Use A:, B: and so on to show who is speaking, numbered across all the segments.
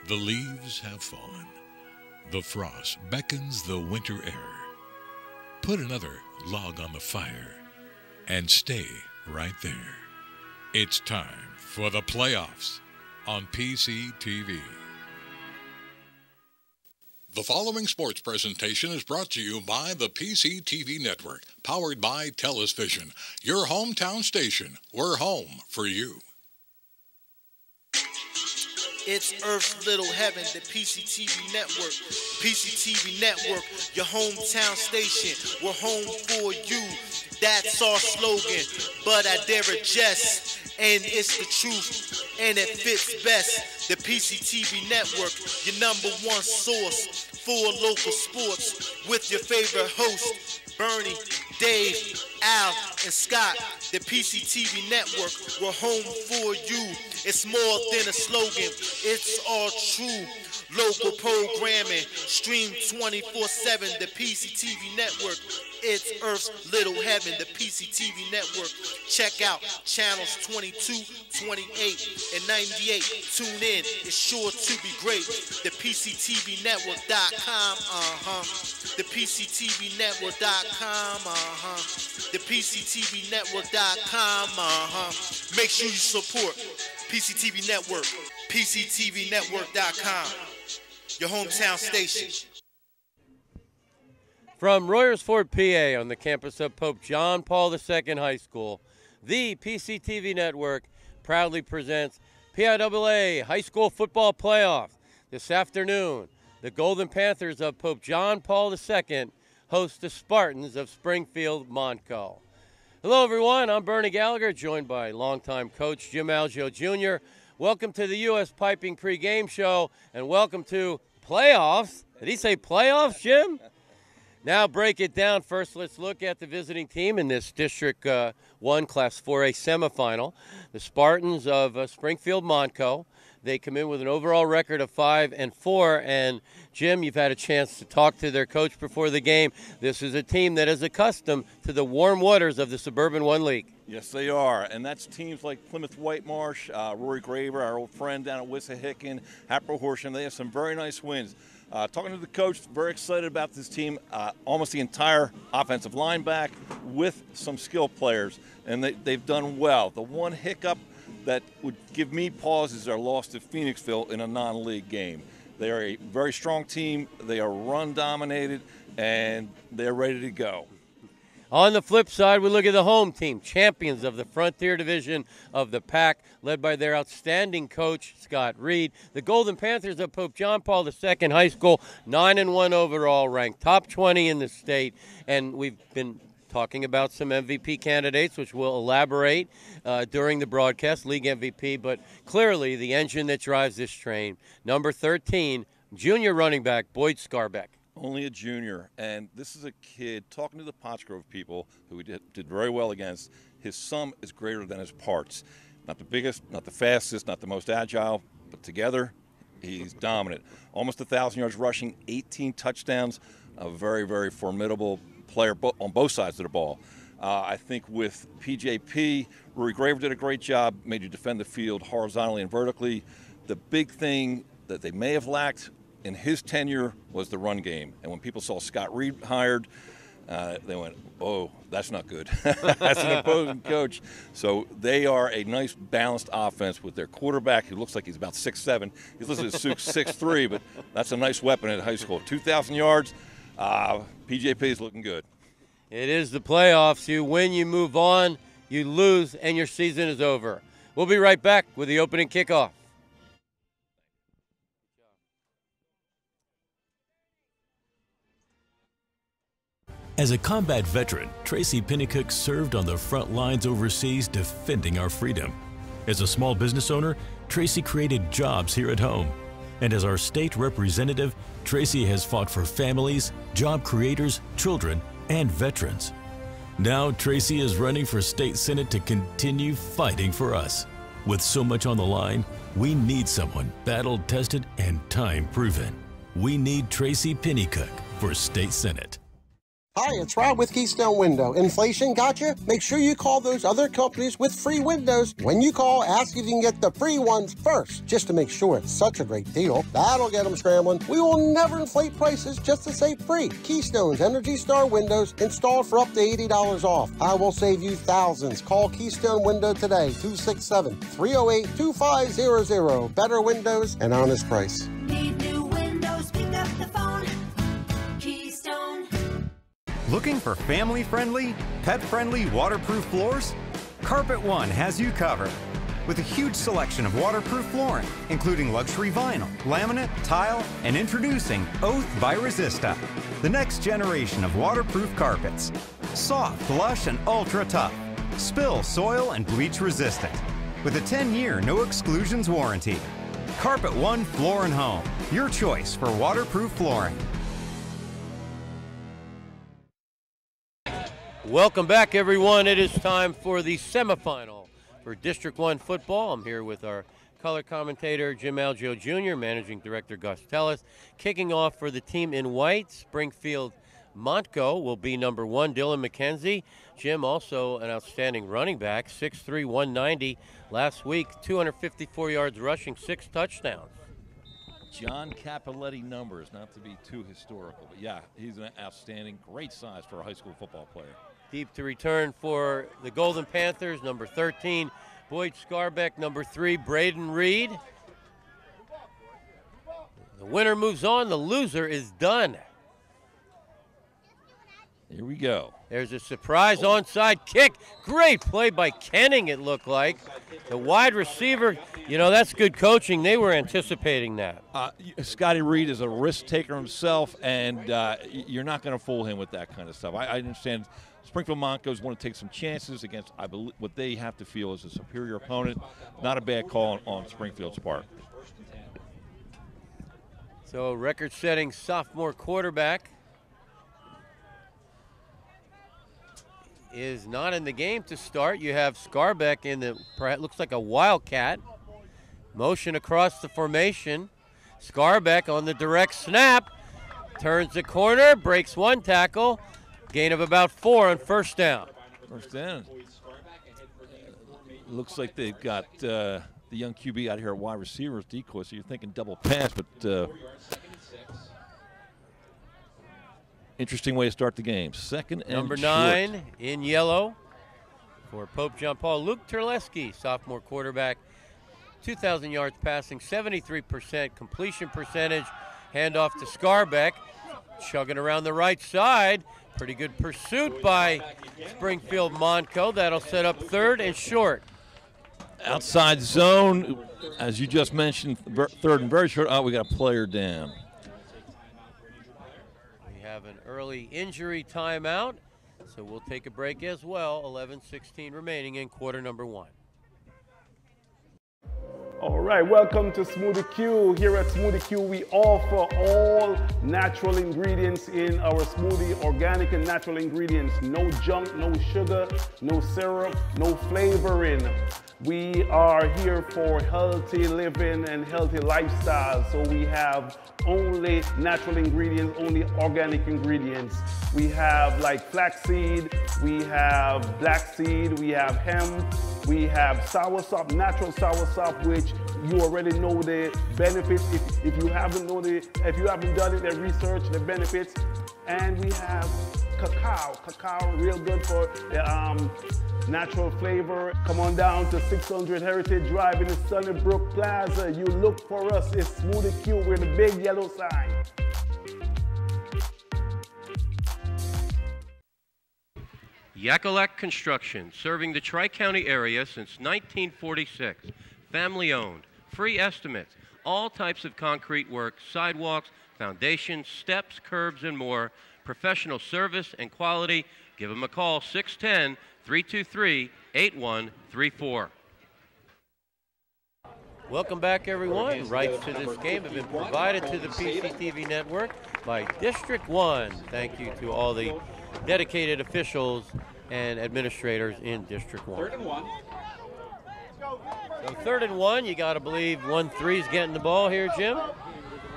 A: The leaves have fallen. The frost beckons the winter air. Put another log on the fire and stay right there. It's time for the playoffs on PCTV. The following sports presentation is brought to you by the PCTV Network, powered by TELUS Vision, your hometown station. We're home for you.
B: It's Earth's Little Heaven, the PCTV Network. PCTV Network, your hometown station. We're home for you. That's our slogan, but I dare adjust. And it's the truth, and it fits best. The PCTV Network, your #1 source for local sports. With your favorite hosts, Bernie, Dave, Al, and Scott. The PCTV Network, we're home for you. It's more than a slogan, it's all true. Local programming, stream 24/7, the PCTV Network. It's Earth's Little Heaven, the PCTV Network. Check out channels 22, 28, and 98. Tune in, it's sure to be great. The PCTVnetwork.com, The PCTVnetwork.com, The PCTVnetwork.com, Make sure you support PCTV Network, PCTVnetwork.com, your hometown station.
C: From Royersford, PA, on the campus of Pope John Paul II High School, the PCTV Network proudly presents PIAA High School Football Playoff. This afternoon, the Golden Panthers of Pope John Paul II host the Spartans of Springfield, Montco. Hello, everyone. I'm Bernie Gallagher, joined by longtime coach Jim Algio Jr. Welcome to the U.S. Piping pregame show, and welcome to playoffs. Did he say playoffs, Jim? Now break it down. First, let's look at the visiting team in this District 1 Class 4A semifinal. The Spartans of Springfield, Montco. They come in with an overall record of 5-4. And, Jim, you've had a chance to talk to their coach before the game. This is a team that is accustomed to the warm waters of the Suburban 1 League.
D: Yes, they are, and that's teams like Plymouth Whitemarsh, Rory Graver, our old friend down at Wissahickon, Hatboro Horsham. They have some very nice wins. Talking to the coach, very excited about this team. Almost the entire offensive line back with some skill players, and they've done well. The one hiccup that would give me pause is their loss to Phoenixville in a non-league game. They are a very strong team. They are run-dominated, and they're ready to go.
C: On the flip side, we look at the home team, champions of the Frontier Division of the PAC, led by their outstanding coach, Scott Reed. The Golden Panthers of Pope John Paul II High School, 9-1 overall, ranked top 20 in the state. And we've been talking about some MVP candidates, which we'll elaborate during the broadcast, league MVP. But clearly the engine that drives this train, number 13, junior running back, Boyd Scarbeck.
D: Only a junior, and this is a kid, talking to the Pottsgrove people who we did very well against, his sum is greater than his parts. Not the biggest, not the fastest, not the most agile, but together he's dominant. Almost 1,000 yards rushing, 18 touchdowns, a very, very formidable player on both sides of the ball. I think with PJP, Rory Graver did a great job, made you defend the field horizontally and vertically. The big thing that they may have lacked in his tenure was the run game. And when people saw Scott Reed hired, they went, oh, that's not good. That's an opposing coach. So they are a nice balanced offense with their quarterback who looks like he's about 6'7". He's listed as 6'3", but that's a nice weapon at high school. 2,000 yards, PJP is looking good.
C: It is the playoffs. You win, you move on, you lose, and your season is over. We'll be right back with the opening kickoff.
E: As a combat veteran, Tracy Pennycook served on the front lines overseas defending our freedom. As a small business owner, Tracy created jobs here at home. And as our state representative, Tracy has fought for families, job creators, children, and veterans. Now Tracy is running for state senate to continue fighting for us. With so much on the line, we need someone battle-tested and time-proven. We need Tracy Pennycook for state senate.
F: Hi, it's Rob with Keystone Window. Inflation got you? Make sure you call those other companies with free windows. When you call, ask if you can get the free ones first, just to make sure it's such a great deal. That'll get them scrambling. We will never inflate prices just to say free. Keystone's Energy Star windows installed for up to $80 off. I will save you thousands. Call Keystone Window today, 267-308-2500. Better windows and honest price.
G: Need new windows, pick up the phone. Keystone.
H: Looking for family-friendly, pet-friendly, waterproof floors? Carpet One has you covered. With a huge selection of waterproof flooring, including luxury vinyl, laminate, tile, and introducing Oath by Resista, the next generation of waterproof carpets. Soft, lush, and ultra tough. Spill, soil, and bleach resistant. With a 10-year no exclusions warranty. Carpet One Floor and Home, your choice for waterproof flooring.
C: Welcome back, everyone. It is time for the semifinal for District 1 football. I'm here with our color commentator, Jim Algio Jr., Managing Director Gus Tellis. Kicking off for the team in white, Springfield Montco will be number 1, Dylan McKenzie. Jim, also an outstanding running back, 6'3", 190. Last week, 254 yards rushing, 6 touchdowns.
D: John Capoletti numbers, not to be too historical, but yeah, he's an outstanding, great size for a high school football player.
C: Deep to return for the Golden Panthers, number 13, Boyd Scarbeck, number 3, Braden Reed. The winner moves on, the loser is done.
D: Here we go.
C: There's a surprise onside kick. Great play by Kenning, it looked like. The wide receiver, you know, that's good coaching. They were anticipating that.
D: Scotty Reed is a risk taker himself, and you're not going to fool him with that kind of stuff. I understand Springfield Montcos want to take some chances against, I believe, what they have to feel is a superior opponent. Not a bad call on Springfield's part.
C: So record-setting sophomore quarterback is not in the game to start. You have Scarbeck in the, looks like a wildcat. Motion across the formation. Scarbeck on the direct snap. Turns the corner, breaks 1 tackle. Gain of about 4 on first down.
D: First down. Looks like they've got the young QB out here at wide receivers decoy, so you're thinking double pass, but interesting way to start the game. Second and
C: number
D: short.
C: 9 in yellow for Pope John Paul. Luke Terleski, sophomore quarterback. 2,000 yards passing, 73% completion percentage. Handoff to Scarbeck. Chugging around the right side. Pretty good pursuit by Springfield Montco. That'll set up 3rd and short.
D: Outside zone, as you just mentioned, 3rd and very short. Oh, we got a player down.
C: We have an early injury timeout, so we'll take a break as well. 11:16 remaining in quarter number 1.
I: All right, welcome to Smoothie Q. Here at Smoothie Q, we offer all natural ingredients in our smoothie, organic and natural ingredients. No junk, no sugar, no syrup, no flavoring. We are here for healthy living and healthy lifestyle. So we have only natural ingredients, only organic ingredients. We have like flaxseed, we have black seed, we have hemp, we have soursop, natural soursop, which you already know the benefits. If you haven't done it, the research, the benefits. And we have cacao, real good for the natural flavor. Come on down to 600 Heritage Drive in the Sunnybrook Plaza. You look for us, it's Smoothie Q with a big yellow sign.
C: Yakalak Construction, serving the Tri-County area since 1946. Family owned, free estimates, all types of concrete work, sidewalks, foundations, steps, curbs, and more. Professional service and quality. Give them a call, 610-323-8134. Welcome back, everyone. Rights to this game have been provided to the PCTV network by District 1. Thank you to all the dedicated officials and administrators in District 1.
J: 3rd and 1.
C: So 3rd and 1, you got to believe 1-3's getting the ball here, Jim.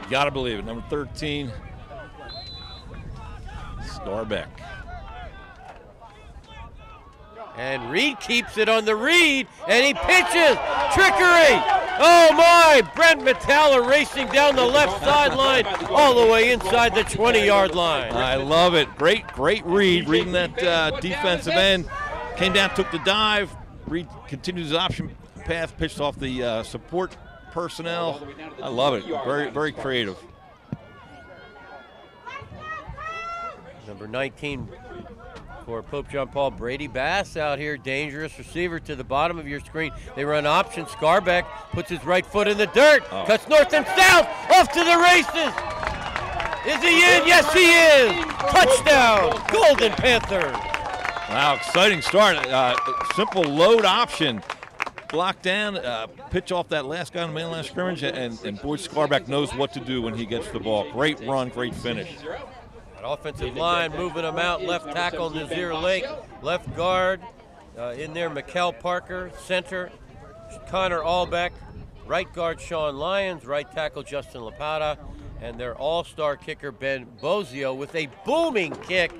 D: Got to believe it. Number 13, Scarbeck.
C: And Reed keeps it on the read, and he pitches. Trickery! Oh my! Brent Metalla racing down the left sideline all the way inside the 20-yard line.
D: I love it. Great read, reading that defensive end. Came down, took the dive. Reed continued his option path, pitched off the support personnel. I love it. Very creative.
C: Number 19 for Pope John Paul, Brady Bass out here, dangerous receiver to the bottom of your screen. They run option. Scarbeck puts his right foot in the dirt, cuts north and south, off to the races. Is he in? Yes, he is. Touchdown, Golden Panthers.
D: Wow, exciting start. Simple load option. Block down, pitch off that last guy on the main line scrimmage, and Boyd Scarbeck knows what to do when he gets the ball. Great run, great finish.
C: Offensive line moving them out. Left tackle Nazir Lake. Left guard in there Mikkel Parker. Center Connor Albeck. Right guard Sean Lyons. Right tackle Justin Lapata. And their all-star kicker Ben Bozio with a booming kick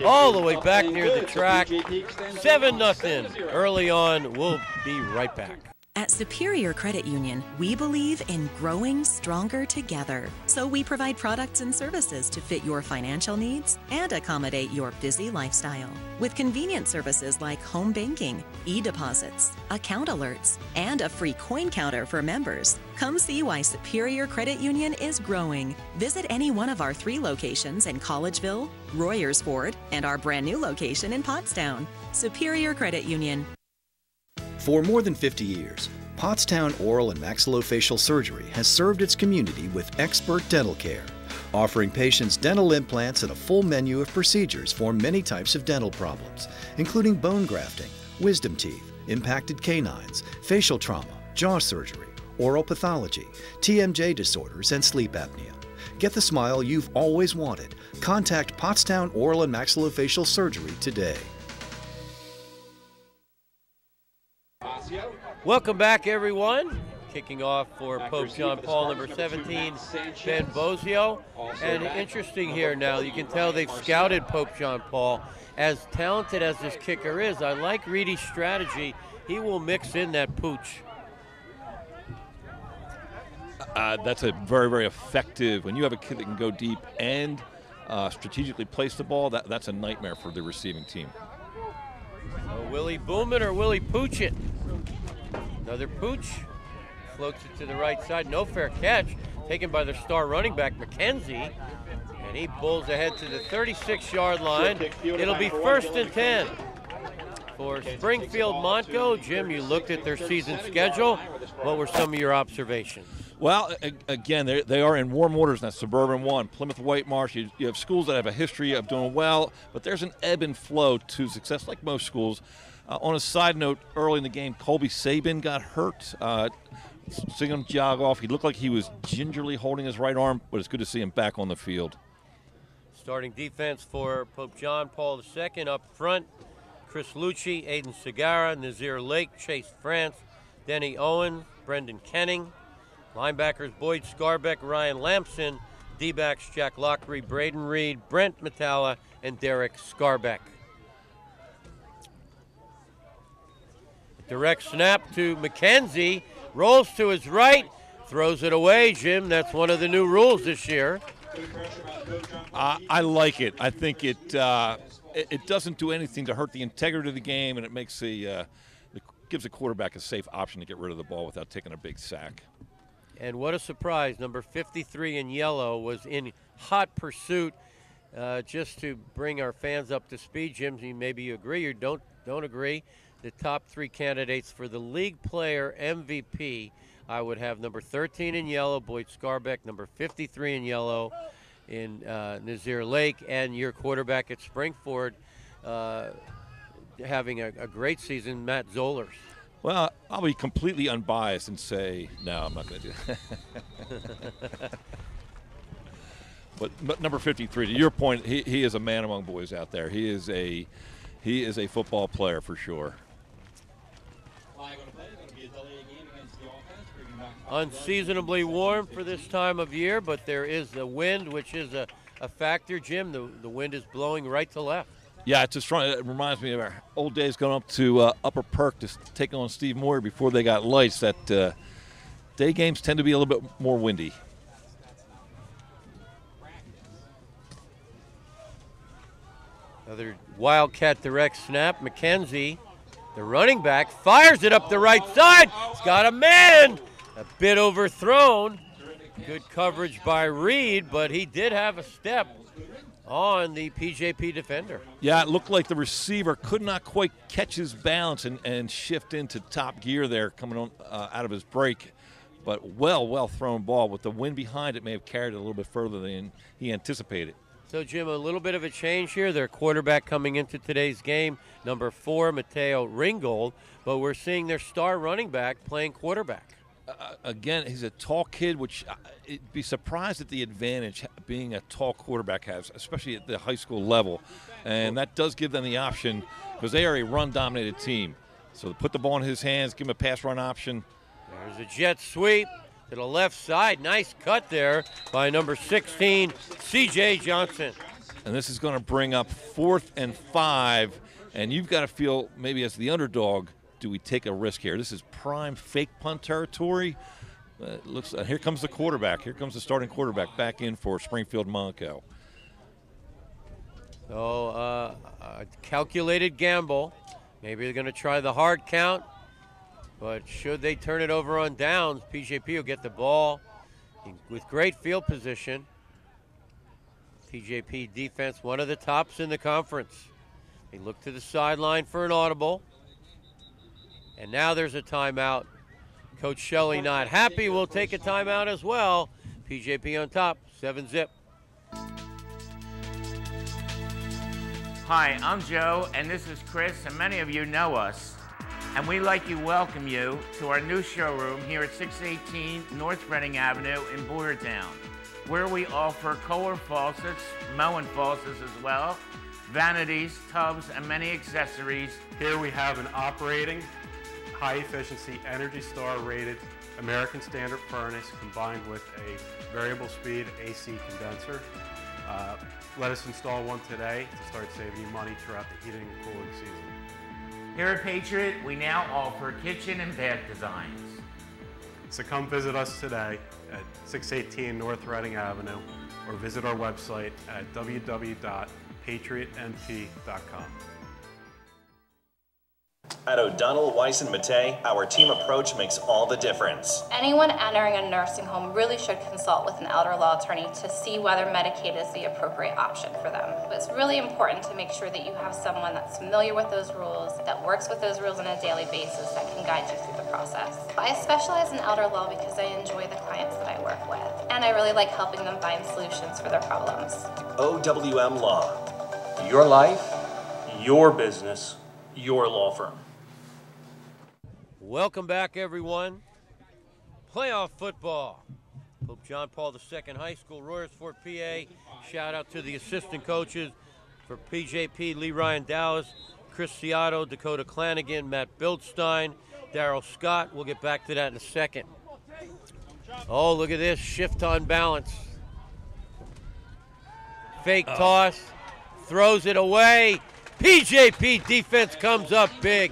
C: all the way back near the track. 7-0 early on. We'll be right back.
J: At Superior Credit Union, we believe in growing stronger together. So we provide products and services to fit your financial needs and accommodate your busy lifestyle. With convenient services like home banking, e-deposits, account alerts, and a free coin counter for members. Come see why Superior Credit Union is growing. Visit any one of our 3 locations in Collegeville, Royersford, and our brand new location in Pottstown. Superior Credit Union.
K: For more than 50 years, Pottstown Oral and Maxillofacial Surgery has served its community with expert dental care, offering patients dental implants and a full menu of procedures for many types of dental problems, including bone grafting, wisdom teeth, impacted canines, facial trauma, jaw surgery, oral pathology, TMJ disorders, and sleep apnea. Get the smile you've always wanted. Contact Pottstown Oral and Maxillofacial Surgery today.
C: Welcome back, everyone. Kicking off for Pope John Paul, number 17, Ben Bozio. And interesting here now, you can tell they've scouted Pope John Paul. As talented as this kicker is, I like Reedy's strategy. He will mix in that pooch.
D: That's a very effective. When you have a kid that can go deep and strategically place the ball, that's a nightmare for the receiving team.
C: So will he boom it or will he pooch it? Another pooch. Floats it to the right side. No fair catch. Taken by their star running back, McKenzie. And he pulls ahead to the 36-yard line. It'll be 1st and 10 for Springfield Montco. Jim, you looked at their season schedule. What were some of your observations?
D: Well, again, they are in warm waters in that Suburban 1. Plymouth White Marsh, you have schools that have a history of doing well, but there's an ebb and flow to success like most schools. On a side note, early in the game, Colby Sabin got hurt. Seeing him jog off, he looked like he was gingerly holding his right arm, but it's good to see him back on the field.
C: Starting defense for Pope John Paul II up front. Chris Lucci, Aiden Segarra, Nazir Lake, Chase France, Denny Owen, Brendan Kenning. Linebackers Boyd Scarbeck, Ryan Lampson. D-backs Jack Lockery, Braden Reed, Brent Metalla, and Derek Scarbeck. Direct snap to McKenzie. Rolls to his right. Throws it away, Jim. That's one of the new rules this year.
D: I like it. I think it doesn't do anything to hurt the integrity of the game, and it makes it gives a quarterback a safe option to get rid of the ball without taking a big sack.
C: And what a surprise. Number 53 in yellow was in hot pursuit. Just to bring our fans up to speed, Jim, maybe you agree or don't agree. The top 3 candidates for the league player MVP, I would have number 13 in yellow, Boyd Scarbeck, number 53 in yellow in Nazir Lake, and your quarterback at Springford having a great season, Matt Zollers.
D: Well, I'll be completely unbiased and say, no, I'm not going to do that. But number 53, to your point, he is a man among boys out there. He is a football player for sure.
C: Unseasonably warm for this time of year, but there is the wind, which is a factor, Jim. The wind is blowing right to left.
D: Yeah, it's a strong. It reminds me of our old days going up to Upper Perk to take on Steve Moyer before they got lights. That day games tend to be a little bit more windy.
C: Another Wildcat direct snap. McKenzie, the running back, fires it up the right side. He's got a man. A bit overthrown. Good coverage by Reed, but he did have a step on the PJP defender.
D: Yeah, it looked like the receiver could not quite catch his balance and shift into top gear there coming on out of his break. But well thrown ball. With the wind behind it, may have carried it a little bit further than he anticipated.
C: So, Jim, a little bit of a change here. Their quarterback coming into today's game, number 4, Mateo Ringgold. But we're seeing their star running back playing quarterback.
D: Again, he's a tall kid, which it'd be surprised at the advantage being a tall quarterback has, especially at the high school level. And that does give them the option because they are a run-dominated team. So put the ball in his hands, give him a pass-run option.
C: There's a jet sweep to the left side. Nice cut there by number 16, C.J. Johnson.
D: And this is going to bring up 4th and 5. And you've got to feel maybe as the underdog, do we take a risk here? This is prime fake punt territory. Here comes the quarterback. Here comes the starting quarterback back in for Springfield Montco.
C: So a calculated gamble. Maybe they're going to try the hard count. But should they turn it over on downs, PJP will get the ball with great field position. PJP defense, one of the tops in the conference. They look to the sideline for an audible. And now there's a timeout. Coach Shelley not happy. We'll take a timeout as well. PJP on top, 7-zip.
L: Hi, I'm Joe, and this is Chris, and many of you know us. And we'd like to welcome you to our new showroom here at 618 North Reading Avenue in Boyertown, where we offer Kohler faucets, Moen faucets as well, vanities, tubs, and many accessories.
M: Here we have an operating, high-efficiency, Energy Star rated American Standard furnace combined with a variable speed AC condenser. Let us install one today to start saving you money throughout the heating and cooling season.
L: Here at Patriot, we now offer kitchen and bath designs.
M: So come visit us today at 618 North Reading Avenue or visit our website at www.patriotmp.com.
N: At O'Donnell, Weiss & Mattei, our team approach makes all the difference.
O: Anyone entering a nursing home really should consult with an elder law attorney to see whether Medicaid is the appropriate option for them. It's really important to make sure that you have someone that's familiar with those rules, that works with those rules on a daily basis, that can guide you through the process. I specialize in elder law because I enjoy the clients that I work with, and I really like helping them find solutions for their problems.
N: OWM Law.
P: Your life, your business, your law firm.
C: Welcome back, everyone. Playoff football. Pope John Paul II High School, Royersford, PA. Shout out to the assistant coaches for PJP, Lee Ryan Dallas, Chris Ciotto, Dakota Clanigan, Matt Bildstein, Darryl Scott. We'll get back to that in a second. Oh, look at this. Shift on balance. Fake toss. Throws it away. PJP defense comes up big.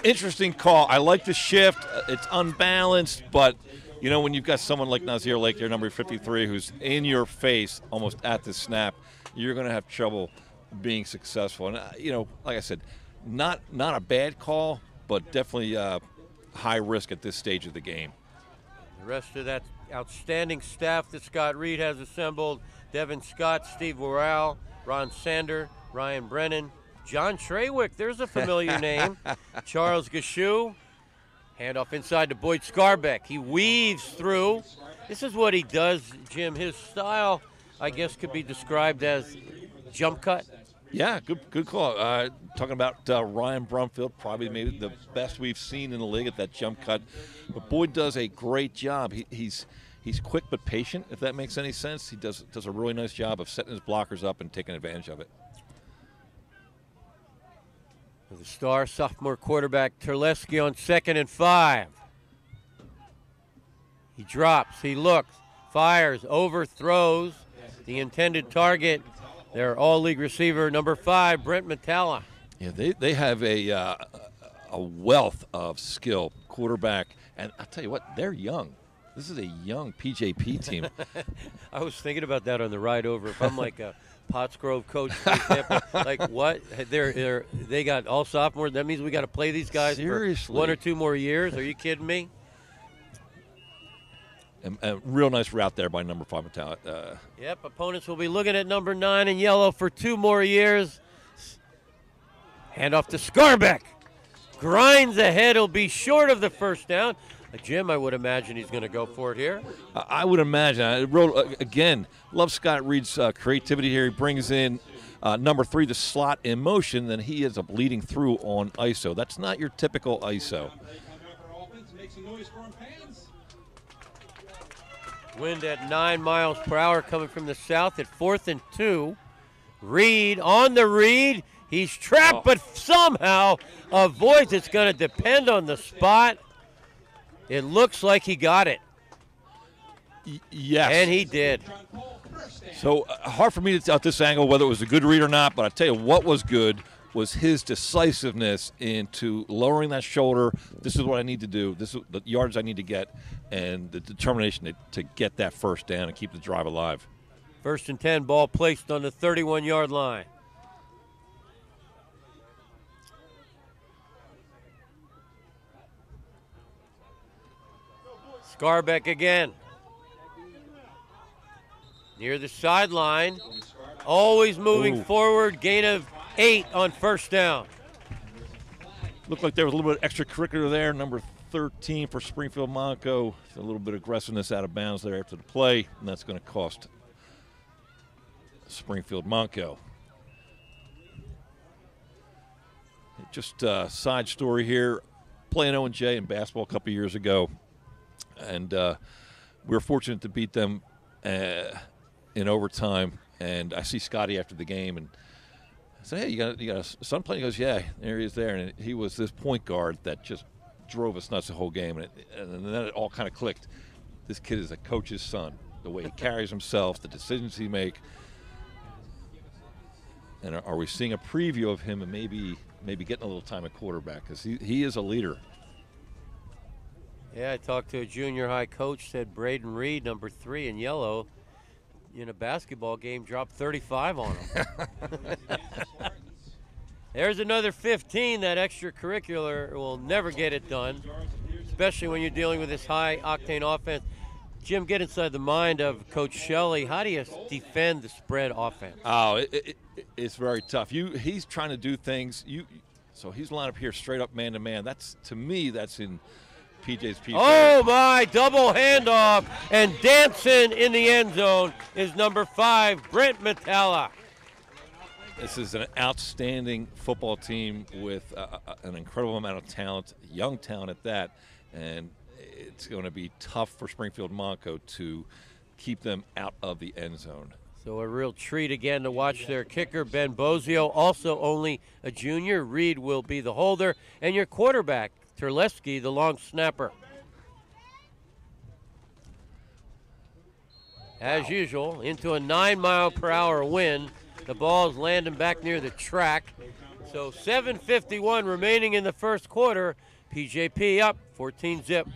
D: Interesting call. I like the shift. It's unbalanced, but you know when you've got someone like Nazir Lake, your number 53, who's in your face almost at the snap, you're going to have trouble being successful. And you know, like I said, not a bad call, but definitely high risk at this stage of the game.
C: The rest of that outstanding staff that Scott Reed has assembled: Devin Scott, Steve Worrell, Ron Sander, Ryan Brennan, John Trawick, there's a familiar name. Charles Gashu, handoff inside to Boyd Scarbeck. He weaves through. This is what he does, Jim. His style, I guess, could be described as jump cut.
D: Yeah, good call. Talking about Ryan Brumfield, probably maybe the best we've seen in the league at that jump cut. But Boyd does a great job. He's quick but patient, if that makes any sense. He does a really nice job of setting his blockers up and taking advantage of it.
C: The star sophomore quarterback Terleski on 2nd and 5. He drops, he looks, fires, overthrows the intended target Their all-league receiver, number 5, Brent Metalla.
D: Yeah, they have a wealth of skill, quarterback, and I'll tell you what, they're young. This is a young PJP team.
C: I was thinking about that on the ride over. If I'm like a Pottsgrove coach, for example, like what? They got all sophomores. That means we got to play these guys
D: Seriously?
C: for 1 or 2 more years. Are you kidding me?
D: A real nice route there by number 5 Metalla.
C: Yep, opponents will be looking at number 9 in yellow for 2 more years. Hand off to Scarbeck. Grinds ahead. He'll be short of the first down. Jim, I would imagine he's going to go for it here.
D: I would imagine. Again, love Scott Reed's creativity here. He brings in number 3, the slot in motion, then he ends up leading through on ISO. That's not your typical ISO.
C: Wind at 9 miles per hour coming from the south at 4th and 2. Reed on the read. He's trapped, but somehow avoids. It's going to depend on the spot. It looks like he got it.
D: Yes.
C: And he did.
D: So hard for me to tell at this angle whether it was a good read or not, but I tell you what was good was his decisiveness into lowering that shoulder. This is what I need to do. This is the yards I need to get, and the determination to get that first down and keep the drive alive.
C: 1st and 10, ball placed on the 31-yard line. Scarbeck again. Near the sideline. Always moving forward. Gain of 8 on first down.
D: Looked like there was a little bit of extracurricular there. Number 13 for Springfield Montco. A little bit of aggressiveness out of bounds there after the play, and that's going to cost Springfield Montco. Just a side story here. Playing O&J in basketball a couple years ago. And we were fortunate to beat them in overtime. And I see Scotty after the game, and I said, "Hey, you got a son playing?" He goes, "Yeah, there he is there." And he was this point guard that just drove us nuts the whole game. And then it all kind of clicked. This kid is a coach's son. The way he carries himself, the decisions he makes. And are we seeing a preview of him and maybe getting a little time at quarterback? Because he is a leader.
C: Yeah, I talked to a junior high coach, said Braden Reed, number 3 in yellow, in a basketball game, dropped 35 on him. There's another 15. That extracurricular will never get it done, especially when you're dealing with this high-octane offense. Jim, get inside the mind of Coach Shelley. How do you defend the spread offense?
D: Oh, it's very tough. He's trying to do things. So he's lined up here straight up man-to-man. To me, that's in PJ's PJ.
C: Oh, my, double handoff, and dancing in the end zone is number 5, Brent Metalla.
D: This is an outstanding football team with an incredible amount of talent, young talent at that, and it's going to be tough for Springfield Montco to keep them out of the end zone.
C: So a real treat again to watch their kicker, Ben Bozio, also only a junior. Reed will be the holder, and your quarterback, Terleski, the long snapper. As usual, into a 9-mile-per-hour wind. The ball's landing back near the track. So 7:51 remaining in the first quarter. PJP up 14-zip.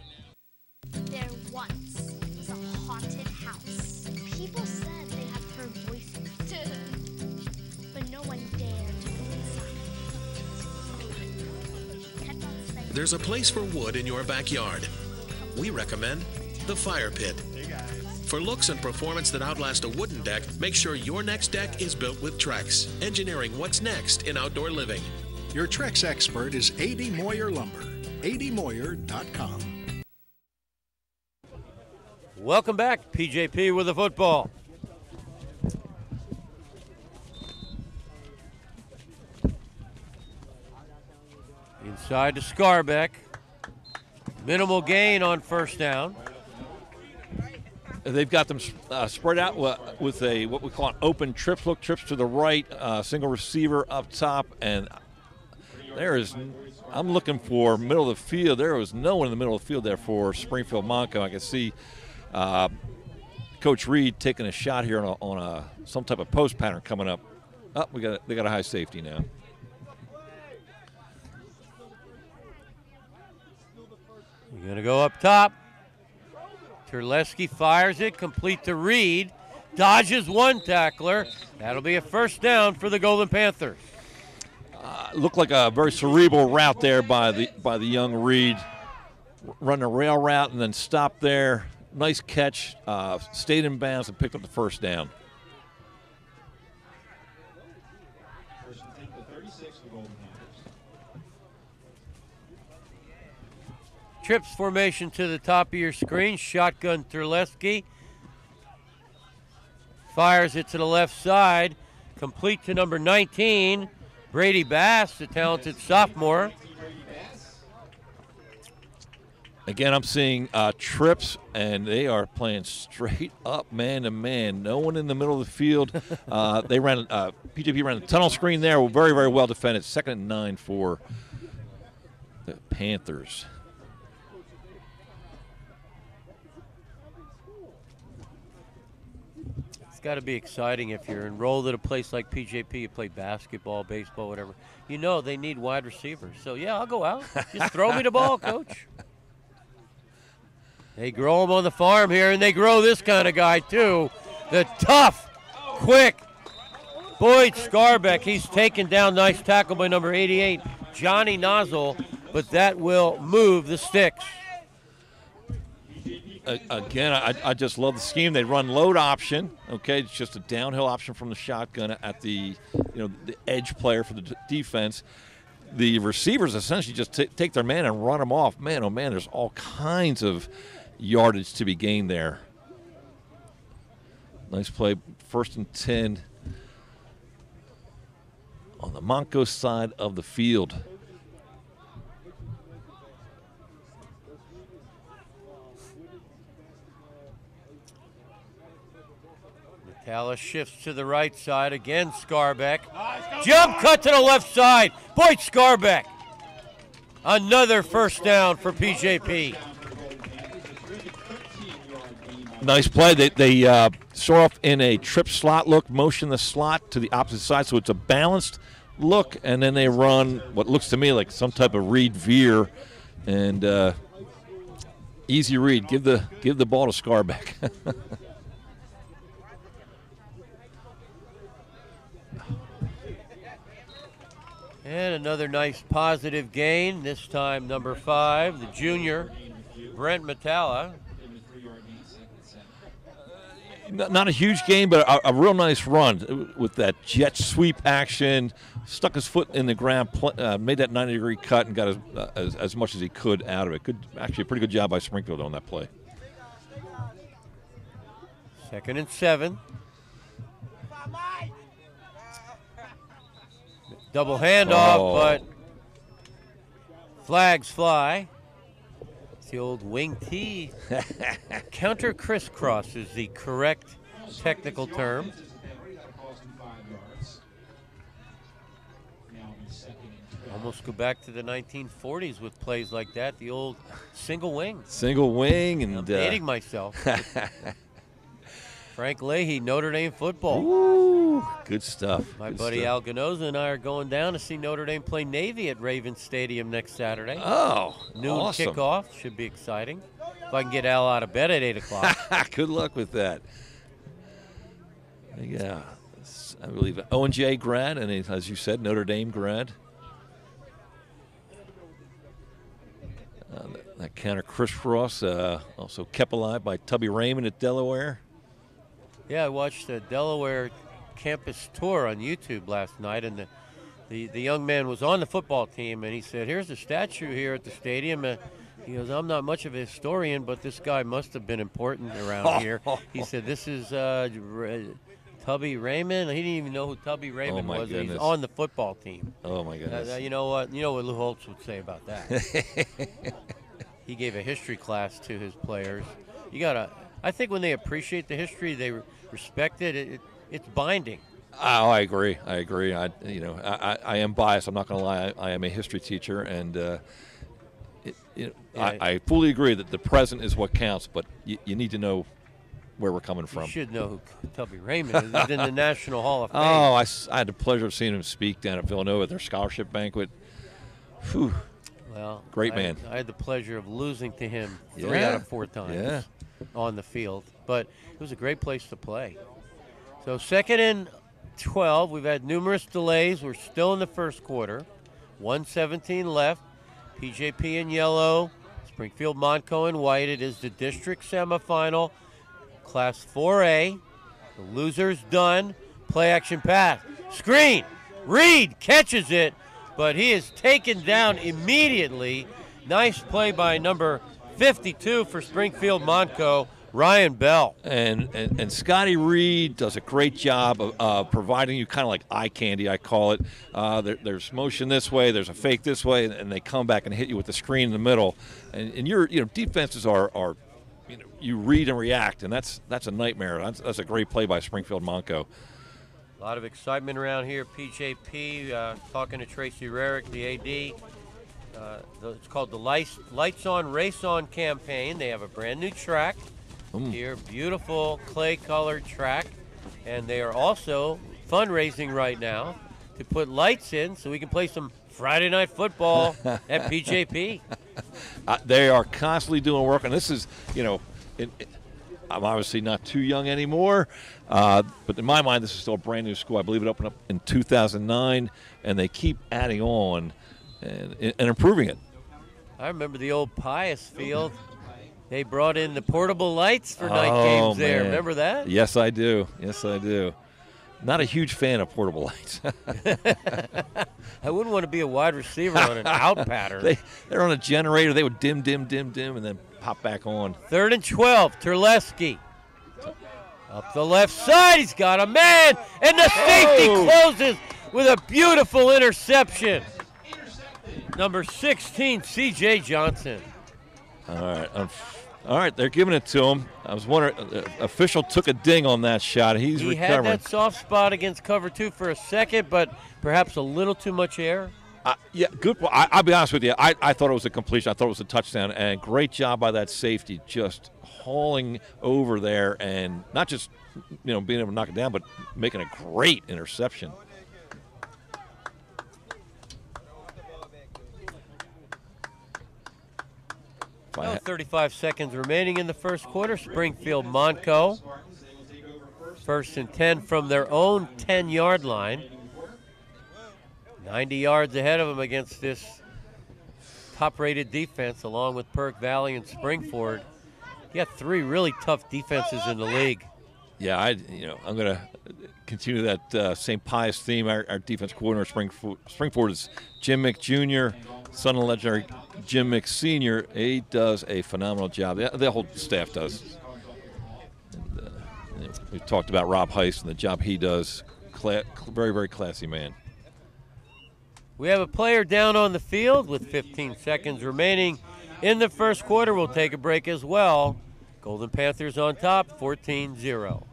Q: There once was a haunted house. People said they had heard voices, but no one dared to go inside.
R: There's a place for wood in your backyard. We recommend the Fire Pit. For looks and performance that outlast a wooden deck, make sure your next deck is built with Trex, engineering what's next in outdoor living.
S: Your Trex expert is A.D. Moyer Lumber. admoyer.com.
C: Welcome back, PJP with the football. Inside to Scarbeck. Minimal gain on first down.
D: They've got them spread out with a what we call an open trip look, trips to the right, single receiver up top, and I'm looking for middle of the field. There was no one in the middle of the field there for Springfield Montco. I can see Coach Reed taking a shot here on some type of post pattern coming up. Oh, they got a high safety now.
C: We're going to go up top. Terleski fires it, complete to Reed. Dodges one tackler. That'll be a first down for the Golden Panthers.
D: Looked like a very cerebral route there by the young Reed. Run a rail route and then stopped there. Nice catch. Stayed in bounds and picked up the first down.
C: Trips formation to the top of your screen. Shotgun Terleski. Fires it to the left side. Complete to number 19, Brady Bass, the talented sophomore.
D: Again, I'm seeing trips, and they are playing straight up man-to-man. No one in the middle of the field. They ran PJP ran the tunnel screen there. Very, very well defended. 2nd and 9 for the Panthers.
C: It's got to be exciting if you're enrolled at a place like PJP. You play basketball, baseball, whatever. You know they need wide receivers. So, yeah, I'll go out. Just throw me the ball, Coach. They grow them on the farm here, and they grow this kind of guy, too. The tough, quick Boyd Scarbeck. He's taken down. Nice tackle by number 88, Johnny Nozzle, but that will move the sticks.
D: Again, I just love the scheme. They run load option. Okay, it's just a downhill option from the shotgun at the the edge player for the defense. The receivers essentially just take their man and run them off. Man, oh man, there's all kinds of yardage to be gained there. Nice play, 1st and 10 on the Montco side of the field.
C: Tallis shifts to the right side. Again, Scarbeck. Jump cut to the left side. Boyd Scarbeck. Another first down for PJP.
D: Nice play. They start off in a trip slot look, motion the slot to the opposite side, so it's a balanced look, and then they run what looks to me like some type of read veer, and easy read. Give the ball to Scarbeck.
C: And another nice positive gain, this time number 5, the junior, Brent Metalla.
D: Not a huge gain, but a real nice run with that jet sweep action. Stuck his foot in the ground, made that 90-degree cut, and got as much as he could out of it. Actually, a pretty good job by Springfield on that play.
C: 2nd and 7. Double handoff, but flags fly. It's the old wing T. Counter crisscross is the correct technical term. Almost go back to the 1940s with plays like that. The old single wing.
D: Single wing, and
C: I'm dating myself. Frank Leahy, Notre Dame football.
D: Ooh, good stuff.
C: My
D: good
C: buddy
D: stuff.
C: Al Ganoza and I are going down to see Notre Dame play Navy at Ravens Stadium next Saturday.
D: Oh,
C: noon
D: awesome.
C: kickoff. Should be exciting. If I can get Al out of bed at 8 o'clock.
D: Good luck with that. Yeah, I believe O&J grad, and as you said, Notre Dame grad. That counter crisscross also kept alive by Tubby Raymond at Delaware.
C: Yeah, I watched the Delaware campus tour on YouTube last night, and the young man was on the football team, and he said, "Here's a statue here at the stadium." He goes, "I'm not much of a historian, but this guy must have been important around here." He said, "This is Tubby Raymond." He didn't even know who Tubby Raymond was.
D: Goodness.
C: He's on the football team.
D: Oh my goodness!
C: You know what? You know what Lou Holtz would say about that. He gave a history class to his players. I think when they appreciate the history, they respect it. It's binding.
D: Oh, I agree. I am biased. I'm not going to lie. I am a history teacher, and I fully agree that the present is what counts. But you need to know
T: where we're coming from.
C: You should know who Tubby Raymond is. He's in the National Hall of Fame.
T: Oh, I had the pleasure of seeing him speak down at Villanova at their scholarship banquet. Whew.
C: Well,
T: great man.
C: I had the pleasure of losing to him 3
T: Yeah.
C: out of 4 times on the field, but it was a great place to play. So 2nd and 12. We've had numerous delays. We're still in the first quarter. 1:17 left. PJP in yellow, Springfield Montco in white. It is the district semifinal, Class 4A. The loser's done. Play action pass. Screen. Reed catches it, but he is taken down immediately. Nice play by number 52 for Springfield Montco, Ryan Bell.
T: And Scotty Reed does a great job of providing you kind of like eye candy, I call it. There's motion this way, there's a fake this way, and they come back and hit you with the screen in the middle. And your defenses are you read and react, and that's a nightmare. That's a great play by Springfield Montco.
C: A lot of excitement around here. PJP talking to Tracy Rarick, the AD. It's called the Lights On, Race On campaign. They have a brand new track here, beautiful clay-colored track, and they are also fundraising right now to put lights in so we can play some Friday night football at PJP.
T: They are constantly doing work, and this is, I'm obviously not too young anymore, but in my mind, this is still a brand new school. I believe it opened up in 2009, and they keep adding on and improving it.
C: I remember the old Pius Field. They brought in the portable lights for night games there.
T: Man.
C: Remember that?
T: Yes, I do. Yes, I do. Not a huge fan of portable lights.
C: I wouldn't want to be a wide receiver on an out pattern.
T: They're on a generator. They would dim, and then pop back on.
C: 3rd and 12, Terleski. Up the left side, he's got a man, and the safety closes with a beautiful interception. Number 16, C.J. Johnson.
T: All right, they're giving it to him. I was wondering, official took a ding on that shot. He
C: recovering. Had that soft spot against cover 2 for a second, but perhaps a little too much air.
T: Yeah, good. I'll be honest with you. I thought it was a completion. I thought it was a touchdown, and great job by that safety, just hauling over there and not just being able to knock it down, but making a great interception.
C: Well, 35 seconds remaining in the first quarter. Springfield Montco, 1st and 10 from their own 10-yard line. 90 yards ahead of them against this top-rated defense, along with Perk Valley and Springford. You got 3 really tough defenses in the league.
T: Yeah, I'm going to continue that St. Pius theme. Our defense coordinator, Springford, is Jim Mick Jr., son of legendary Jim Mick Sr. He does a phenomenal job. The whole staff does. And, we've talked about Rob Heiss and the job he does. Very, very classy man.
C: We have a player down on the field with 15 seconds remaining in the first quarter. We'll take a break as well. Golden Panthers on top, 14-0.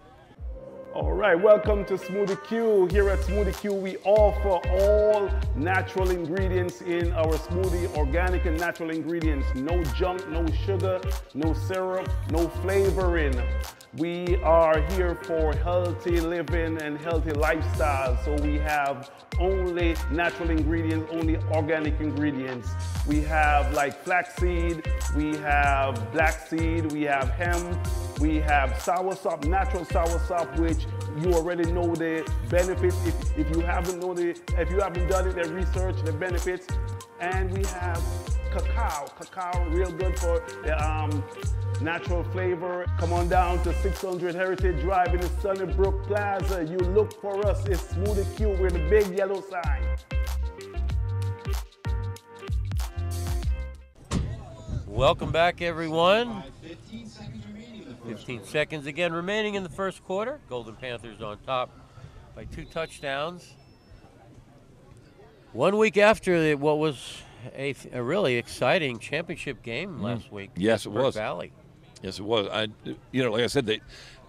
I: All right, welcome to Smoothie Q. Here at Smoothie Q, we offer all natural ingredients in our smoothie, organic and natural ingredients. No junk, no sugar, no syrup, no flavoring. We are here for healthy living and healthy lifestyle. So we have only natural ingredients, only organic ingredients. We have like flaxseed, we have black seed, we have hemp, we have soursop, natural soursop, which you already know the benefits. If you haven't done it, the research, the benefits. And we have cacao, real good for the natural flavor. Come on down to 600 Heritage Drive in the Sunnybrook Plaza. You look for us, it's Smoothie Q, we're the big yellow sign.
C: Welcome back, everyone. 15 seconds again remaining in the first quarter. Golden Panthers on top by 2 touchdowns. 1 week after what was a really exciting championship game last week.
T: Yes, it was.
C: Valley.
T: Yes, it was. Like I said, they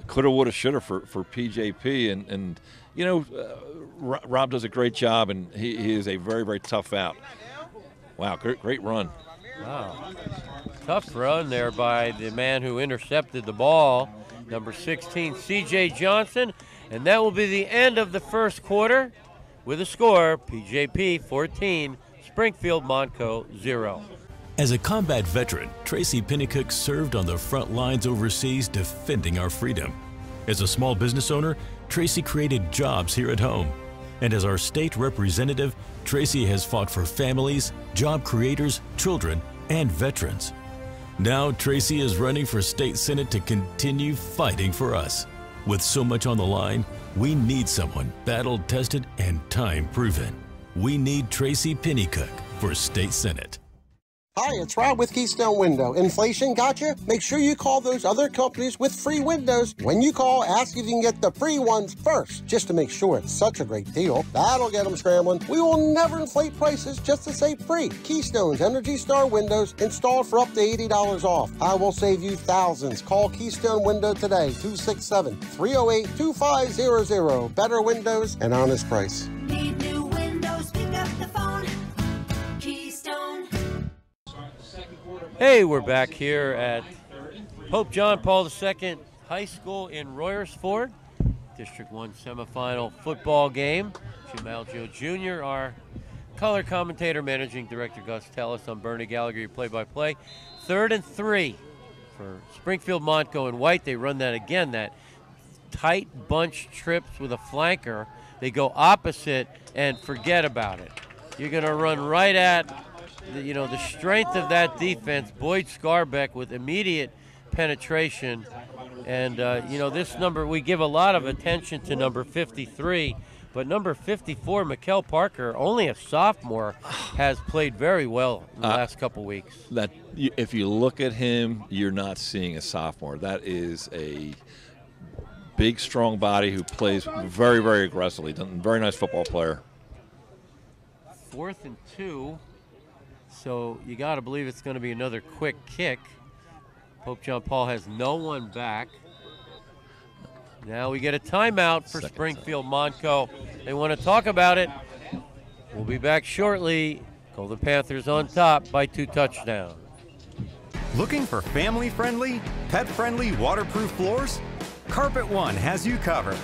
T: coulda, woulda, shoulda for PJP, and Rob does a great job, and he is a very, very tough out. Wow, great run.
C: Wow. Tough run there by the man who intercepted the ball, number 16, C.J. Johnson. And that will be the end of the first quarter with a score, PJP 14, Springfield Montco 0.
E: As a combat veteran, Tracy Pennycook served on the front lines overseas defending our freedom. As a small business owner, Tracy created jobs here at home. And as our state representative, Tracy has fought for families, job creators, children, and veterans. Now Tracy is running for state senate to continue fighting for us. With so much on the line, we need someone battle-tested and time-proven. We need Tracy Pennycook for state senate.
F: Hi, it's Rob with Keystone Window. Inflation got you? Make sure you call those other companies with free windows. When you call, ask if you can get the free ones first, just to make sure it's such a great deal. That'll get them scrambling. We will never inflate prices just to say free. Keystone's Energy Star windows installed for up to $80 off. I will save you thousands. Call Keystone Window today, 267-308-2500. Better windows and honest price.
G: Need new windows, pick up the phone. Keystone.
C: Hey, we're back here at Pope John Paul II High School in Royersford. District 1 semifinal football game. Jim Algio Jr., our color commentator, managing director Gus Tellis on Bernie Gallagher, your play-by-play. 3rd and 3 for Springfield Montco and White. They run that again, that tight bunch trips with a flanker. They go opposite and forget about it. You're going to run right at the strength of that defense. Boyd Scarbeck with immediate penetration. And, this number, we give a lot of attention to number 53, but number 54, Mikkel Parker, only a sophomore, has played very well in the last couple weeks.
T: If you look at him, you're not seeing a sophomore. That is a big, strong body who plays very, very aggressively. Very nice football player.
C: 4th and 2. So you got to believe it's going to be another quick kick. Pope John Paul has no one back. Now we get a timeout for Springfield Montco. They want to talk about it. We'll be back shortly. Golden Panthers on top by 2 touchdowns.
H: Looking for family-friendly, pet-friendly waterproof floors? Carpet One has you covered.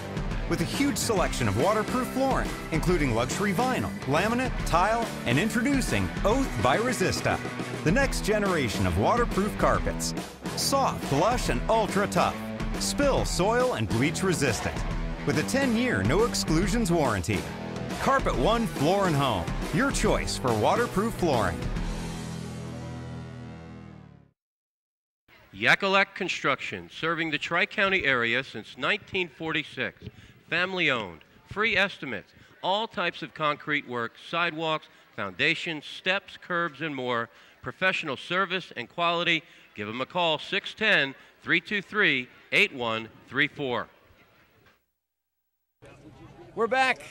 H: With a huge selection of waterproof flooring, including luxury vinyl, laminate, tile, and introducing Oath by Resista, the next generation of waterproof carpets. Soft, lush, and ultra tough. Spill, soil, and bleach resistant. With a 10-year no exclusions warranty. Carpet One Floor and Home, your choice for waterproof flooring.
C: Yakalak Construction, serving the Tri-County area since 1946. Family owned, free estimates, all types of concrete work, sidewalks, foundations, steps, curbs, and more. Professional service and quality. Give them a call, 610-323-8134. We're back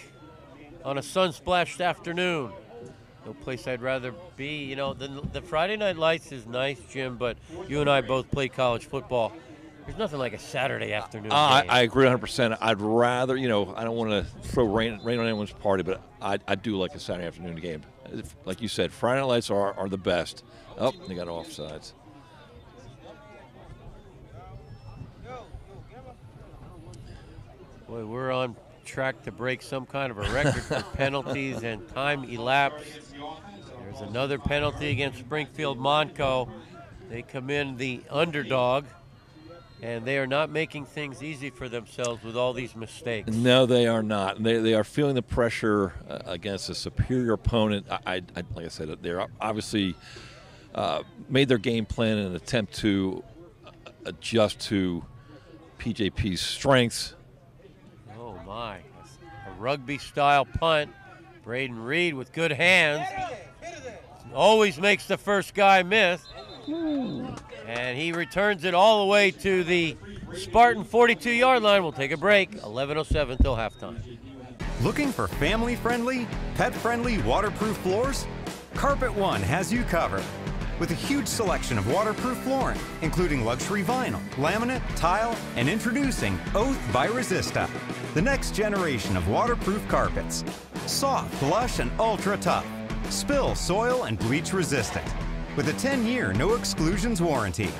C: on a sun-splashed afternoon. No place I'd rather be. The Friday Night Lights is nice, Jim, but you and I both played college football. There's nothing like a Saturday afternoon game.
T: I agree 100%. I'd rather, I don't want to throw rain on anyone's party, but I do like a Saturday afternoon game. Like you said, Friday Night Lights are the best. Oh, they got offsides.
C: Boy, we're on track to break some kind of a record for penalties and time elapsed. There's another penalty against Springfield Montco. They come in the underdog, and they are not making things easy for themselves with all these mistakes.
T: No, they are not. They are feeling the pressure against a superior opponent. Like I said, they're obviously made their game plan in an attempt to adjust to PJP's strengths.
C: Oh, my. A rugby-style punt. Braden Reed with good hands. Always makes the first guy miss. And he returns it all the way to the Spartan 42-yard line. We'll take a break. 11:07 till halftime.
H: Looking for family-friendly, pet-friendly waterproof floors? Carpet One has you covered. With a huge selection of waterproof flooring, including luxury vinyl, laminate, tile, and introducing Oath by Resista, the next generation of waterproof carpets. Soft, lush, and ultra tough. Spill, soil, and bleach resistant. with a 10-year no exclusions warranty.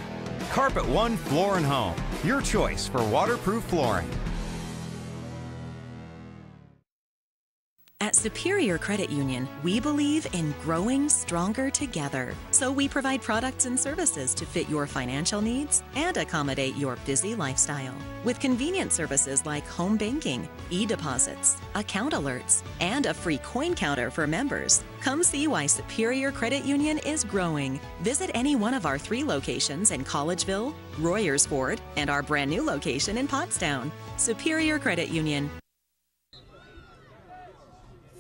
H: Carpet One Floor and Home, your choice for waterproof flooring.
J: At Superior Credit Union, we believe in growing stronger together. So we provide products and services to fit your financial needs and accommodate your busy lifestyle. With convenient services like home banking, e-deposits, account alerts, and a free coin counter for members. Come see why Superior Credit Union is growing. Visit any one of our 3 locations in Collegeville, Royersford, and our brand new location in Pottstown. Superior Credit Union.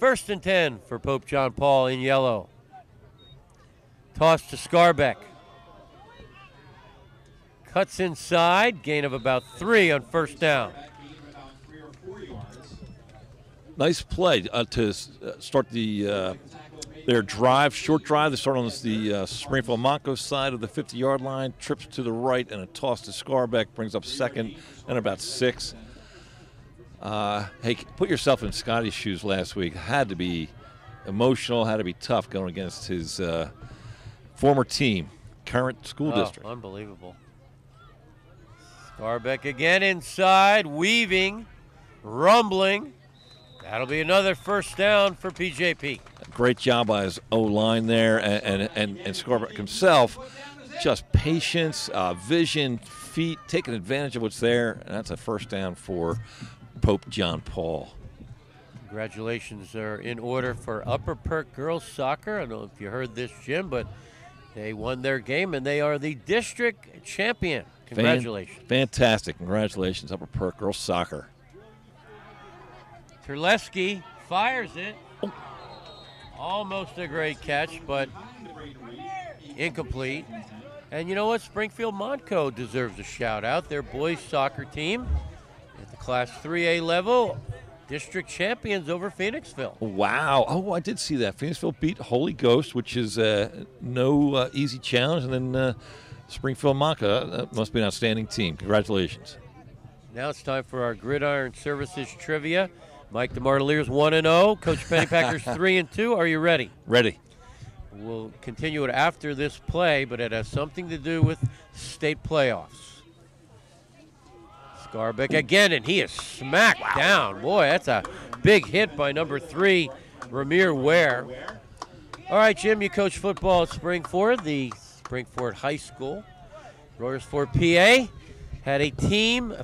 C: 1st and 10 for Pope John Paul in yellow. Toss to Scarbeck. Cuts inside, gain of about 3 on 1st down.
T: Nice play to start their drive, short drive. They start on the Springfield Montco side of the 50-yard line, trips to the right, and a toss to Scarbeck brings up 2nd and about 6. Hey, put yourself in Scotty's shoes last week. Had to be emotional, had to be tough going against his former team, current school district.
C: Unbelievable. Scarbeck again inside, weaving, rumbling. That'll be another 1st down for PJP.
T: Great job by his O-line there, and Scarbeck himself. Just patience, vision, feet, taking advantage of what's there, and that's a 1st down for Pope John Paul.
C: Congratulations are in order for Upper Perk girls soccer. I don't know if you heard this, Jim, but they won their game and they are the district champion. Congratulations.
T: Fantastic. Congratulations, Upper Perk girls soccer.
C: Terleski fires it. Almost a great catch, but incomplete. And you know what? Springfield Montco deserves a shout out. Their boys soccer team at the Class 3A level, district champions over Phoenixville.
T: Wow. Oh, I did see that. Phoenixville beat Holy Ghost, which is no easy challenge. And then Springfield Montco, that must be an outstanding team. Congratulations.
C: Now it's time for our Gridiron Services trivia. Mike DeMarteliers 1-0. Coach Pennypacker's 3-2. Are you ready?
T: Ready.
C: We'll continue it after this play, but it has something to do with state playoffs. Scarbeck again, and he is smacked down. Boy, that's a big hit by number 3, Ramir Ware. All right, Jim, you coach football at Springford, the Springford High School. Royersford, PA, had a team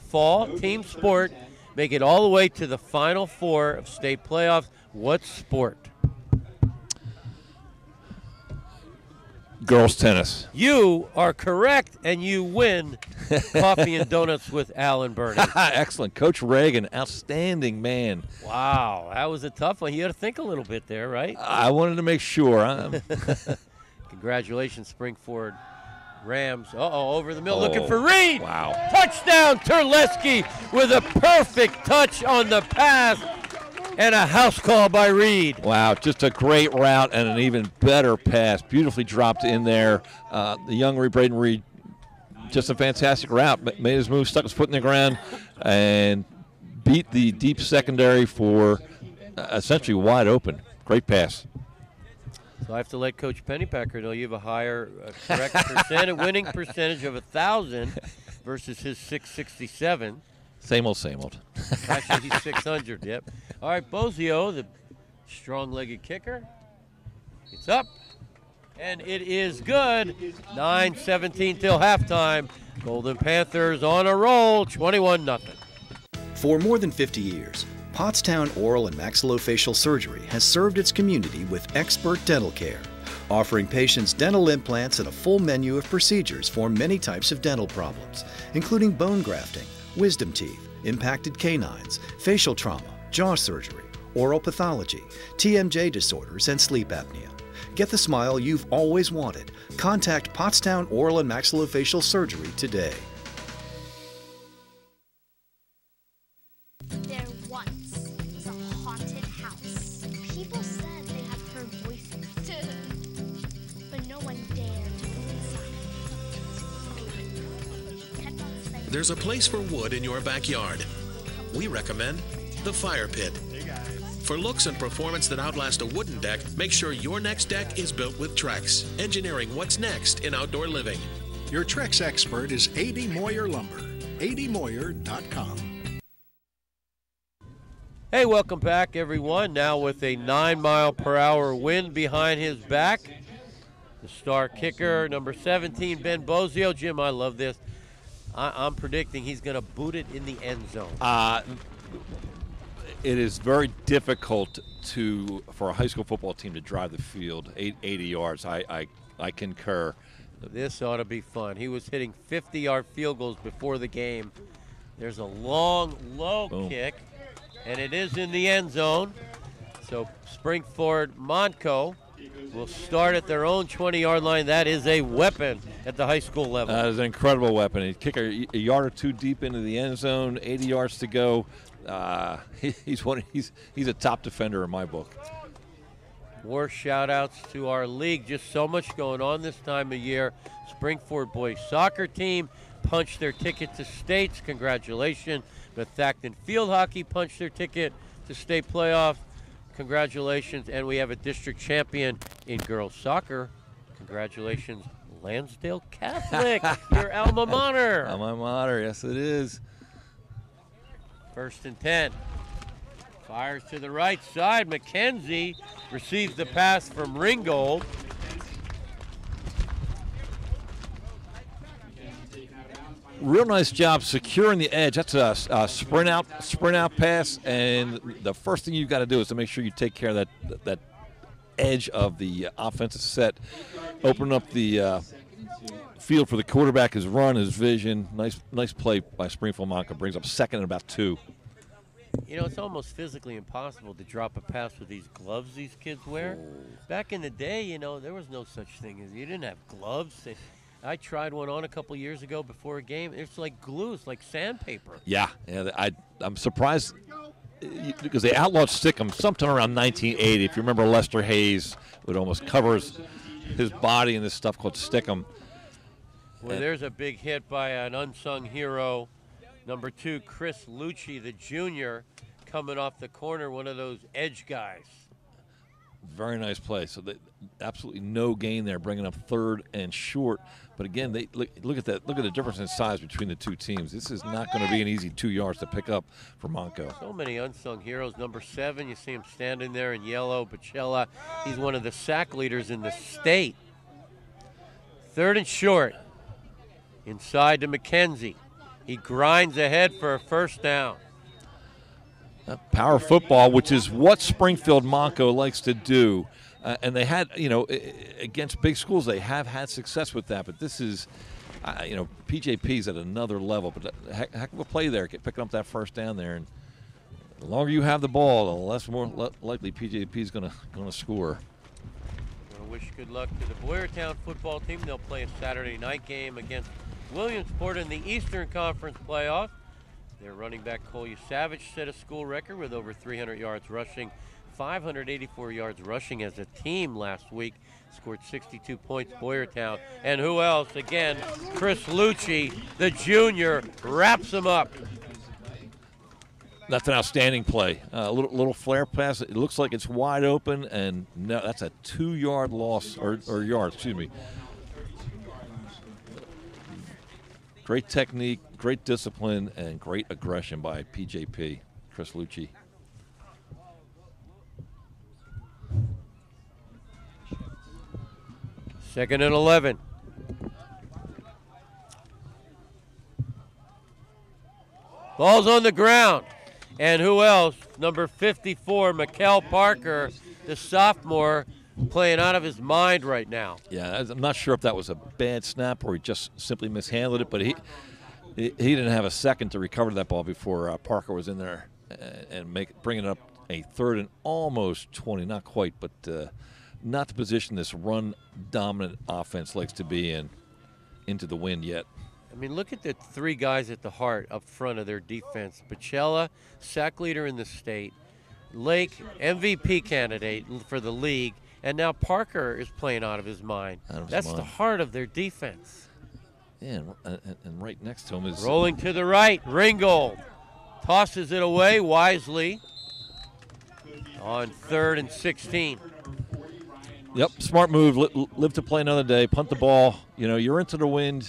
C: sport, make it all the way to the Final Four of state playoffs. What sport?
T: Girls tennis.
C: You are correct, and you win coffee and donuts with Alan Burney.
T: Excellent. Coach Reagan, outstanding man.
C: Wow, that was a tough one. You had to think a little bit there, right?
T: I wanted to make sure.
C: Congratulations, Springford Rams. Over the middle, looking for Reed.
T: Wow.
C: Touchdown, Terleski with a perfect touch on the pass. And a house call by Reed.
T: Wow, just a great route and an even better pass. Beautifully dropped in there. The young Braden Reed, just a fantastic route. Made his move, stuck his foot in the ground, and beat the deep secondary for essentially wide open. Great pass.
C: So I have to let Coach Pennypacker know you have a higher correct winning percentage of 1,000 versus his 667.
T: Same old.
C: Actually, he's 600, yep. All right, Bozio, the strong-legged kicker. It's up, and it is good. 9:17 till halftime. Golden Panthers on a roll, 21-0.
K: For more than 50 years, Pottstown Oral and Maxillofacial Surgery has served its community with expert dental care, offering patients dental implants and a full menu of procedures for many types of dental problems, including bone grafting, wisdom teeth, impacted canines, facial trauma, jaw surgery, oral pathology, TMJ disorders, and sleep apnea. Get the smile you've always wanted. Contact Pottstown Oral and Maxillofacial Surgery today.
Q: There once was a haunted house. People said they had heard voices, but no one dared to go inside.
R: There's a place for wood in your backyard. We recommend the Fire Pit. For looks and performance that outlast a wooden deck, make sure your next deck is built with Trex, engineering what's next in outdoor living.
S: Your Trex expert is A.D. Moyer Lumber. admoyer.com.
C: Hey, welcome back, everyone. Now with a 9-mile-per-hour wind behind his back, the star kicker, number 17, Ben Bozio. Jim, I love this. I'm predicting he's going to boot it in the end zone.
T: It is very difficult for a high school football team to drive the field 80 yards. I concur.
C: This ought to be fun. He was hitting 50-yard field goals before the game. There's a long, low kick, and it is in the end zone. So Springford Montco will start at their own 20-yard line. That is a weapon at the high school level.
T: That is an incredible weapon. He'd kick a yard or two deep into the end zone, 80 yards to go. He's a top defender in my book.
C: More shout-outs to our league. Just so much going on this time of year. Springford boys soccer team punched their ticket to states. Congratulations. Bethacton field hockey punched their ticket to state playoffs. Congratulations. And we have a district champion in girls soccer. Congratulations, Lansdale Catholic, your alma mater.
T: Alma mater, yes it is.
C: 1st and 10. Fires to the right side. McKenzie receives the pass from Ringgold.
T: Real nice job securing the edge. That's a sprint out pass, and the first thing you've got to do is to make sure you take care of that edge of the offensive set. Open up the field for the quarterback, his run, his vision. Nice play by Springfield Montco. Brings up second and about 2.
C: You know, it's almost physically impossible to drop a pass with these gloves these kids wear. Back in the day, you know, there was no such thing as you didn't have gloves. I tried one on a couple years ago before a game. It's like glue. It's like sandpaper.
T: Yeah. I'm surprised because they outlawed stickum sometime around 1980. If you remember, Lester Hayes would almost cover his body in this stuff called stickum.
C: Well, there's a big hit by an unsung hero. Number 2, Chris Lucci, the junior, coming off the corner, one of those edge guys.
T: Very nice play. So absolutely no gain there, bringing up 3rd and short. But again, look at that. Look at the difference in size between the two teams. This is not going to be an easy 2 yards to pick up for Montco.
C: So many unsung heroes. Number 7, you see him standing there in yellow. Bacella, he's one of the sack leaders in the state. 3rd and short. Inside to McKenzie. He grinds ahead for a first down.
T: Power football, which is what Springfield Montco likes to do. And they had, against big schools, they have had success with that. But this is, PJP's at another level. But heck of a play there, picking up that first down there. And the longer you have the ball, the more likely PJP's going to score.
C: I want to wish good luck to the Boyertown football team. They'll play a Saturday night game against Williamsport in the Eastern Conference playoff. Their running back Coley Savage set a school record with over 300 yards rushing, 584 yards rushing as a team last week. Scored 62 points, Boyertown. And who else? Again, Chris Lucci, the junior, wraps him up.
T: That's an outstanding play. A little flare pass. It looks like it's wide open, and no, that's a 2-yard loss, or yard, excuse me. Great technique, great discipline, and great aggression by PJP, Chris Lucci.
C: Second and 11. Ball's on the ground. And who else? Number 54, Mikkel Parker, the sophomore, playing out of his mind right now.
T: Yeah, I'm not sure if that was a bad snap or he just simply mishandled it, but he didn't have a second to recover that ball before Parker was in there and bringing it up a 3rd and almost 20, not quite, but not the position this run-dominant offense likes to be in, into the wind yet.
C: I mean, look at the 3 guys at the heart up front of their defense. Bacella, sack leader in the state. Lake, MVP candidate for the league. And now Parker is playing out of his mind. That's the heart of their defense.
T: Yeah, and right next to him is...
C: Rolling to the right, Ringgold. Tosses it away wisely. On 3rd and 16.
T: Yep, smart move. Live to play another day. Punt the ball. You know, you're into the wind.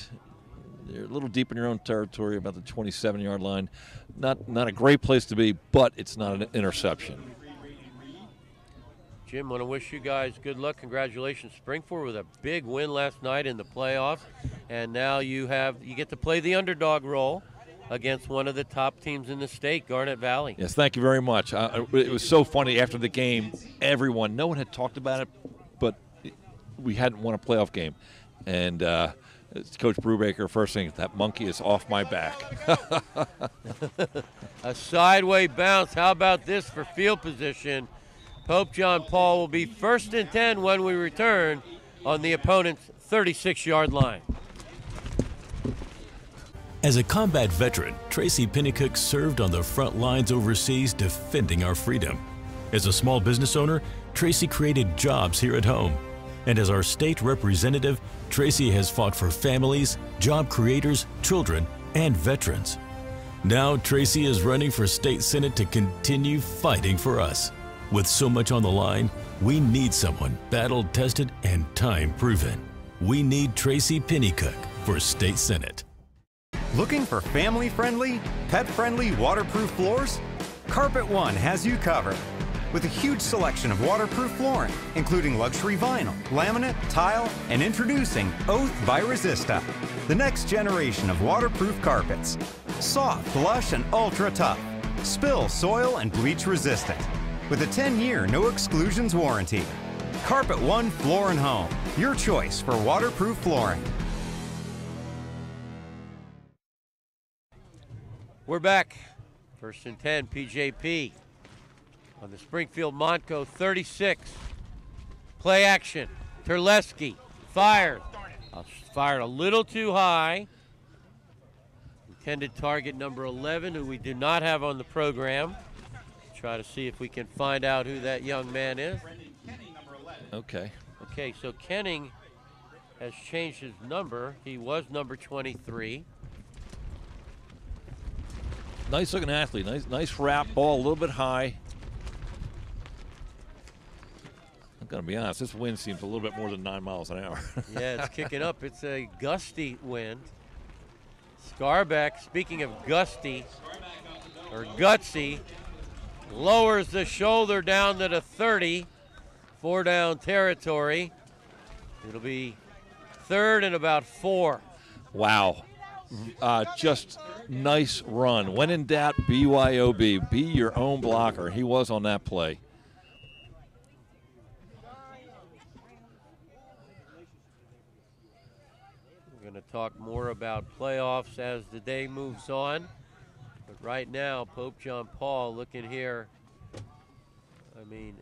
T: You're a little deep in your own territory, about the 27-yard line. Not a great place to be, but it's not an interception.
C: Jim, want to wish you guys good luck. Congratulations, Springford, with a big win last night in the playoffs, and now you get to play the underdog role against one of the top teams in the state, Garnet Valley.
T: Yes, thank you very much. It was so funny after the game. No one had talked about it, but we hadn't won a playoff game, and Coach Brubaker, first thing, that monkey is off my back.
C: A sideway bounce. How about this for field position? Pope John Paul will be 1st and 10 when we return on the opponent's 36-yard line.
E: As a combat veteran, Tracy Pinnicook served on the front lines overseas defending our freedom. As a small business owner, Tracy created jobs here at home. And as our state representative, Tracy has fought for families, job creators, children, and veterans. Now Tracy is running for state senate to continue fighting for us. With so much on the line, we need someone battle-tested and time-proven. We need Tracy Pinnicook for state senate.
H: Looking for family-friendly, pet-friendly waterproof floors? Carpet One has you covered. With a huge selection of waterproof flooring, including luxury vinyl, laminate, tile, and introducing Oath by Resista, the next generation of waterproof carpets. Soft, lush, and ultra tough. Spill, soil, and bleach resistant. With a 10-year no exclusions warranty. Carpet One Floor and Home, your choice for waterproof flooring.
C: We're back. 1st and 10, PJP on the Springfield Montco 36. Play action. Terleski fired. Fired a little too high. Intended target number 11, who we do not have on the program. Try to see if we can find out who that young man is.
T: Okay.
C: Okay, so Kenning has changed his number. He was number 23.
T: Nice looking athlete. Nice wrap ball, a little bit high. I'm going to be honest, this wind seems a little bit more than 9 miles an hour.
C: Yeah, it's kicking up. It's a gusty wind. Scarbeck, speaking of gusty or gutsy, lowers the shoulder down to the 30, 4 down territory. It'll be 3rd and about 4.
T: Wow. Just nice run. When in doubt, BYOB. Be your own blocker. He was on that play.
C: We're going to talk more about playoffs as the day moves on. But right now, Pope John Paul looking here. I mean,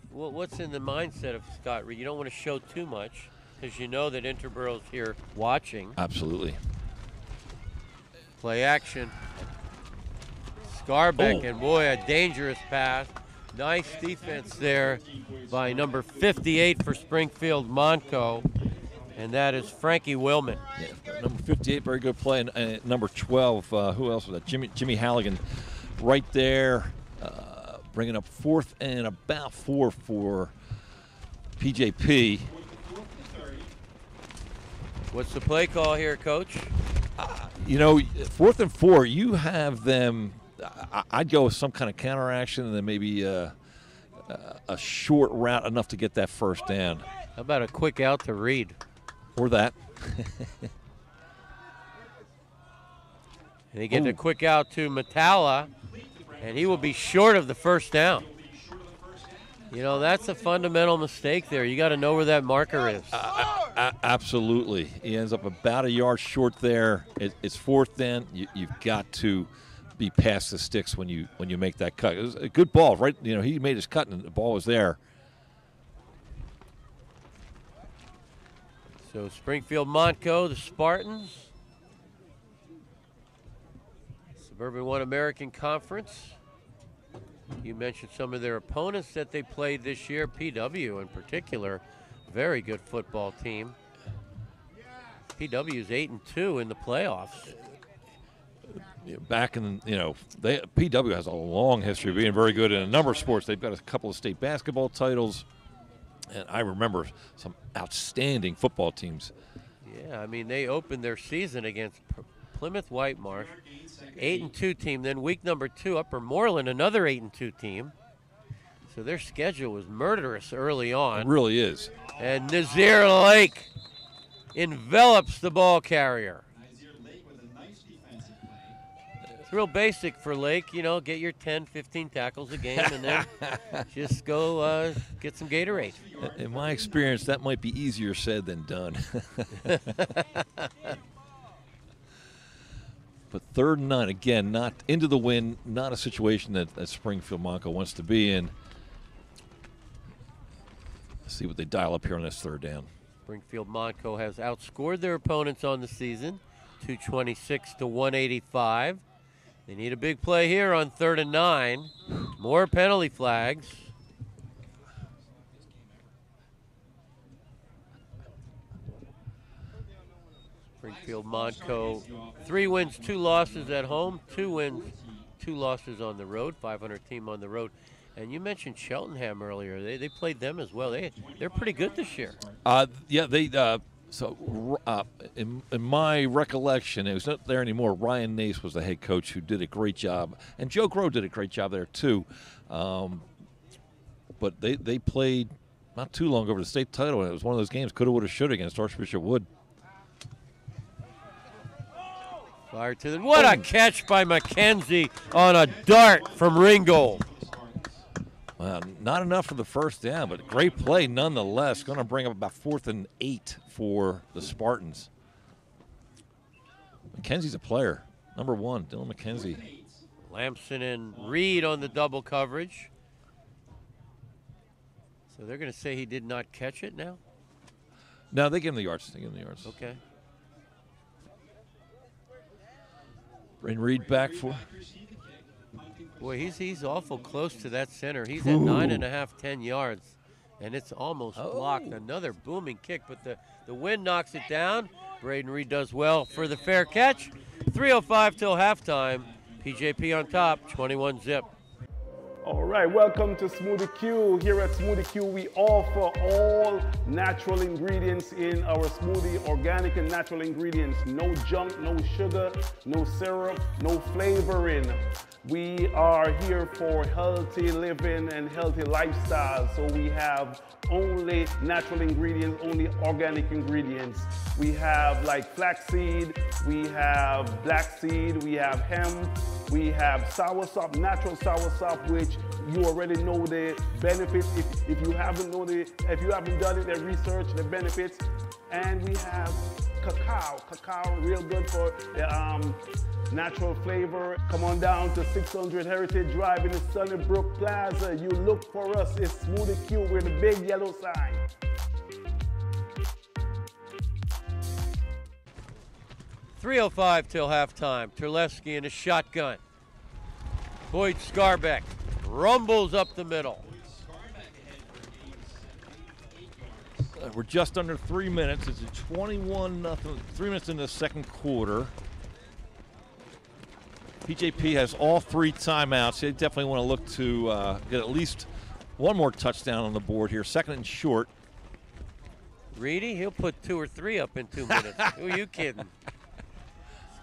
C: what's in the mindset of Scott Reed? You don't want to show too much because you know that Interboro's here watching.
T: Absolutely.
C: Play action. Scarbeck, and boy, a dangerous pass. Nice defense there by number 58 for Springfield Montco, and that is Frankie Willman.
T: Yeah, number 58, very good play. And number 12, who else was that? Jimmy Halligan right there, bringing up 4th and about 4 for PJP.
C: What's the play call here, Coach?
T: You know, 4th and 4, you have them. I'd go with some kind of counteraction and then maybe a short route enough to get that first down.
C: How about a quick out to Reed?
T: Or that.
C: And they get a quick out to Matala, and he will be short of the first down. You know, that's a fundamental mistake there. You got to know where that marker is.
T: Absolutely. He ends up about a yard short there. It's 4th down. You've got to be past the sticks when you make that cut. It was a good ball, right? You know, he made his cut and the ball was there.
C: So Springfield Montco, the Spartans, Suburban One American Conference. You mentioned some of their opponents that they played this year. PW in particular, very good football team. PW is 8-2 in the playoffs.
T: back in, PW has a long history of being very good in a number of sports. They've got a couple of state basketball titles, and I remember some outstanding football teams.
C: Yeah, I mean, they opened their season against Plymouth Whitemarsh, 8-2 team. Then week number 2, Upper Moreland, another 8-2 team. So their schedule was murderous early on.
T: It really is.
C: And Nazir Lake envelops the ball carrier. It's real basic for Lake, get your 10, 15 tackles a game and then just go get some Gatorade.
T: In my experience, that might be easier said than done. But 3rd and 9, again, not into the wind, not a situation that Springfield Montco wants to be in. Let's see what they dial up here on this 3rd down.
C: Springfield Montco has outscored their opponents on the season, 226 to 185. They need a big play here on 3rd and 9. More penalty flags. Springfield Montco, 3 wins, 2 losses at home, 2 wins, 2 losses on the road, 500 team on the road. And you mentioned Cheltenham earlier. They played them as well. They're pretty good this year.
T: Yeah, they in my recollection, it was not there anymore. Ryan Nace was the head coach who did a great job, and Joe Groh did a great job there too. But they played not too long over the state title, and it was one of those games coulda, woulda, shoulda against Archbishop Wood.
C: Fire to the what a catch by McKenzie on a dart from Ringgold.
T: Well, not enough for the 1st down, but great play nonetheless. Going to bring up about 4th and 8 for the Spartans. McKenzie's a player. Number 1, Dylan McKenzie.
C: Lamson and Reed on the double coverage. So they're going to say he did not catch it now?
T: No, they give him the yards.
C: Okay.
T: Bring Reed back for.
C: Boy, he's awful close to that center. He's at 9.5, 10 yards, and it's almost blocked. Another booming kick, but the wind knocks it down. Braden Reed does well for the fair catch. 3:05 till halftime. PJP on top, 21-zip.
I: All right, welcome to Smoothie Q. Here at Smoothie Q, we offer all natural ingredients in our smoothie, organic and natural ingredients. No junk, no sugar, no syrup, no flavoring. We are here for healthy living and healthy lifestyle. So we have only natural ingredients, only organic ingredients. We have like flaxseed, we have black seed, we have hemp, we have soursop, natural soursop, which you already know the benefits. If you haven't done it, the research, the benefits. And we have cacao, real good for the natural flavor. Come on down to 600 Heritage Drive in the Sunnybrook Plaza. You look for us, it's Smoothie Q, we're the big yellow sign.
C: .305 till halftime. Terlesky in a shotgun. Boyd Scarbeck rumbles up the middle.
T: We're just under 3 minutes. It's a 21-0. 3 minutes in the 2nd quarter. PJP has all 3 timeouts. They definitely want to look to get at least one more touchdown on the board here. 2nd and short.
C: Reedy, he'll put 2 or 3 up in 2 minutes. Who are you kidding?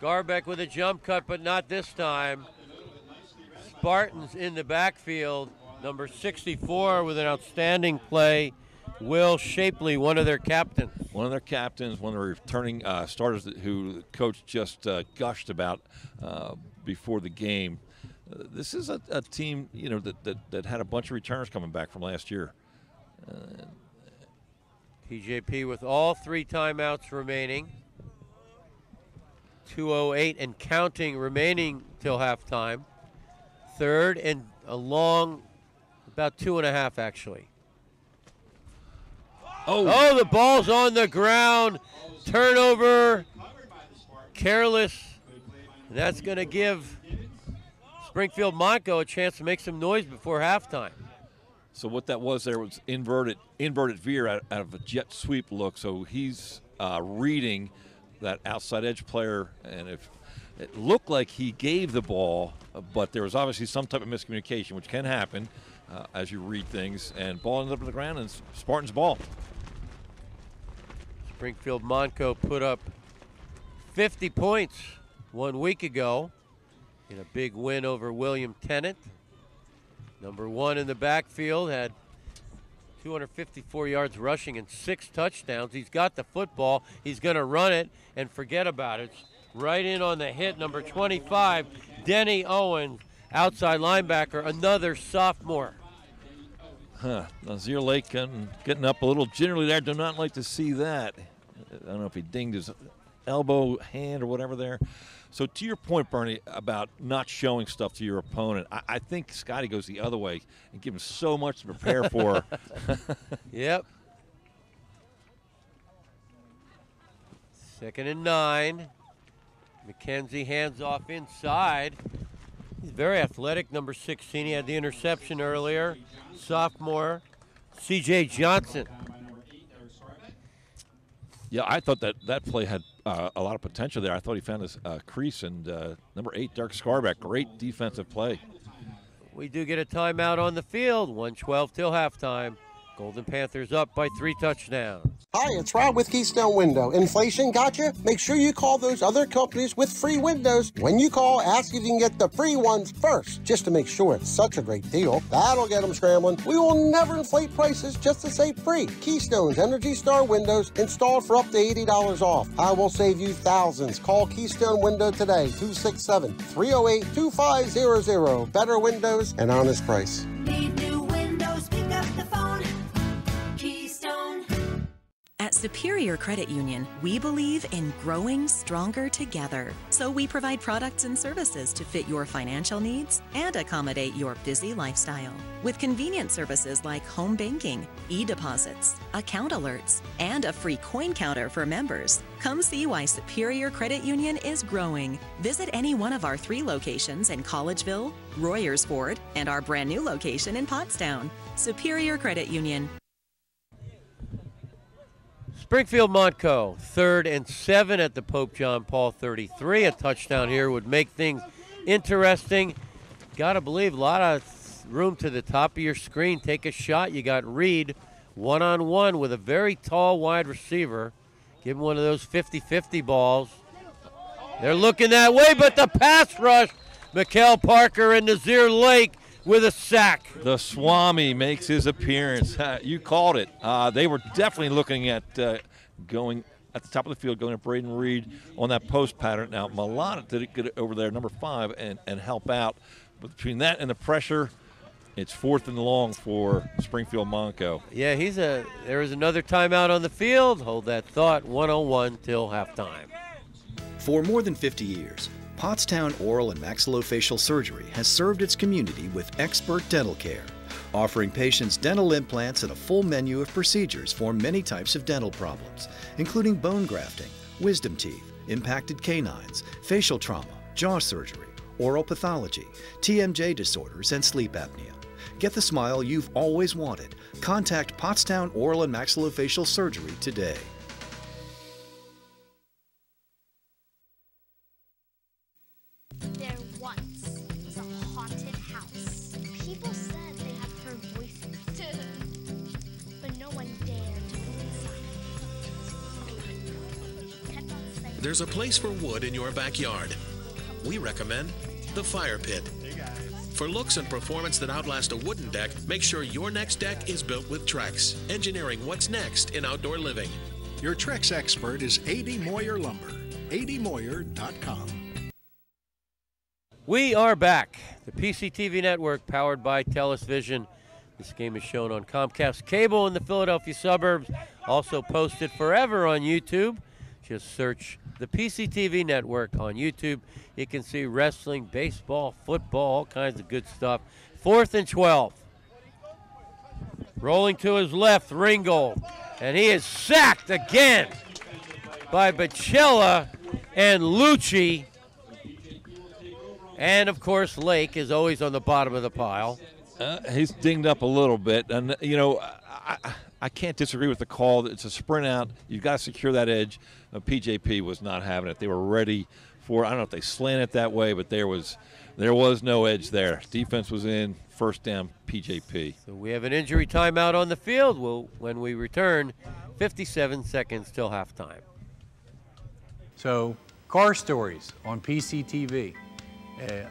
C: Scarbeck with a jump cut, but not this time. Spartans in the backfield. Number 64 with an outstanding play. Will Shapley, one of their captains.
T: One of the returning starters who the coach just gushed about before the game. This is a team, that had a bunch of returners coming back from last year.
C: PJP with all 3 timeouts remaining. 2:08 and counting remaining till halftime. 3rd and a long, about 2.5 actually. Oh, the ball's on the ground. Turnover. Careless. And that's going to give Springfield Montco a chance to make some noise before halftime.
T: So what that was there was inverted veer out of a jet sweep look. So he's reading that outside edge player, and if It looked like he gave the ball, but there was obviously some type of miscommunication, which can happen as you read things, and ball ended up on the ground, and it's Spartans' ball.
C: Springfield Montco put up 50 points 1 week ago in a big win over William Tennant. Number 1 in the backfield, had 254 yards rushing and 6 touchdowns. He's got the football. He's going to run it and forget about it. Right in on the hit, number 25, Denny Owens, outside linebacker, another sophomore.
T: Nazir Lake getting up a little gingerly there. Do not like to see that. I don't know if he dinged his elbow, hand, or whatever there. So to your point, Bernie, about not showing stuff to your opponent, I think Scotty goes the other way and gives him so much to prepare for.
C: Yep. 2nd and 9. McKenzie hands off inside. He's very athletic, number 16. He had the interception earlier. Sophomore, C.J. Johnson.
T: Yeah, I thought that play had a lot of potential there. I thought he found his crease, and number 8, Dark Scarback, great defensive play.
C: We do get a timeout on the field, 1:12 till halftime. Golden Panthers up by 3 touchdowns.
F: Hi, it's Rob with Keystone Window. Inflation got you? Make sure you call those other companies with free windows. When you call, ask if you can get the free ones first, just to make sure it's such a great deal. That'll get them scrambling. We will never inflate prices just to say free. Keystone's Energy Star windows installed for up to $80 off. I will save you thousands. Call Keystone Window today, 267-308-2500. Better windows and honest price.
G: Need new windows, pick up the phone. Keystone.
J: At Superior Credit Union, we believe in growing stronger together. So we provide products and services to fit your financial needs and accommodate your busy lifestyle. With convenient services like home banking, e-deposits, account alerts, and a free coin counter for members. Come see why Superior Credit Union is growing. Visit any one of our 3 locations in Collegeville, Royersford, and our brand new location in Pottstown. Superior Credit Union.
C: Springfield Montco, 3rd and 7 at the Pope John Paul 33. A touchdown here would make things interesting. Got to believe a lot of room to the top of your screen. Take a shot. You got Reed one-on-one with a very tall wide receiver. Give him one of those 50-50 balls. They're looking that way, but the pass rush. Mikael Parker and Nazir Lake with a sack.
T: The Swami makes his appearance. You called it. They were definitely looking at going at the top of the field, going to Braden Reed on that post pattern. Now, Milana did get it over there, number 5, and help out. But between that and the pressure, it's 4th and long for Springfield Montco.
C: Yeah, there is another timeout on the field. Hold that thought, 1:01 till halftime.
K: For more than 50 years, Pottstown Oral and Maxillofacial Surgery has served its community with expert dental care, offering patients dental implants and a full menu of procedures for many types of dental problems, including bone grafting, wisdom teeth, impacted canines, facial trauma, jaw surgery, oral pathology, TMJ disorders, and sleep apnea. Get the smile you've always wanted. Contact Pottstown Oral and Maxillofacial Surgery today.
Q: There once was a haunted house. People said they had heard voices, but no one dared to go inside.
R: There's a place for wood in your backyard. We recommend the Fire Pit. For looks and performance that outlast a wooden deck, make sure your next deck is built with Trex, engineering what's next in outdoor living.
S: Your Trex expert is A.D. Moyer Lumber. admoyer.com.
C: We are back. The PCTV network powered by TELUS Vision. This game is shown on Comcast Cable in the Philadelphia suburbs. Also posted forever on YouTube. Just search the PCTV network on YouTube. You can see wrestling, baseball, football, all kinds of good stuff. 4th and 12. Rolling to his left, Ringgold. And he is sacked again by Bacella and Lucci. And, of course, Lake is always on the bottom of the pile.
T: He's dinged up a little bit. And, you know, I can't disagree with the call. It's a sprint out. You've got to secure that edge. PJP was not having it. They were ready for it. I don't know if they slanted it that way, but there was no edge there. Defense was in. First down, PJP.
C: So we have an injury timeout on the field. When we return, 57 seconds till halftime.
U: So, car stories on PCTV.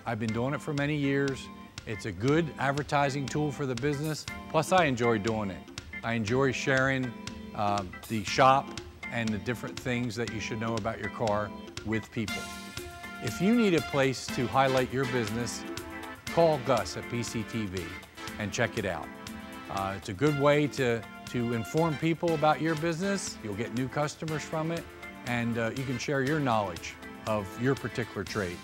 U: I've been doing it for many years. It's a good advertising tool for the business. Plus, I enjoy doing it. I enjoy sharing the shop and the different things that you should know about your car with people. If you need a place to highlight your business, call Gus at PCTV and check it out. It's a good way to inform people about your business. You'll get new customers from it, and you can share your knowledge of your particular trade.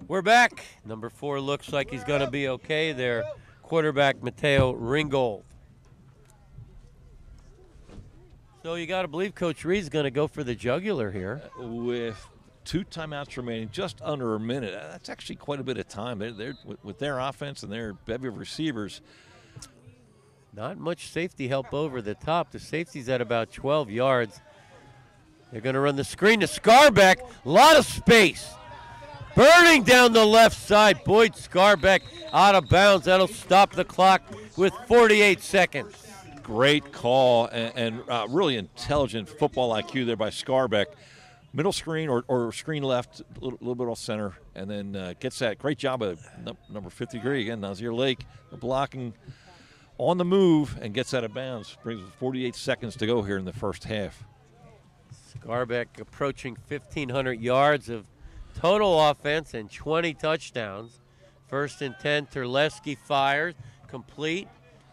C: We're back. Number 4 looks like he's going to be okay there. Quarterback Mateo Ringgold. So you got to believe Coach Reed's going to go for the jugular here.
T: With 2 timeouts remaining, just under a minute. That's actually quite a bit of time. They're with their offense and their bevy of receivers.
C: Not much safety help over the top. The safety's at about 12 yards. They're going to run the screen to Scarbeck. A lot of space. Burning down the left side. Boyd Scarbeck out of bounds. That'll stop the clock with 48 seconds.
T: Great call and really intelligent football IQ there by Scarbeck. Middle screen or screen left, a little bit off center, and then gets that. Great job of number 53 again, Nazir Lake, blocking on the move and gets out of bounds. Brings 48 seconds to go here in the first half.
C: Scarbeck approaching 1,500 yards of total offense and 20 touchdowns. 1st and 10, Terleski fires, complete.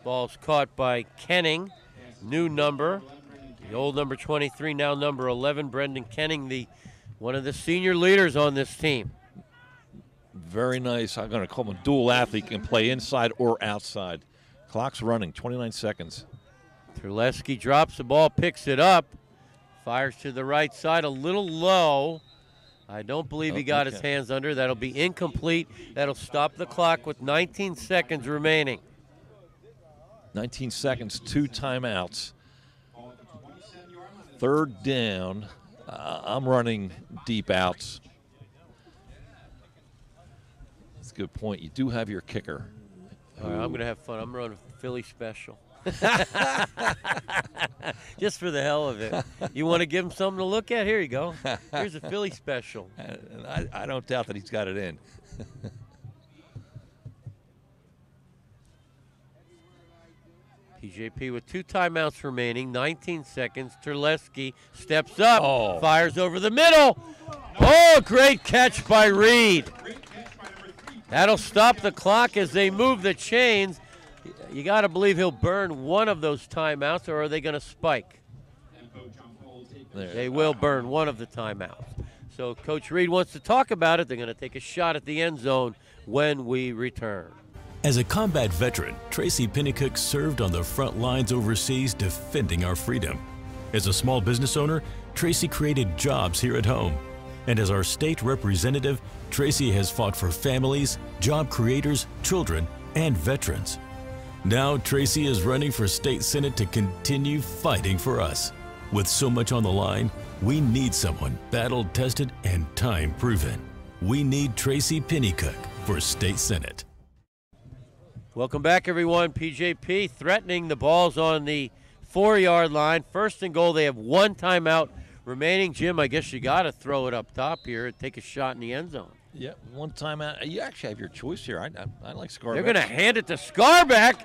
C: Ball's caught by Kenning, new number. The old number 23, now number 11, Brendan Kenning, one of the senior leaders on this team.
T: Very nice. I'm going to call him a dual athlete. Can play inside or outside. Clock's running, 29 seconds.
C: Terleski drops the ball, picks it up, fires to the right side, a little low. I don't believe he got his hands under. That'll be incomplete. That'll stop the clock with 19 seconds remaining.
T: 19 seconds, 2 timeouts. 3rd down. I'm running deep outs. That's a good point. You do have your kicker.
C: All right, I'm going to have fun. I'm running Philly special. Just for the hell of it. You want to give him something to look at? Here you go. Here's a Philly special.
T: And I don't doubt that he's got it in.
C: PJP with 2 timeouts remaining, 19 seconds. Terleski steps up, fires over the middle. Oh, great catch by Reed. That'll stop the clock as they move the chains. You got to believe he'll burn one of those timeouts, or are they going to spike? They will burn one of the timeouts. So Coach Reed wants to talk about it. They're going to take a shot at the end zone when we return.
E: As a combat veteran, Tracy Pinnicook served on the front lines overseas defending our freedom. As a small business owner, Tracy created jobs here at home. And as our state representative, Tracy has fought for families, job creators, children, and veterans. Now Tracy is running for state senate to continue fighting for us. With so much on the line, we need someone battle-tested and time-proven. We need Tracy Pinnicook for state senate.
C: Welcome back, everyone. PJP threatening. The ball's on the 4-yard line. 1st and goal. They have 1 timeout remaining. Jim, I guess you got to throw it up top here and take a shot in the end zone.
T: Yeah, 1 timeout. You actually have your choice here. I like Scarbeck.
C: They're going to hand it to Scarbeck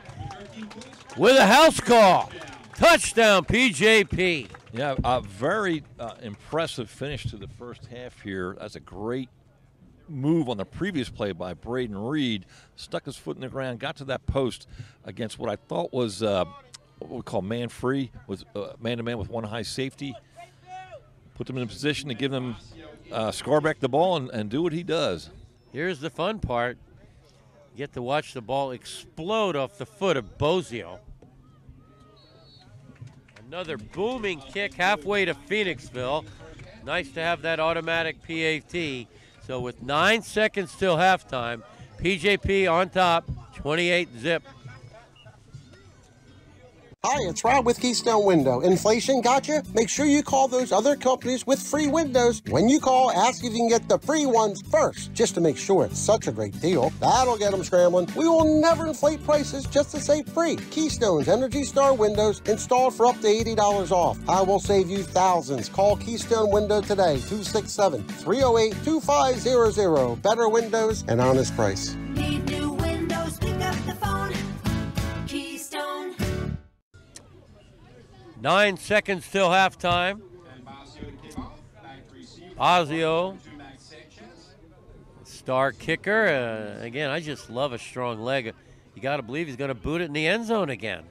C: with a house call. Touchdown, PJP.
T: Yeah, a very impressive finish to the first half here. That's a great move on the previous play by Braden Reed. Stuck his foot in the ground, got to that post against what I thought was what we call man free, was man-to-man with 1 high safety. Put them in a position to give them Scarbeck the ball and do what he does.
C: Here's the fun part. You get to watch the ball explode off the foot of Bozio. Another booming kick halfway to Phoenixville. Nice to have that automatic PAT. So with 9 seconds till halftime, PJP on top, 28-zip.
F: Hi, it's Rob with Keystone Window. Inflation got you? Make sure you call those other companies with free windows. When you call, ask if you can get the free ones first, just to make sure it's such a great deal. That'll get them scrambling. We will never inflate prices just to say free. Keystone's Energy Star windows installed for up to $80 off. I will save you thousands. Call Keystone Window today, 267-308-2500. Better windows and honest price.
G: Need new windows, pick up the phone. Keystone.
C: 9 seconds till halftime. Ozio, star kicker. Again, I just love a strong leg. You got to believe he's going to boot it in the end zone again.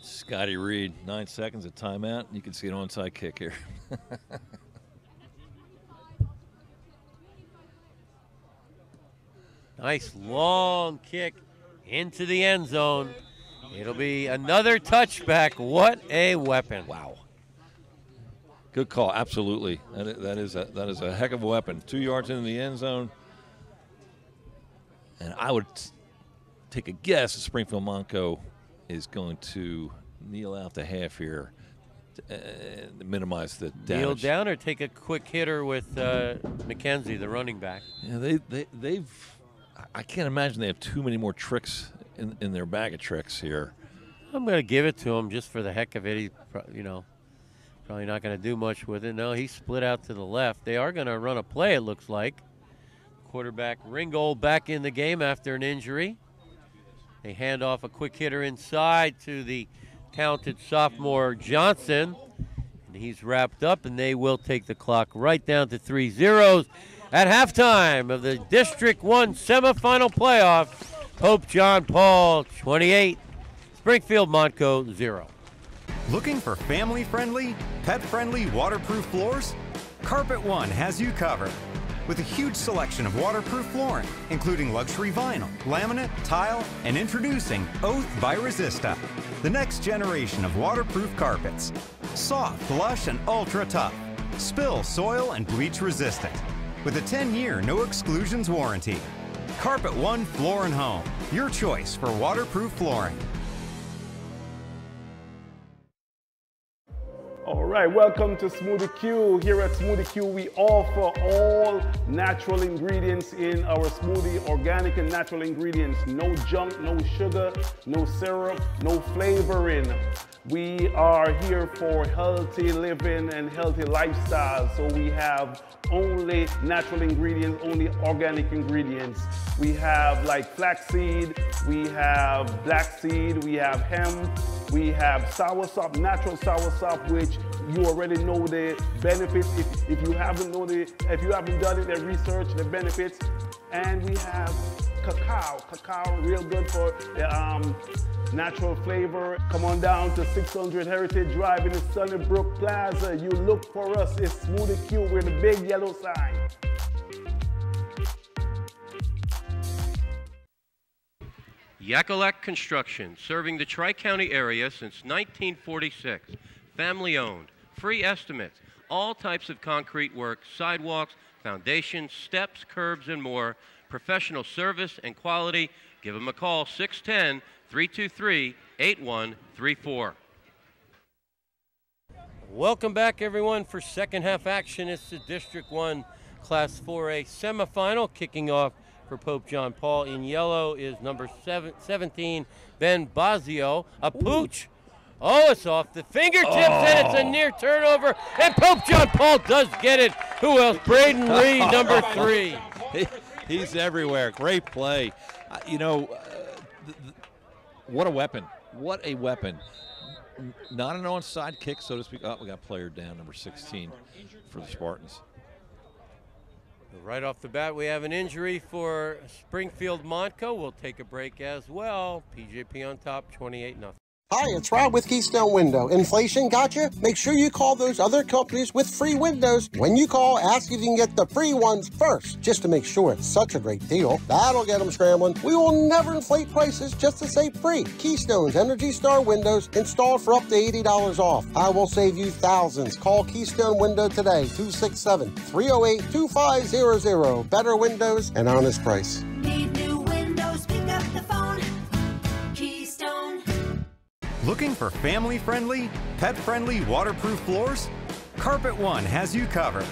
T: Scotty Reed, 9 seconds of timeout. You can see an onside kick here.
C: Nice long kick into the end zone. It'll be another touchback. What a weapon.
T: Wow. Good call. Absolutely. That is a heck of a weapon. 2 yards into the end zone. And I would take a guess that Springfield Montco is going to kneel out the half here to minimize the damage.
C: Kneel down or take a quick hitter with McKenzie, the running back.
T: Yeah, they've I can't imagine they have too many more tricks in their bag of tricks here.
C: I'm going to give it to him just for the heck of it. He's, probably not going to do much with it. No, he split out to the left. They are going to run a play, it looks like. Quarterback Ringgold back in the game after an injury. They hand off a quick hitter inside to the talented sophomore Johnson. And he's wrapped up, and they will take the clock right down to 3-0 at halftime of the District 1 semifinal playoff. Pope John Paul 28, Springfield Montco 0.
H: Looking for family-friendly, pet-friendly waterproof floors? Carpet One has you covered. With a huge selection of waterproof flooring, including luxury vinyl, laminate, tile, and introducing Oath by Resista, the next generation of waterproof carpets. Soft, lush, and ultra tough. Spill, soil, and bleach resistant. With a 10-year no exclusions warranty. Carpet One Floor and Home, your choice for waterproof flooring.
I: All right, welcome to Smoothie Q. Here at Smoothie Q, we offer all natural ingredients in our smoothie, organic and natural ingredients. No junk, no sugar, no syrup, no flavoring. We are here for healthy living and healthy lifestyle. So we have only natural ingredients, only organic ingredients. We have like flaxseed, we have black seed, we have hemp, we have soursop, natural soursop, which you already know the benefits. If you haven't done it, the research, the benefits. And we have cacao, real good for the natural flavor. Come on down to 600 Heritage Drive in the Sunnybrook Plaza. You look for us, it's Smoothie Q, we're the big yellow sign.
A: Yakalak Construction, serving the Tri-County area since 1946. Family owned, free estimates, all types of concrete work, sidewalks, foundations, steps, curbs, and more. Professional service and quality. Give them a call, 610-323-8134.
C: Welcome back, everyone, for second half action. It's the District 1 Class 4A semifinal, kicking off for Pope John Paul. In yellow is number 17, Ben Bazio. A pooch. Oh, it's off the fingertips, and it's a near turnover, and Pope John Paul does get it. Who else? Braden Reed, number 3.
T: He's everywhere. Great play. What a weapon. What a weapon. Not an onside kick, so to speak. Oh, we got player down, number 16 for the Spartans.
C: Right off the bat, we have an injury for Springfield Montco. We'll take a break as well. PJP on top, 28-0.
F: Hi, it's Rob with Keystone Window. Inflation got you? Make sure you call those other companies with free windows. When you call, ask if you can get the free ones first, just to make sure it's such a great deal. That'll get them scrambling. We will never inflate prices just to say free. Keystone's Energy Star windows installed for up to $80 off. I will save you thousands. Call Keystone Window today, 267-308-2500. Better windows and honest price.
G: Need new windows, pick up the phone. Keystone.
H: Looking for family-friendly, pet-friendly, waterproof floors? Carpet One has you covered.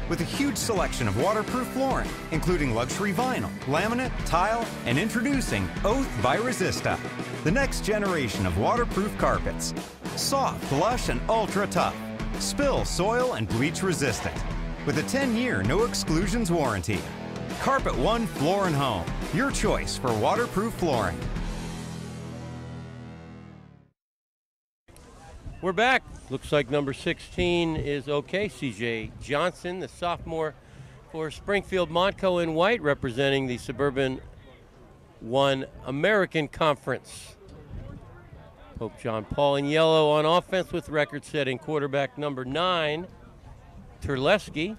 H: With a huge selection of waterproof flooring, including luxury vinyl, laminate, tile, and introducing Oath by Resista, the next generation of waterproof carpets. Soft, lush, and ultra tough. Spill, soil, and bleach resistant. With a 10-year no exclusions warranty. Carpet One Floor and Home, your choice for waterproof flooring.
C: We're back. Looks like number 16 is okay. CJ Johnson, the sophomore for Springfield Montco in white, representing the Suburban 1 American Conference. Pope John Paul in yellow on offense with record-setting quarterback number 9, Terleski.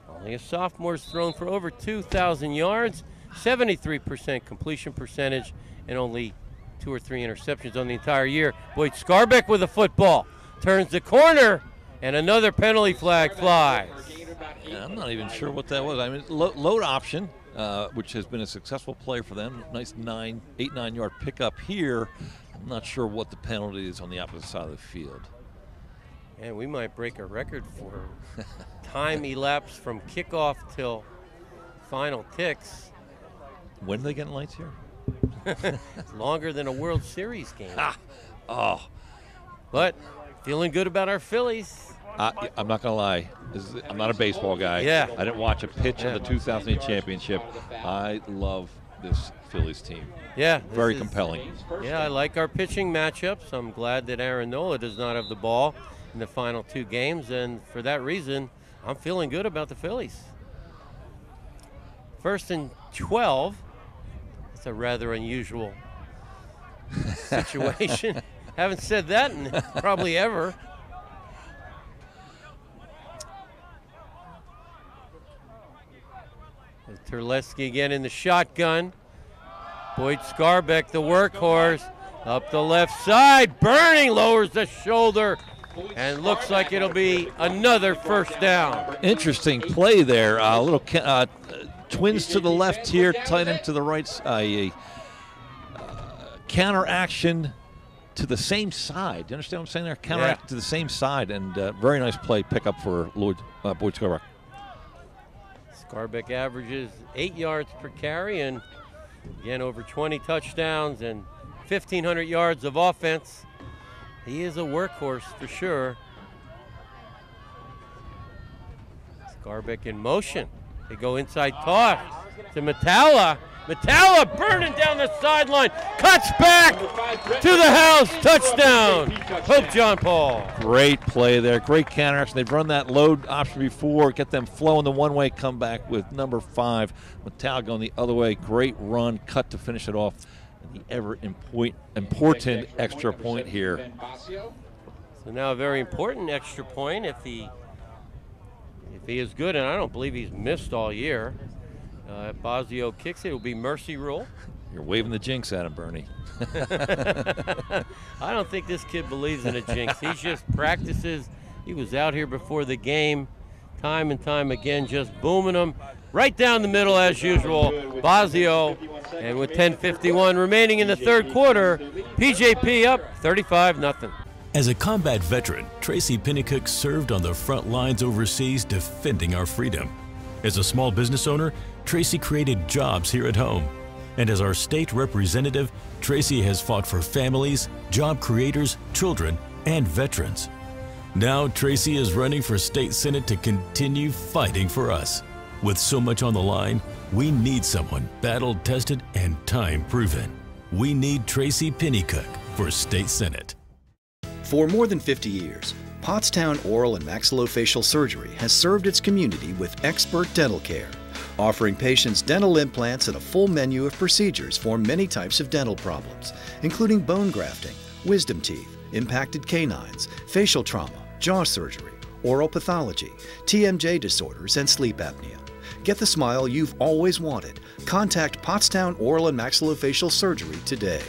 C: Only a sophomore's thrown for over 2,000 yards, 73% completion percentage, and only 2 or 3 interceptions on the entire year. Boyd Scarbeck with a football. Turns the corner, and another penalty flag flies.
T: Yeah, I'm not even sure what that was. I mean, load option, which has been a successful play for them. Nice 8-9 yard pickup here. I'm not sure what the penalty is on the opposite side of the field.
C: And we might break a record for time elapsed from kickoff till final ticks.
T: When do they get lights here?
C: Longer than a World Series game.
T: Oh.
C: But feeling good about our Phillies.
T: I'm not going to lie. I'm not a baseball guy.
C: Yeah.
T: I didn't watch a pitch in the 2008 championship. I love this Phillies team.
C: Yeah.
T: Very compelling.
C: Yeah, I like our pitching matchups. I'm glad that Aaron Nola does not have the ball in the final 2 games, and for that reason, I'm feeling good about the Phillies. 1st and 12. It's a rather unusual situation. Haven't said that in probably ever. Terleski again in the shotgun. Boyd Scarbeck, the workhorse, up the left side. Burning lowers the shoulder, and looks like it'll be another first down.
T: Interesting play there. A little twins to the left here, tight end to the right. Counter action to the same side. Do you understand what I'm saying there? Counter action to the same side, and very nice play pickup for Boyd Scarbeck.
C: Scarbeck averages 8 yards per carry, and again over 20 touchdowns and 1,500 yards of offense. He is a workhorse for sure. Scarbeck in motion. They go inside toss to Metalla. Metalla burning down the sideline. Cuts back to the house. Touchdown. Pope John Paul.
T: Great play there. Great counter action. They've run that load option before. Get them flowing the one-way comeback with number 5. Metalla going the other way. Great run. Cut to finish it off. And the ever important extra point here.
C: So now a very important extra point if he is good, and I don't believe he's missed all year. If Basio kicks it, will be mercy rule.
T: You're waving the jinx at him, Bernie.
C: I don't think this kid believes in a jinx. He just practices. He was out here before the game time and time again, just booming them right down the middle as usual. Basio, and with 10:51 remaining in the 3rd quarter, PJP up 35-0.
E: As a combat veteran, Tracy Pinnicook served on the front lines overseas defending our freedom. As a small business owner, Tracy created jobs here at home. And as our state representative, Tracy has fought for families, job creators, children, and veterans. Now Tracy is running for state senate to continue fighting for us. With so much on the line, we need someone battle-tested and time-proven. We need Tracy Pinnicook for state senate.
K: For more than 50 years, Pottstown Oral and Maxillofacial Surgery has served its community with expert dental care, offering patients dental implants and a full menu of procedures for many types of dental problems, including bone grafting, wisdom teeth, impacted canines, facial trauma, jaw surgery, oral pathology, TMJ disorders, and sleep apnea. Get the smile you've always wanted. Contact Pottstown Oral and Maxillofacial Surgery today.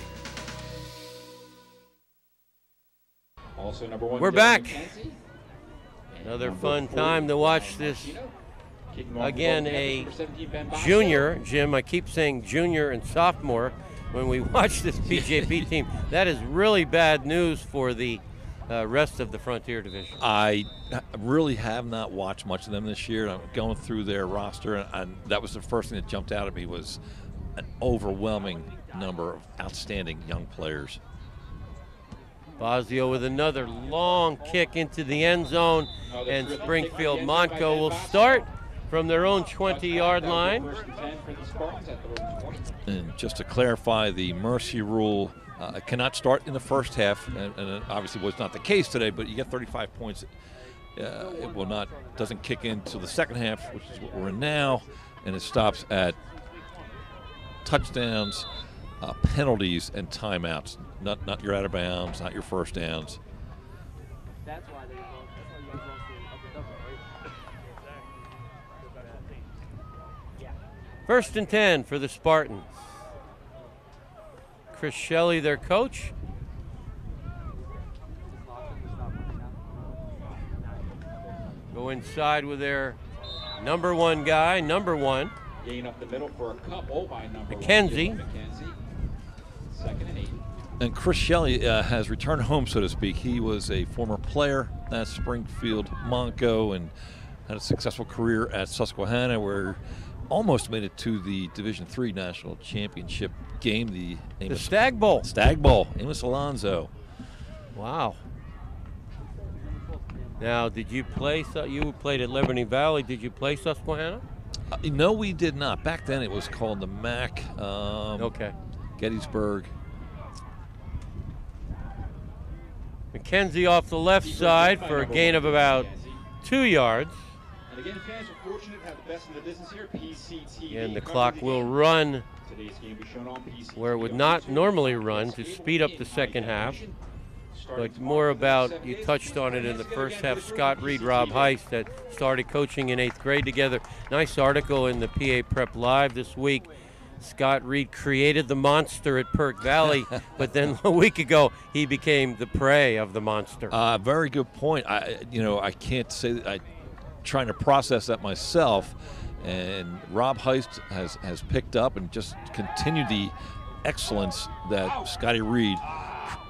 C: We're back. Another fun time to watch this. Again, a junior, Jim, I keep saying junior and sophomore, when we watch this PJP team. That is really bad news for the rest of the Frontier Division.
T: I really have not watched much of them this year. I'm going through their roster, and that was the first thing that jumped out at me was an overwhelming number of outstanding young players.
C: Fazio with another long kick into the end zone, and Springfield Montco will start from their own 20-yard line.
T: And just to clarify, the mercy rule cannot start in the first half, and it obviously was not the case today, but you get 35 points. It will not, doesn't kick in until the second half, which is what we're in now, and it stops at touchdowns, penalties, and timeouts. Not your out of bounds, not your first downs.
C: First and 10 for the Spartans. Chris Shelley, their coach. Go inside with their number one guy, number one.
B: Gain up the middle for a couple by number
C: McKenzie.
B: Second and 8.
T: And Chris Shelley has returned home, so to speak. He was a former player at Springfield Montco and had a successful career at Susquehanna, where almost made it to the Division III National Championship game, the
C: Stag Bowl.
T: Stag Bowl, Amos Alonzo.
C: Wow. Now, did you play, you played at Liberty Valley, did you play Susquehanna?
T: No, we did not. Back then it was called the MAC.
C: Okay.
T: Gettysburg.
C: McKenzie off the left side for a gain of about 2 yards.
B: And again, fans are fortunate to have the best in the business here, PCTV.
C: And the clock will run
B: Today's game be shown on PCTV.
C: where it would not normally run to speed up the second half. But more about, you touched on it in the first half, Scott Reed, Rob Heist, that started coaching in 8th grade together. Nice article in the PA Prep Live this week. Scott Reed created the monster at Perk Valley, but then a week ago he became the prey of the monster.
T: Very good point. I can't say that I'm trying to process that myself. And Rob Heist has picked up and just continued the excellence that Scotty Reed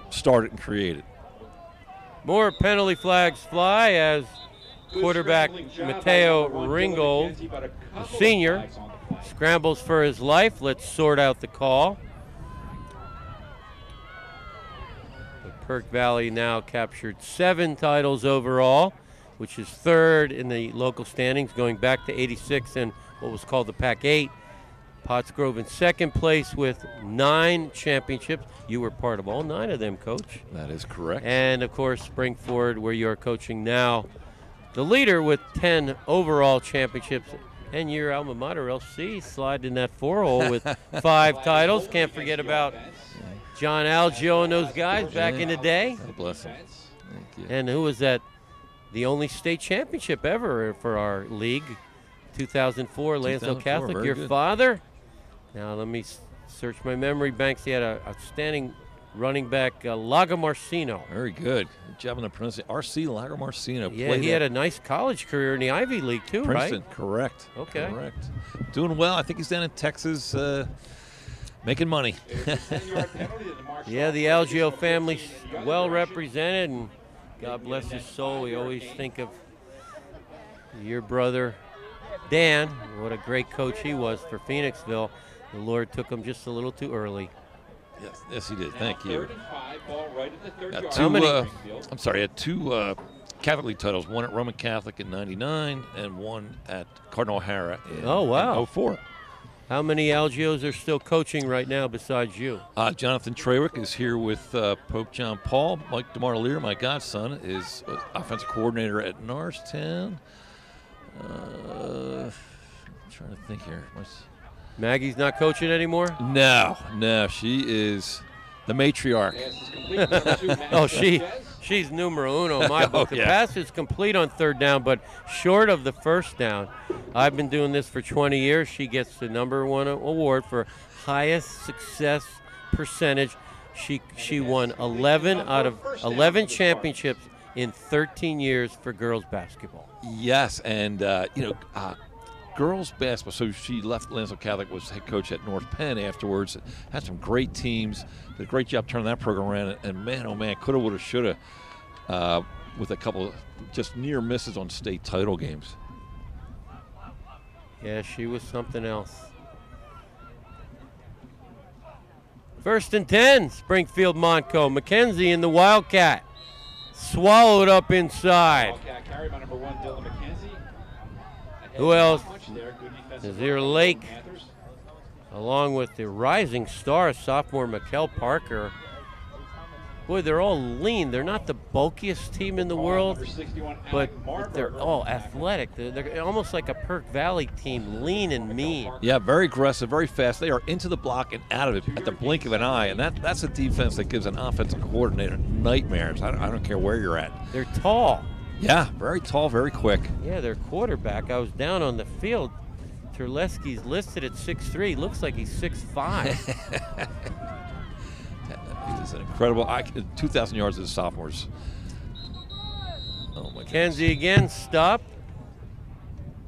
T: started and created.
C: More penalty flags fly as quarterback Mateo Ringgold, the senior, scrambles for his life. Let's sort out the call. But Perk Valley now captured 7 titles overall, which is 3rd in the local standings, going back to '86 and what was called the Pac-8. Pottsgrove in 2nd place with 9 championships. You were part of all 9 of them, Coach.
T: That is correct.
C: And, of course, Springford, where you're coaching now, the leader with 10 overall championships. And your alma mater, LC, slide in that 4-hole with 5 titles. Can't forget about John Algio and those guys back in the day.
T: God bless him. Thank you.
C: And who was that? The only state championship ever for our league. 2004, Lansdale Catholic. Your
T: good.
C: Father? Now let me search my memory banks. He had an outstanding running back, Lagomarcino.
T: Very good. Good job on the pronunciation. R.C. Lagomarcino.
C: Yeah, he had a nice college career in the Ivy League too,
T: Princeton,
C: right?
T: correct.
C: Okay.
T: Correct. Doing well. I think he's down in Texas making money.
C: Yeah, the Algio family's well represented, and God bless his soul. We always think of your brother, Dan. What a great coach he was for Phoenixville. The Lord took him just a little too early.
T: Yes, he did. Thank you.
B: Got
T: two, I'm sorry, I had 2 Catholic League titles, one at Roman Catholic in '99 and one at Cardinal O'Hara in in 04.
C: How many Algios are still coaching right now besides you?
T: Jonathan Trawick is here with Pope John Paul. Mike DeMarleer, my godson, is offensive coordinator at Norristown. I'm trying to think here.
C: Maggie's not coaching anymore?
T: No, she is the matriarch.
C: She's numero uno in my book. The pass is complete on 3rd down, but short of the 1st down. I've been doing this for 20 years. She gets the #1 award for highest success percentage. She won 11 out of 11 championships in 13 years for girls basketball.
T: Yes, and girls basketball, so she left Lansdale Catholic, was head coach at North Penn afterwards, had some great teams, did a great job turning that program around, and man, oh man, coulda, woulda, shoulda, with a couple just near misses on state title games.
C: Yeah, she was something else. 1st and 10, Springfield Montco. McKenzie in the Wildcat. Swallowed up inside.
B: Carried by number 1, Dylan McKenzie.
C: Who else? Nazir Lake, along with the rising star sophomore Mikkel Parker. Boy, they're all lean. They're not the bulkiest team in the world, but they're all athletic. They're almost like a Perk Valley team, lean and mean.
T: Yeah, very aggressive, very fast. They are into the block and out of it at the blink of an eye, and that's a defense that gives an offensive coordinator nightmares. I don't care where you're at.
C: They're tall.
T: Yeah, very tall, very quick.
C: Yeah, their quarterback, I was down on the field. Terleski's listed at 6'3", looks like he's 6'5".
T: It's an incredible, 2,000 yards as a sophomores. Oh my
C: Kenzie again stopped.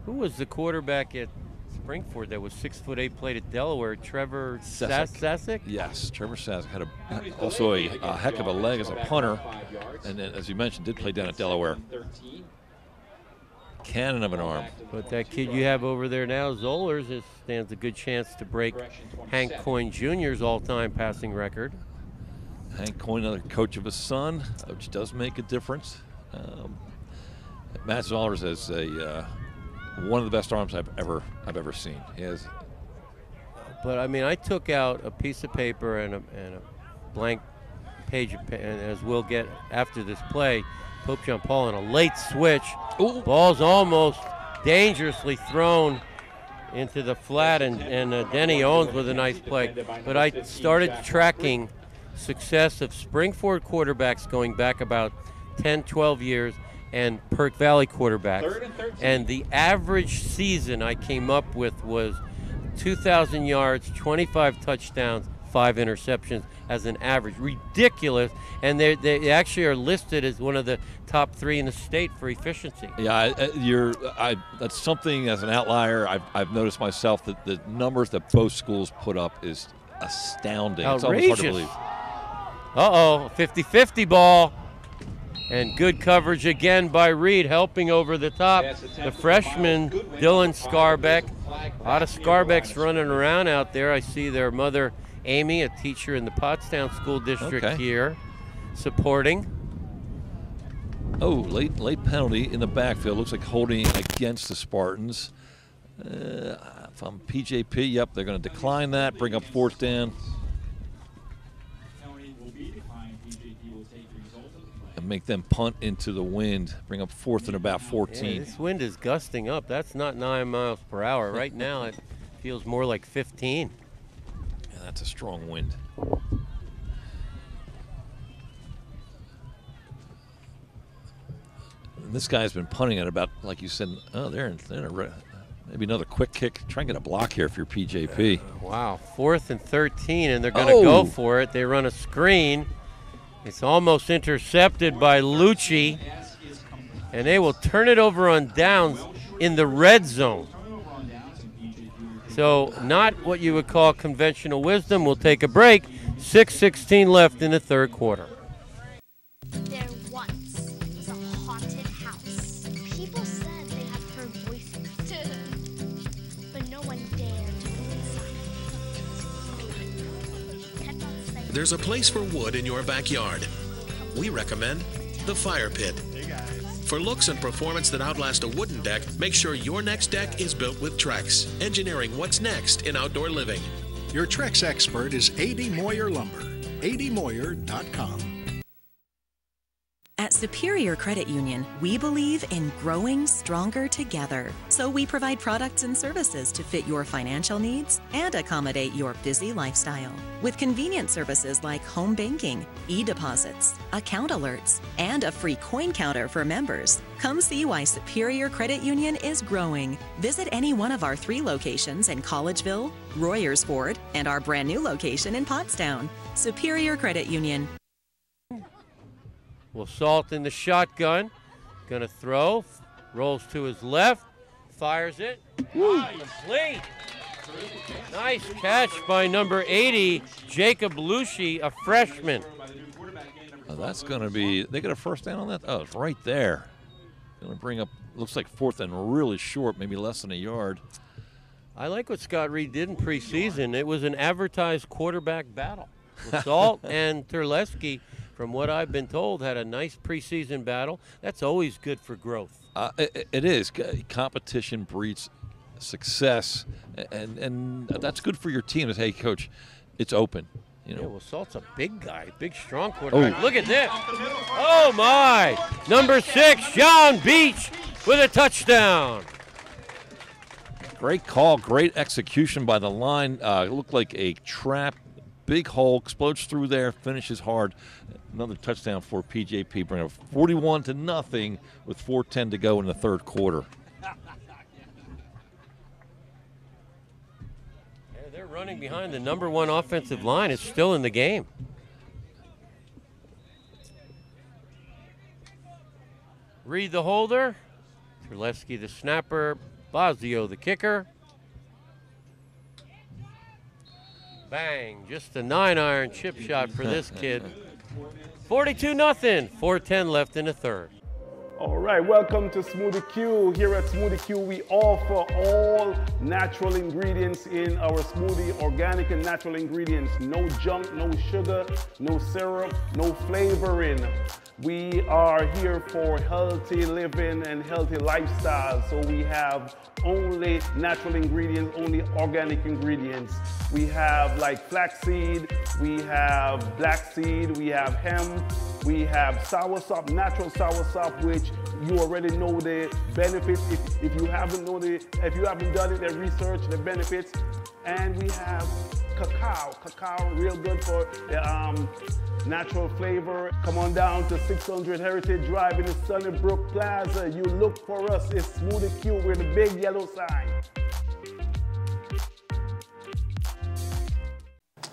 C: Who was the quarterback at Springford that was 6'8", played at Delaware? Trevor Sasek?
T: Yes, Trevor Sasek had also a heck of a leg as a punter, and then, as you mentioned, did play down at Delaware. Cannon of an arm.
C: But that kid you have over there now, Zollers, stands a good chance to break Hank Coyne Jr.'s all-time passing record.
T: Hank Coyne, another coach of his son, which does make a difference. Matt Zollers has one of the best arms I've ever seen. He has.
C: But I mean, I took out a piece of paper and a blank page, and as we'll get after this play, Pope John Paul in a late switch.
T: Ooh.
C: Ball's almost dangerously thrown into the flat, and Denny Owens with a nice play. But I started tracking success of Springford quarterbacks going back about 10, 12 years and Perk Valley quarterbacks. And the average season I came up with was 2,000 yards, 25 touchdowns, 5 interceptions as an average. Ridiculous. And they actually are listed as one of the top 3 in the state for efficiency.
T: Yeah, that's something as an outlier I've noticed myself, that the numbers that both schools put up is astounding.
C: Outrageous.
T: It's almost hard to believe.
C: Uh-oh, 50-50 ball. And good coverage again by Reed, helping over the top. The freshman, Dylan Scarbeck. A lot of Scarbecks running around out there. I see their mother, Amy, a teacher in the Pottstown School District here, supporting.
T: Oh, late penalty in the backfield. Looks like holding against the Spartans. From PJP, yep, they're going to decline that, bring up 4th down. And make them punt into the wind, bring up 4th and about 14.
C: Yeah, this wind is gusting up. That's not 9 miles per hour. Right now it feels more like 15.
T: Yeah, that's a strong wind. And this guy's been punting at about, like you said, they're in maybe another quick kick. Try and get a block here if you're PJP.
C: Wow, 4th and 13, and they're going to go for it. They run a screen. It's almost intercepted by Lucci, and they will turn it over on downs in the red zone. So not what you would call conventional wisdom. We'll take a break. 6:16 left in the 3rd quarter.
Q: There once was a haunted house. People said they had heard voices, but no one dared to go inside.
R: There's a place for wood in your backyard. We recommend the Fire Pit. For looks and performance that outlast a wooden deck, make sure your next deck is built with Trex, engineering what's next in outdoor living.
S: Your Trex expert is A.D. Moyer Lumber. admoyer.com.
J: At Superior Credit Union, we believe in growing stronger together. So we provide products and services to fit your financial needs and accommodate your busy lifestyle. With convenient services like home banking, e-deposits, account alerts, and a free coin counter for members. Come see why Superior Credit Union is growing. Visit any one of our 3 locations in Collegeville, Royersford, and our brand new location in Pottstown. Superior Credit Union.
C: Will Salt in the shotgun. Going to throw. Rolls to his left. fires it. Complete. Nice catch by number 80, Jacob Lucy, a freshman.
T: Oh, that's going to be, they get a first down on that? Oh, it's right there. Going to bring up, looks like 4th and really short, maybe less than a yard.
C: I like what Scott Reed did in preseason. It was an advertised quarterback battle. Salt and Terleski, from what I've been told, had a nice preseason battle. That's always good for growth.
T: It is. Competition breeds success, and that's good for your team. Is, hey, coach, it's open. You know.
C: Yeah, well, Salt's a big guy, big, strong quarterback. Oh. Look at this. Oh, my. Number 6, John Beach with a touchdown.
T: Great call, great execution by the line. It looked like a trap. Big hole, explodes through there, finishes hard. Another touchdown for PJP, bringing up 41-0 with 4:10 to go in the third quarter.
C: Yeah, they're running behind the number 1 offensive line. It's still in the game. Reed the holder, Terleski the snapper, Bazio the kicker. Bang, just a 9-iron chip shot for this kid. 42-0, 4:10 left in the third.
I: All right, welcome to Smoothie Q. Here at Smoothie Q, we offer all natural ingredients in our smoothie, organic and natural ingredients. No junk, no sugar, no syrup, no flavoring. We are here for healthy living and healthy lifestyle. So we have only natural ingredients, only organic ingredients. We have like flaxseed, we have black seed, we have hemp, we have soursop, natural soursop, which you already know the benefits. If you haven't done it, the research, the benefits. And we have cacao, real good for the natural flavor. Come on down to 600 Heritage Drive in the Sunnybrook Plaza. You look for us, it's Smoothie Q, we're the big yellow sign.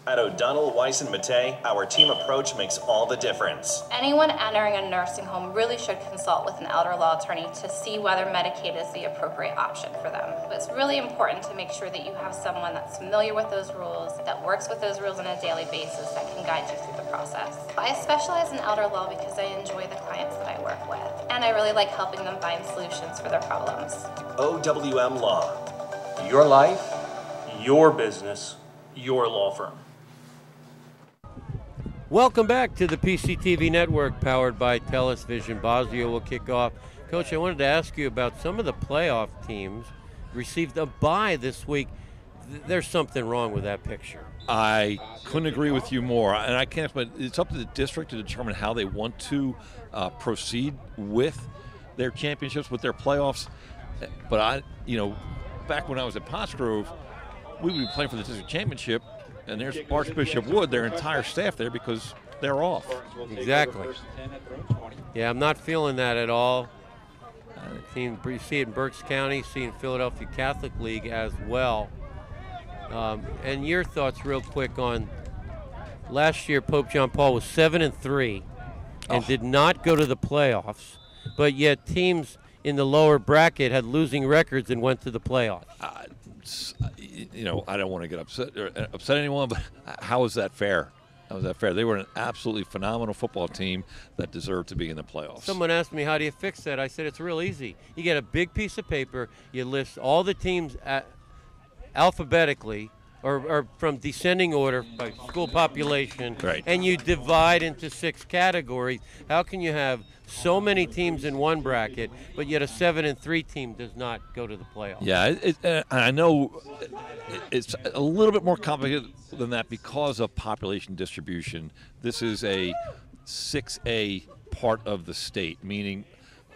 N: At O'Donnell, Weiss & Mattei, our team approach makes all the difference.
O: Anyone entering a nursing home really should consult with an elder law attorney to see whether Medicaid is the appropriate option for them. It's really important to make sure that you have someone that's familiar with those rules, that works with those rules on a daily basis, that can guide you through the process. I specialize in elder law because I enjoy the clients that I work with, and I really like helping them find solutions for their problems.
N: OWM Law.
P: Your life, your business, your law firm.
C: Welcome back to the PCTV network, powered by TELUS Vision. Bazio will kick off. Coach, I wanted to ask you about some of the playoff teams received a bye this week. There's something wrong with that picture.
T: I couldn't agree with you more, and I can't. But it's up to the district to determine how they want to proceed with their championships, with their playoffs. But back when I was at Pottsgrove, we would be playing for the district championship. And there's Archbishop Wood, their entire staff there because they're off.
C: Exactly. Yeah, I'm not feeling that at all. You see it in Berks County, see it in Philadelphia Catholic League as well. And your thoughts real quick on last year, Pope John Paul was 7-3 and did not go to the playoffs, but yet teams in the lower bracket had losing records and went to the playoffs.
T: I don't want to get upset anyone, but how is that fair? How is that fair? They were an absolutely phenomenal football team that deserved to be in the playoffs.
C: Someone asked me, how do you fix that? I said, it's real easy. You get a big piece of paper, you list all the teams alphabetically or from descending order by school population,
T: right,
C: and you divide into 6 categories. How can you have so many teams in one bracket, but yet a 7-3 team does not go to the playoffs?
T: Yeah, I know it's a little bit more complicated than that because of population distribution. This is a 6A part of the state, meaning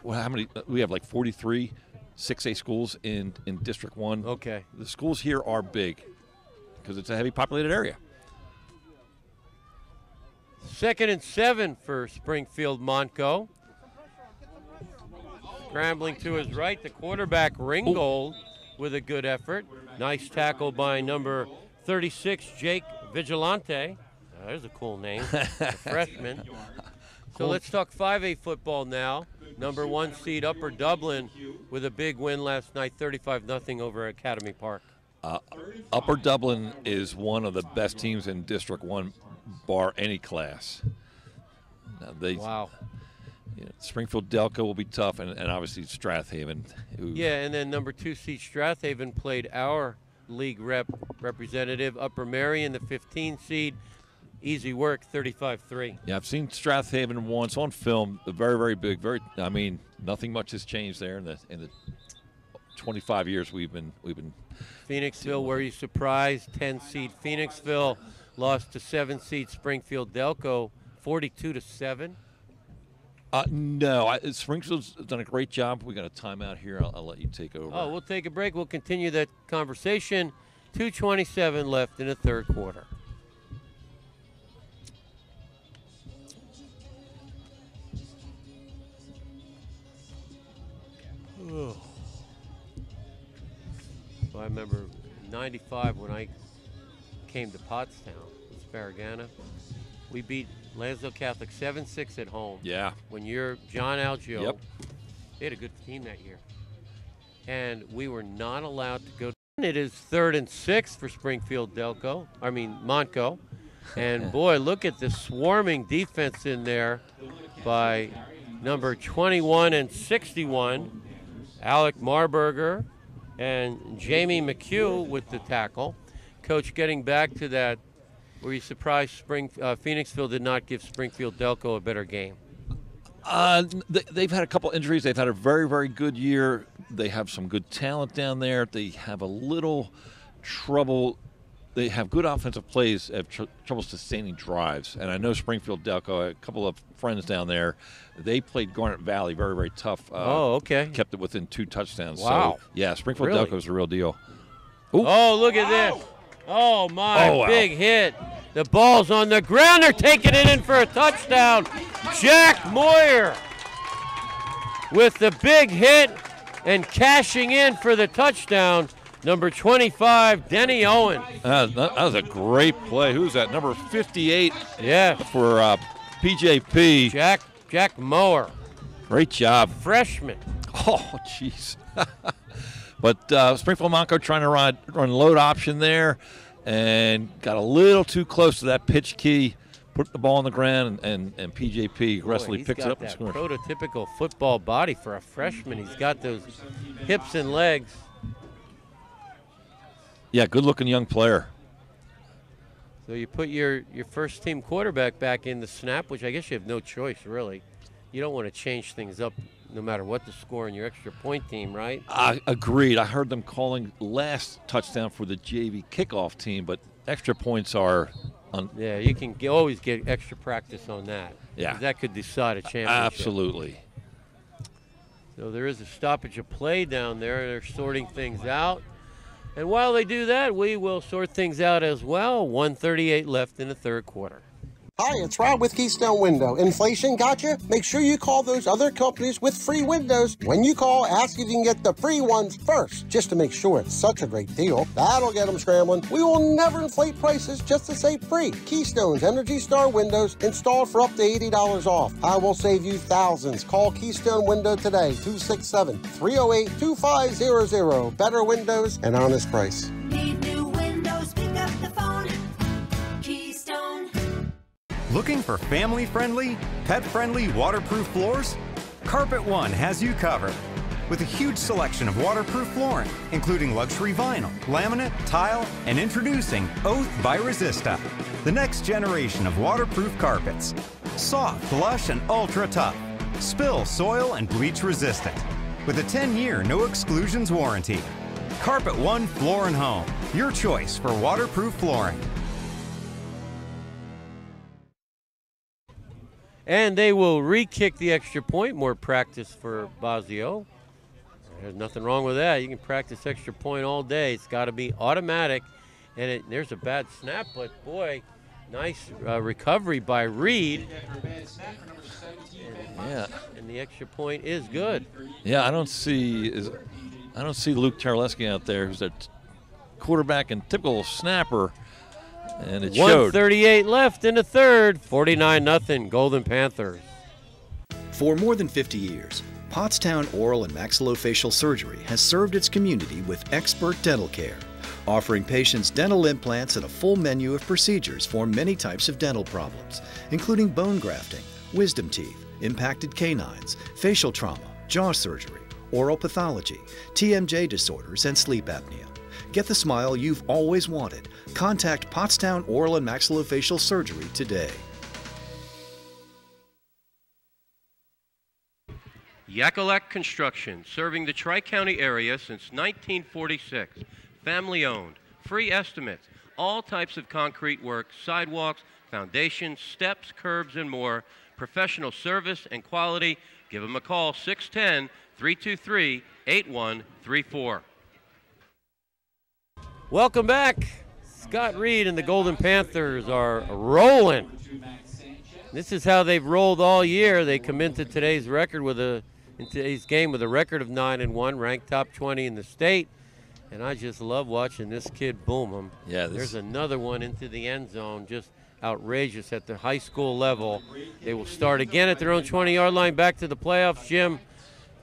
T: how many? We have like 43 6A schools in District 1.
C: Okay.
T: The schools here are big because it's a heavy populated area.
C: 2nd and 7 for Springfield Montco. Scrambling to his right, the quarterback Ringgold with a good effort. Nice tackle by number 36, Jake Vigilante. There's a cool name, a freshman. So let's talk 5A football now. number 1 seed Upper Dublin with a big win last night, 35-0 over Academy Park.
T: Upper Dublin is one of the best teams in District 1, bar any class. Now
C: Wow.
T: Springfield Delco will be tough, and obviously Strathaven.
C: Yeah, and then number 2 seed Strathaven played our league representative, Upper Marion, the 15 seed. Easy work, 35-3.
T: Yeah, I've seen Strathaven once on film. Very, very big. I mean, nothing much has changed there in the 25 years we've been.
C: Phoenixville, were you surprised? 10 seed Phoenixville lost to 7 seed Springfield Delco, 42-7.
T: No, Springfield's done a great job. We got a timeout here. I'll let you take over.
C: Oh, we'll take a break. We'll continue that conversation. 2:27 left in the third quarter. Oh. So I remember in '95 when I came to Pottstown, Sparagana, we beat Lansdale Catholic 7-6 at home.
T: Yeah.
C: When you're John Algio,
T: Yep.
C: they had a good team that year. And we were not allowed to go. It is 3rd and 6 for Springfield Montco. And boy, look at the swarming defense in there by number 21 and 61, Alec Marburger and Jamie McHugh with the tackle. Coach, getting back to that, were you surprised Phoenixville did not give Springfield Delco a better game?
T: They've had a couple injuries. They've had a very, very good year. They have some good talent down there. They have a little trouble. They have good offensive plays, have trouble sustaining drives. And I know Springfield Delco, a couple of friends down there, they played Garnet Valley very, very tough.
C: Oh, okay.
T: Kept it within 2 touchdowns.
C: Wow.
T: So, yeah, Springfield
C: Really?
T: Delco is the real deal.
C: Ooh. Oh, look at this. Oh, my,
T: Oh, wow.
C: big hit. The ball's on the ground. They're taking it in for a touchdown. Jack Moyer with the big hit and cashing in for the touchdown. Number 25, Denny Owen.
T: That was a great play. Who's that? Number 58
C: yeah.
T: for PJP.
C: Jack Mower.
T: Great job.
C: Freshman.
T: Oh, jeez. But Springfield Montco trying to run load option there and got a little too close to that pitch key, put the ball on the ground, and PJP aggressively picks it up and scores.
C: He's got that prototypical football body for a freshman. He's got those hips and legs.
T: Yeah, good-looking young player.
C: So you put your first-team quarterback back in the snap, which I guess you have no choice, really. You don't want to change things up no matter what the score in your extra point team, right?
T: Agreed. I heard them calling last touchdown for the JV kickoff team, but extra points are
C: yeah, you can always get extra practice on that.
T: Yeah.
C: That could decide a championship.
T: Absolutely.
C: So there is a stoppage of play down there. They're sorting things out. And while they do that, we will sort things out as well. 1:38 left in the third quarter.
F: Hi, it's Rob with Keystone Window. Inflation got you? Make sure you call those other companies with free windows. When you call, ask if you can get the free ones first, just to make sure it's such a great deal. That'll get them scrambling. We will never inflate prices just to say free. Keystone's Energy Star windows installed for up to $80 off. I will save you thousands. Call Keystone Window today, 267-308-2500. Better windows and honest price.
G: Need new windows, pick up the phone. Keystone.
H: Looking for family-friendly, pet-friendly waterproof floors? Carpet One has you covered. With a huge selection of waterproof flooring, including luxury vinyl, laminate, tile, and introducing Oath by Resista, the next generation of waterproof carpets. Soft, lush, and ultra tough. Spill, soil, and bleach resistant. With a 10-year no exclusions warranty. Carpet One Floor and Home, your choice for waterproof flooring.
C: And they will re-kick the extra point. More practice for Bazio. There's nothing wrong with that. You can practice extra point all day. It's got to be automatic. And there's a bad snap, but boy, nice recovery by Reed.
T: Yeah.
C: And the extra point is good.
T: Yeah, I don't see Luke Terleski out there, who's a quarterback and typical snapper. And it showed.
C: 1:38 left in the third. 49-0 Golden Panthers.
K: For more than 50 years, Pottstown Oral and Maxillofacial Surgery has served its community with expert dental care, offering patients dental implants and a full menu of procedures for many types of dental problems, including bone grafting, wisdom teeth, impacted canines, facial trauma, jaw surgery, oral pathology, TMJ disorders, and sleep apnea. Get the smile you've always wanted. Contact Pottstown Oral and Maxillofacial Surgery today.
A: Yakalak Construction, serving the Tri-County area since 1946. Family-owned, free estimates, all types of concrete work, sidewalks, foundations, steps, curbs, and more. Professional service and quality. Give them a call, 610-323-8134.
C: Welcome back. Scott Reed and the Golden Panthers are rolling. This is how they've rolled all year. They come into today's game with a record of 9-1, ranked top 20 in the state. And I just love watching this kid boom them.
T: Yeah,
C: there's another one into the end zone, just outrageous at the high school level. They will start again at their own 20-yard line, back to the playoffs. Jim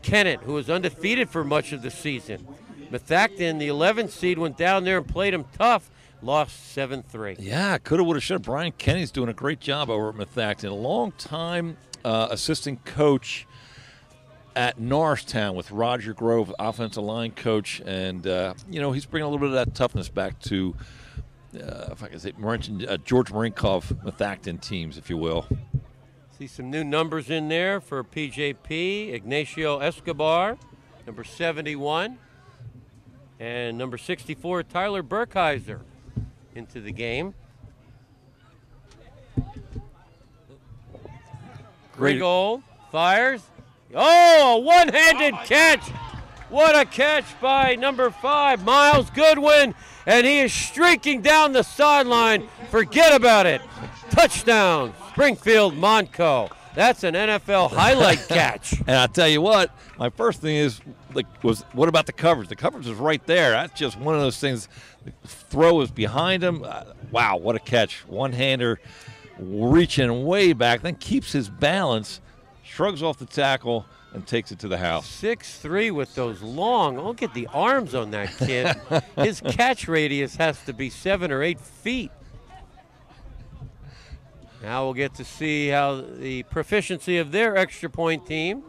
C: Kennett, who was undefeated for much of the season. Methacton, the 11th seed, went down there and played him tough. Lost 7-3.
T: Yeah, coulda, woulda, shoulda. Brian Kenny's doing a great job over at Methacton. A long-time assistant coach at Norristown with Roger Grove, offensive line coach. And, he's bringing a little bit of that toughness back to, if I can say, George Marinkov Methacton teams, if you will.
C: See some new numbers in there for PJP. Ignacio Escobar, number 71. And number 64, Tyler Burkheiser, into the game.
T: Great
C: goal, fires. Oh, a one-handed catch. What a catch by number 5, Miles Goodwin. And he is streaking down the sideline. Forget about it. Touchdown, Springfield Montco. That's an NFL highlight catch.
T: And I'll tell you what, my first thing was what about the coverage? The coverage is right there. That's just one of those things. The throw is behind him. Wow, what a catch. One-hander reaching way back, then keeps his balance, shrugs off the tackle, and takes it to the house.
C: 6'3" with those long. Look at the arms on that kid. His catch radius has to be 7 or 8 feet. Now we'll get to see how the proficiency of their extra point team.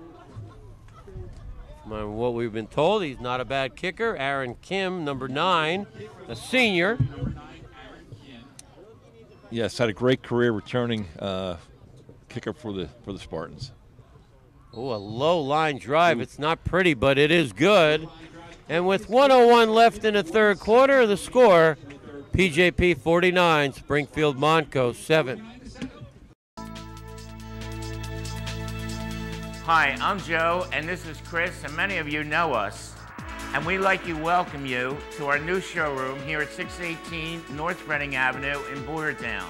C: From what we've been told, he's not a bad kicker. Aaron Kim, number 9, a senior.
T: Yes, had a great career returning kicker for the Spartans.
C: Oh, a low line drive. It's not pretty, but it is good. And with 1:01 left in the third quarter, the score, PJP 49, Springfield Montco 7.
L: Hi, I'm Joe, and this is Chris, and many of you know us. And we'd like to welcome you to our new showroom here at 618 North Reading Avenue in Boyertown,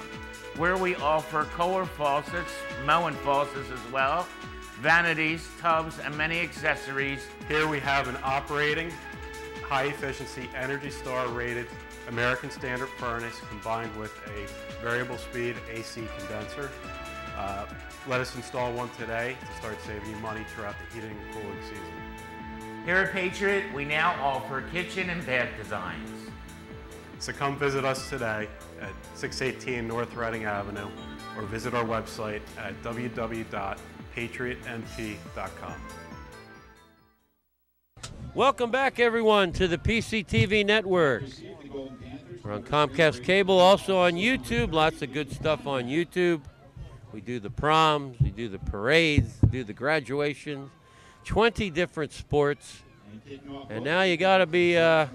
L: where we offer Kohler faucets, Moen faucets as well, vanities, tubs, and many accessories.
M: Here we have an operating, high-efficiency, Energy Star rated American Standard furnace combined with a variable speed AC condenser. Let us install one today to start saving you money throughout the heating and cooling season.
L: Here at Patriot, we now offer kitchen and bath designs.
M: So come visit us today at 618 North Reading Avenue or visit our website at www.patriotmp.com.
C: Welcome back, everyone, to the PCTV network. We're on Comcast Cable, also on YouTube. Lots of good stuff on YouTube. We do the proms, we do the parades, we do the graduations, 20 different sports. And now you got to be your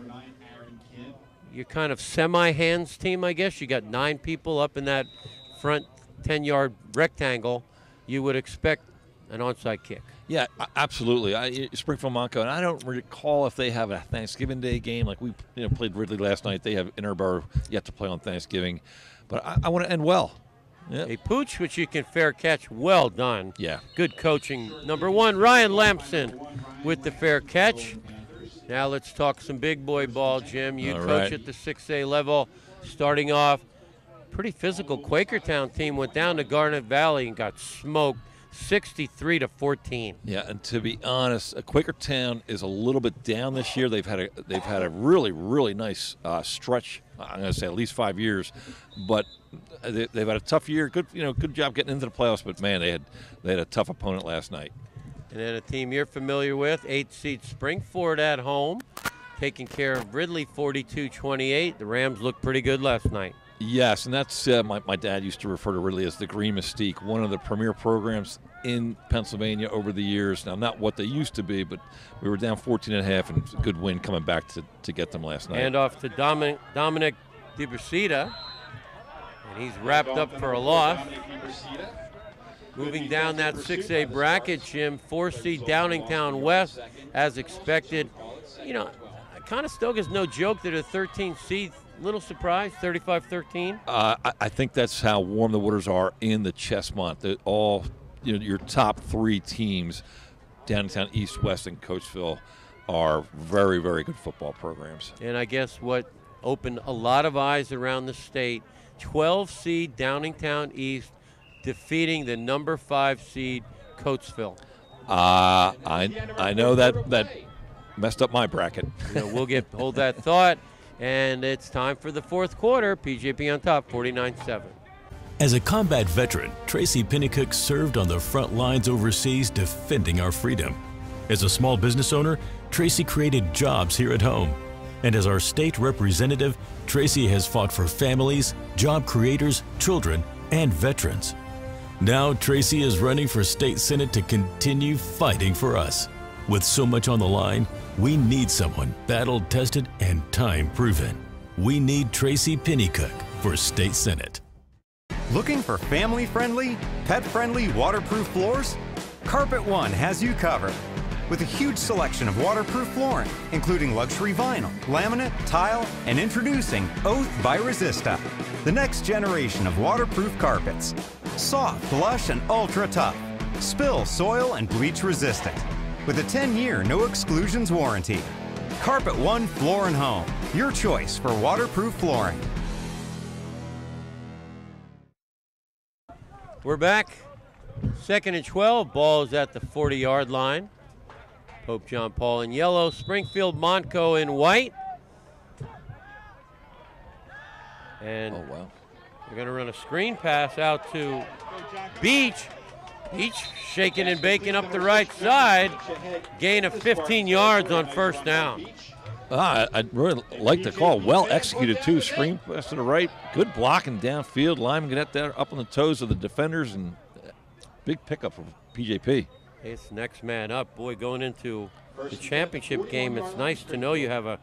C: kind of semi-hands team, I guess. You got 9 people up in that front 10-yard rectangle. You would expect an onside kick.
T: Yeah, absolutely. Springfield Montco, and I don't recall if they have a Thanksgiving Day game like we played Ridley last night. They have Interborough yet to play on Thanksgiving. But I want to end well. Yep.
C: A pooch which you can fair catch. Well done.
T: Yeah.
C: Good coaching. Number 1, Ryan Lampson with the fair catch. Now let's talk some big boy ball, Jim. You coach at the 6A level. Starting off, pretty physical Quakertown team went down to Garnet Valley and got smoked 63-14.
T: Yeah, and to be honest, Quakertown is a little bit down this year. They've had a really nice stretch. I'm going to say at least 5 years, but they've had a tough year. Good job getting into the playoffs. But man, they had a tough opponent last night.
C: And then a team you're familiar with, 8th seed Springford at home, taking care of Ridley 42-28. The Rams looked pretty good last night.
T: Yes, and that's my dad used to refer to Ridley as the Green Mystique, one of the premier programs in Pennsylvania over the years. Now, not what they used to be, but we were down 14.5, and a good win coming back to get them last night.
C: Hand off to Dominic DiBursita, and he's wrapped up for a loss. Moving down that 6A bracket, Jim, 4-seed Downingtown West, as expected. Conestoga's no joke. They're the 13th seed. Little surprise, 35-13.
T: I think that's how warm the waters are in the Chestmont. All your top 3 teams, Downingtown, East, West, and Coatesville, are very, very good football programs.
C: And I guess what opened a lot of eyes around the state, 12-seed Downingtown East defeating the number 5 seed Coatesville.
T: I know that messed up my bracket.
C: We'll hold that thought. And it's time for the fourth quarter. PJP on top, 49-7.
E: As a combat veteran, Tracy Pinnicook served on the front lines overseas defending our freedom. As a small business owner, Tracy created jobs here at home. And as our state representative, Tracy has fought for families, job creators, children, and veterans. Now Tracy is running for state senate to continue fighting for us. With so much on the line, we need someone battle-tested and time-proven. We need Tracy Pinnicook for state senate.
H: Looking for family-friendly, pet-friendly waterproof floors? Carpet One has you covered. With a huge selection of waterproof flooring, including luxury vinyl, laminate, tile, and introducing Oath by Resista, the next generation of waterproof carpets. Soft, lush, and ultra tough. Spill, soil, and bleach resistant. With a 10-year no exclusions warranty. Carpet One Floor and Home, your choice for waterproof flooring.
C: We're back. 2nd and 12. Ball is at the 40-yard line. Pope John Paul in yellow. Springfield Montco in white. And we're going to run a screen pass out to Beach. Beach shaking and baking up the right side. Gain of 15 yards on first down.
T: I'd really like the call. Well executed, too. Screen pass to the right. Good blocking downfield. Lyman get there up on the toes of the defenders, and big pickup for PJP.
C: It's next man up. Boy, going into the championship game, it's nice to know you have a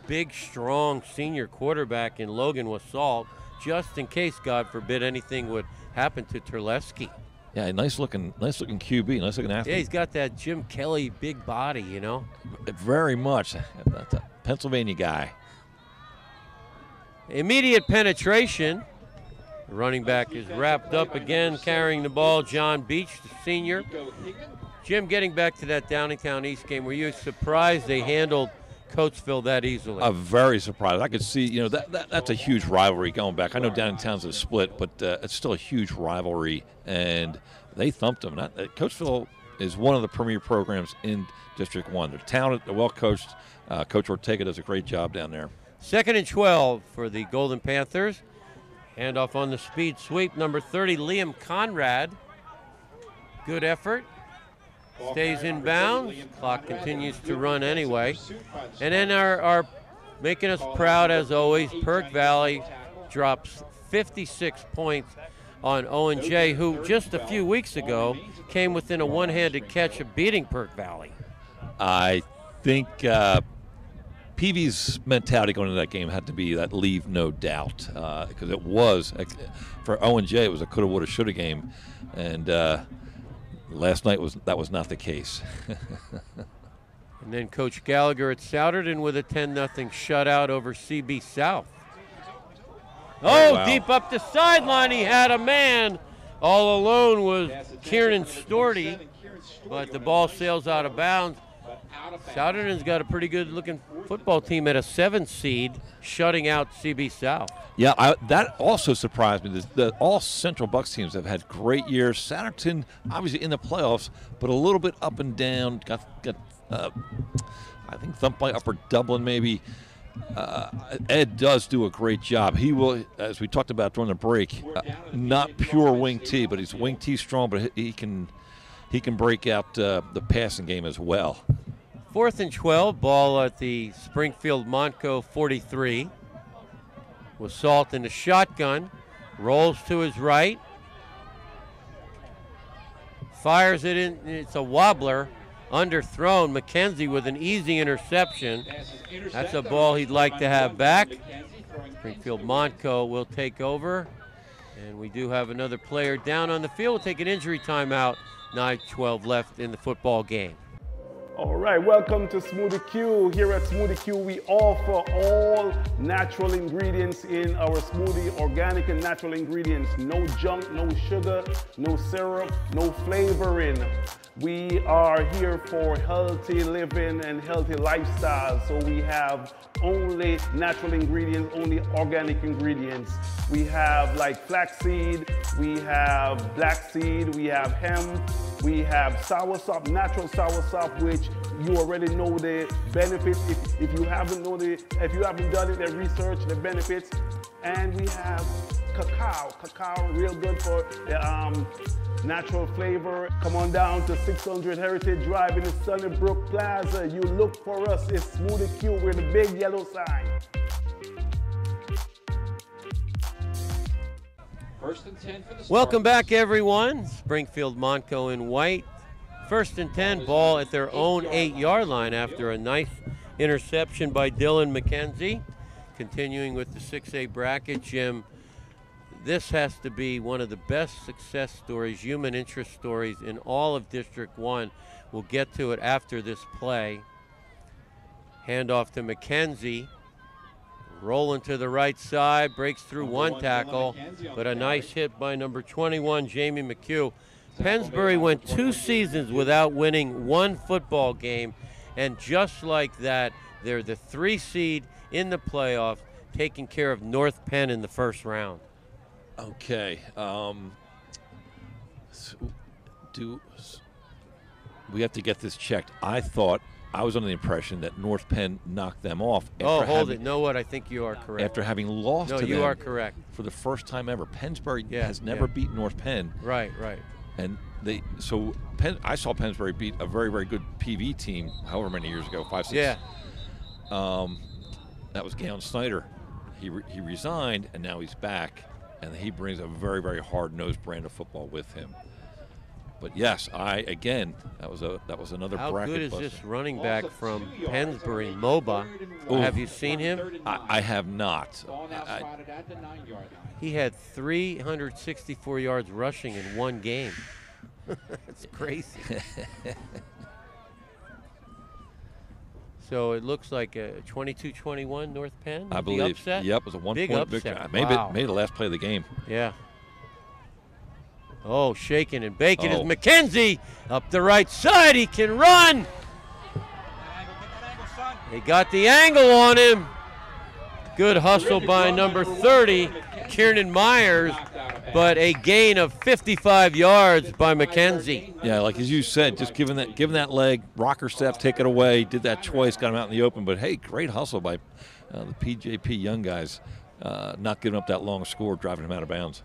C: big, strong senior quarterback in Logan Wasalt, just in case, God forbid, anything would happen to Terleski.
T: Yeah, nice looking QB, nice looking athlete.
C: Yeah, he's got that Jim Kelly big body,
T: Very much. That's a Pennsylvania guy.
C: Immediate penetration. The running back is wrapped up again, carrying the ball. John Beach, the senior. Jim, getting back to that Downingtown East game, were you surprised they handled Coatesville that easily?
T: I'm very surprised. I could see, that's a huge rivalry going back. I know Downingtown's a split, but it's still a huge rivalry, and they thumped them. Coatesville is one of the premier programs in District 1. They're talented, they're well coached. Coach Ortega does a great job down there.
C: 2nd and 12 for the Golden Panthers. Handoff on the speed sweep, number 30, Liam Conrad. Good effort. Stays in bounds. Clock continues to run anyway. And then our making us proud as always, Perk Valley drops 56 points on Owen J, who just a few weeks ago came within a one-handed catch of beating Perk Valley.
T: I think PV's mentality going into that game had to be that leave no doubt, because it was, for Owen J, it was a coulda, woulda, shoulda game, and last night that was not the case.
C: And then Coach Gallagher at Souderton with a 10-0 shutout over CB South. Oh, wow. Deep up the sideline, he had a man. All alone was Kieran Storty, but the ball sails out of bounds. Souderton's got a pretty good-looking football team at a 7th seed, shutting out CB South.
T: Yeah, that also surprised me. All Central Bucks teams have had great years. Souderton, obviously in the playoffs, but a little bit up and down. Got I think thumped by Upper Dublin maybe. Ed does do a great job. He will, as we talked about during the break, not pure wing T, but he's wing T strong, but he can break out the passing game as well.
C: 4th and 12, ball at the Springfield Montco 43. With Salt in the shotgun, rolls to his right, fires it in, it's a wobbler, underthrown. McKenzie with an easy interception. That's a ball he'd like to have back. Springfield Montco will take over, and we do have another player down on the field. We'll take an injury timeout, 9:12 left in the football game.
I: All right, welcome to Smoothie Q. Here at Smoothie Q, we offer all natural ingredients in our smoothie, organic and natural ingredients. No junk, no sugar, no syrup, no flavoring. We are here for healthy living and healthy lifestyle. So we have only natural ingredients, only organic ingredients. We have like flaxseed, we have black seed, we have hemp, we have soursop, natural soursop, which you already know the benefits. If you haven't done it, the research, the benefits. And we have cacao, real good for the natural flavor. Come on down to 600 Heritage Drive in the Sunnybrook Plaza. You look for us, it's Smoothie Q with a big yellow sign.
B: First and 10 for the
C: Welcome back, everyone. Springfield Montco in white. 1st and 10, ball at their own 8-yard line after a nice interception by Dylan McKenzie. Continuing with the 6A bracket, Jim, this has to be one of the best success stories, human interest stories in all of District 1. We'll get to it after this play. Handoff to McKenzie. Rolling to the right side, breaks through one tackle, but a nice hit by number 21, Jamie McHugh. Pennsbury went 2 seasons without winning one football game, and just like that, they're the 3 seed in the playoffs, taking care of North Penn in the first round.
T: Okay. We have to get this checked. I was under the impression that North Penn knocked them off.
C: Oh, hold it. Know what? I think you are correct.
T: After having lost to them.
C: No, you are correct.
T: For the first time ever. Pennsbury has never beaten North Penn.
C: Right.
T: And I saw Pennsbury beat a very, very good PV team however many years ago, 5, 6.
C: Yeah.
T: That was Galen Snyder. He resigned, and now he's back, and he brings a very, very hard-nosed brand of football with him. But yes, that was another
C: How
T: bracket.
C: How good is
T: buster.
C: this running back from Pennsbury, Moba? Have you seen him?
T: I have not.
C: He had 364 yards rushing in one game. That's crazy. So it looks like a 22-21 North Penn.
T: I believe.
C: Upset?
T: Yep, it was a one-point victory. Made the last play of the game.
C: Yeah. Oh, shaking and baking is McKenzie up the right side. He can run. They got the angle on him. Good hustle by number 30, Kieran Myers, but a gain of 55 yards by McKenzie.
T: Yeah, like as you said, just giving that leg, rocker step, take it away. Did that twice, got him out in the open. But hey, great hustle by the PJP young guys, not giving up that long score, driving him out of bounds.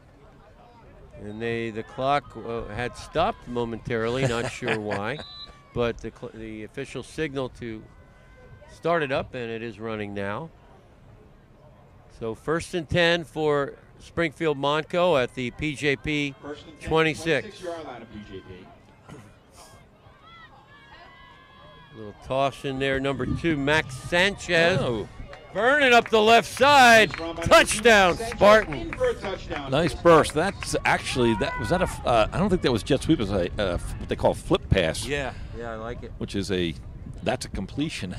C: And the clock had stopped momentarily, not sure why, but the official signal to start it up, and it is running now. So 1st and 10 for Springfield Montco at the PJP 26. Little toss in there, number 2, Max Sanchez.
T: Oh.
C: Burning up the left side. Touchdown, Spartan.
T: Nice burst. That's actually, I don't think that was jet sweep. It was what they call a flip pass.
C: Yeah, I like it.
T: Which is that's a completion.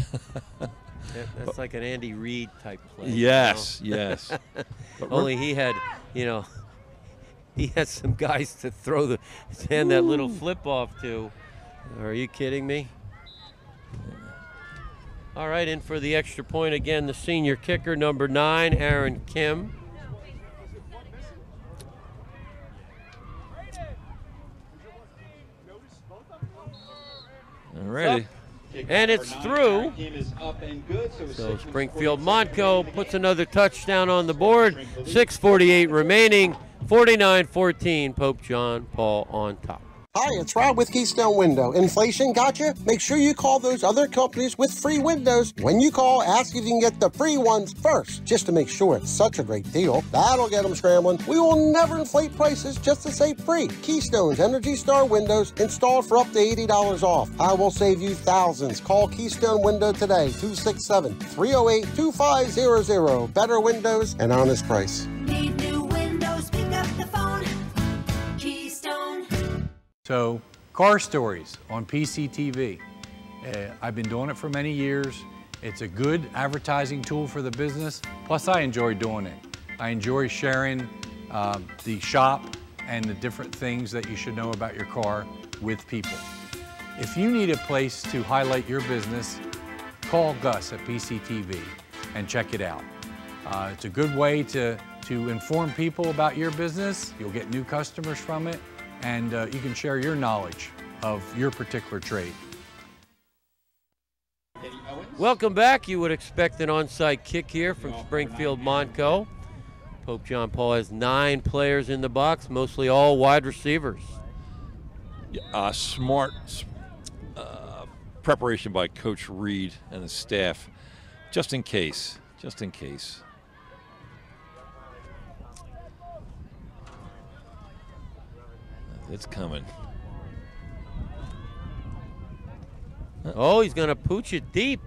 C: That's like an Andy Reid type play.
T: Yes, yes.
C: Only he had some guys to hand that little flip off to. Are you kidding me? All right, in for the extra point again, the senior kicker, number 9, Aaron Kim.
T: All righty.
C: And it's through. So Springfield Montco puts another touchdown on the board. 6:48 remaining. 49-14, Pope John Paul on top.
F: Hi, it's Rob with Keystone Window. Inflation got you? Make sure you call those other companies with free windows. When you call, ask if you can get the free ones first, just to make sure it's such a great deal. That'll get them scrambling. We will never inflate prices just to say free. Keystone's Energy Star windows installed for up to $80 off. I will save you thousands. Call Keystone Window today, 267-308-2500. Better windows and honest price.
G: Need new windows, pick up the phone. Keystone.
U: So, car stories on PCTV. I've been doing it for many years. It's a good advertising tool for the business. Plus, I enjoy doing it. I enjoy sharing the shop and the different things that you should know about your car with people. If you need a place to highlight your business, call Gus at PCTV and check it out. It's a good way to inform people about your business. You'll get new customers from it, and you can share your knowledge of your particular trade.
C: Welcome back. You would expect an onside kick here from Springfield Montco. Pope John Paul has 9 players in the box, mostly all wide receivers.
T: Smart preparation by Coach Reed and the staff, just in case. It's coming.
C: Oh, he's going to pooch it deep.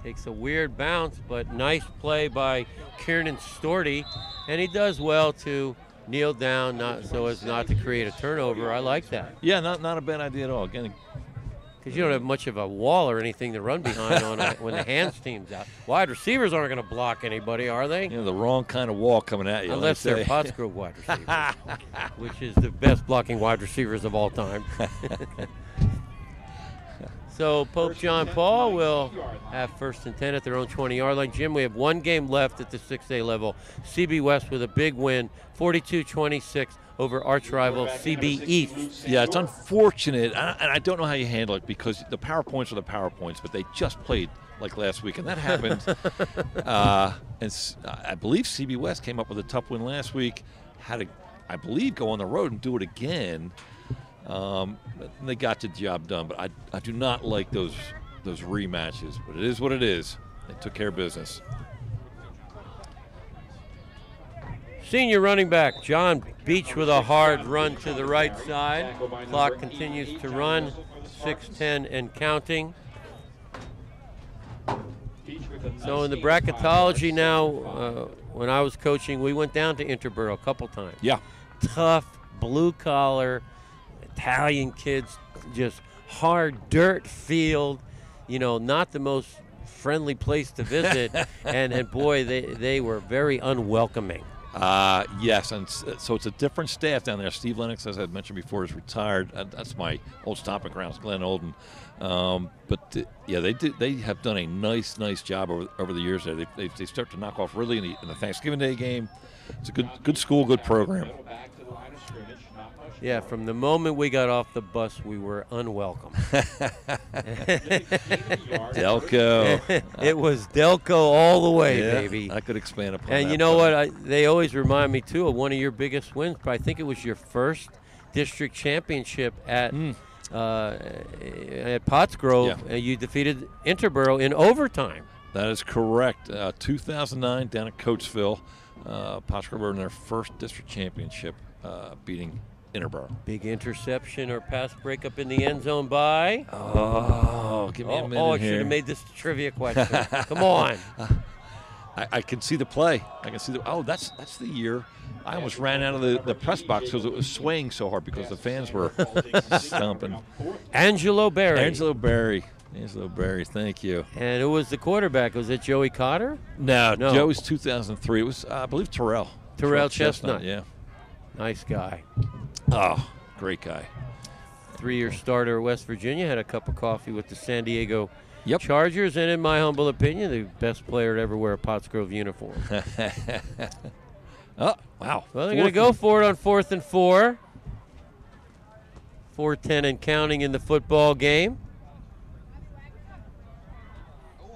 C: Takes a weird bounce, but nice play by Kiernan Storty. And he does well to kneel down so as not to create a turnover. I like that.
T: Yeah, not a bad idea at all. Again,
C: because you don't have much of a wall or anything to run behind when the hands team's out. Wide receivers aren't going to block anybody, are they?
T: The wrong kind of wall coming at you.
C: Unless they're Pottsgrove wide receivers, which is the best blocking wide receivers of all time. So Pope John Paul will have 1st and 10 at their own 20-yard line. Jim, we have one game left at the 6A level. CB West with a big win, 42-26 over arch rival CB East.
T: Yeah, it's unfortunate, and I don't know how you handle it because the PowerPoints are the PowerPoints, but they just played like last week, and that happened. And I believe CB West came up with a tough win last week, had to, I believe, go on the road and do it again. They got the job done, but I do not like those rematches, but it is what it is. They took care of business.
C: Senior running back John Beach with a hard run to the right side. Clock continues to run, 6:10 and counting. So in the bracketology now, when I was coaching, we went down to Interboro a couple times.
T: Yeah.
C: Tough, blue-collar, Italian kids, just hard dirt field, not the most friendly place to visit. and boy, they were very unwelcoming.
T: Yes, and so it's a different staff down there. Steve Lennox, as I mentioned before, is retired. That's my old stomping grounds, Glen Olden. Yeah, they have done a nice job over the years there. They start to knock off really in the Thanksgiving Day game. It's a good school, good program.
C: Yeah, from the moment we got off the bus, we were unwelcome.
T: Delco.
C: It was Delco all the way,
T: yeah,
C: baby.
T: I could expand upon
C: and
T: that.
C: you know what? They always remind me, too, of one of your biggest wins. But I think it was your first district championship at Pottsgrove, and you defeated Interboro in overtime.
T: That is correct. 2009 down at Coatesville. Pottsgrove were in their first district championship, beating Interboro.
C: Big interception or pass breakup in the end zone by?
T: Oh, give me a minute
C: I
T: here.
C: should have made this a trivia question. Come on.
T: I can see the play. I can see that's the year I almost ran out of the press box because it was swaying so hard because the fans were stomping.
C: Angelo Berry,
T: thank you.
C: And who was the quarterback? Was it Joey Cotter?
T: No. Joey's 2003. It was, I believe, Terrell
C: Chestnut.
T: Yeah.
C: Nice guy.
T: Oh, great guy.
C: 3-year starter at West Virginia. Had a cup of coffee with the San Diego
T: Yep.
C: Chargers, and in my humble opinion, the best player to ever wear a Pottsgrove uniform.
T: Oh, wow.
C: Well, they're going to go for it on 4th and 4. 4:10 and counting in the football game.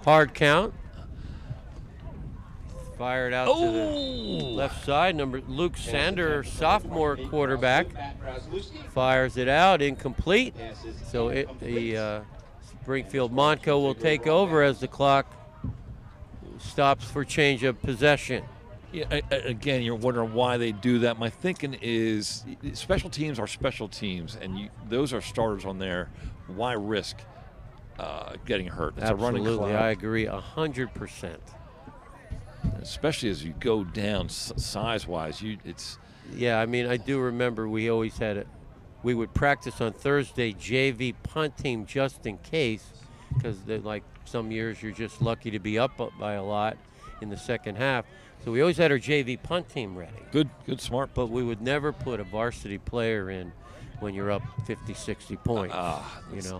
C: Hard count. Fired out to the left side. Luke Sander, sophomore quarterback, fires it out, incomplete. So the Springfield Montco will take over as the clock stops for change of possession.
T: Yeah, again, you're wondering why they do that. My thinking is special teams are special teams, and those are starters on there. Why risk getting hurt? It's
C: Absolutely,
T: a running clock.
C: I agree 100%.
T: Especially as you go down size-wise,
C: Yeah, I mean, I do remember we always had we would practice on Thursday JV punt team just in case, because like some years you're just lucky to be up by a lot in the second half. So we always had our JV punt team ready.
T: Good, smart.
C: But we would never put a varsity player in when you're up 50, 60 points.
T: It's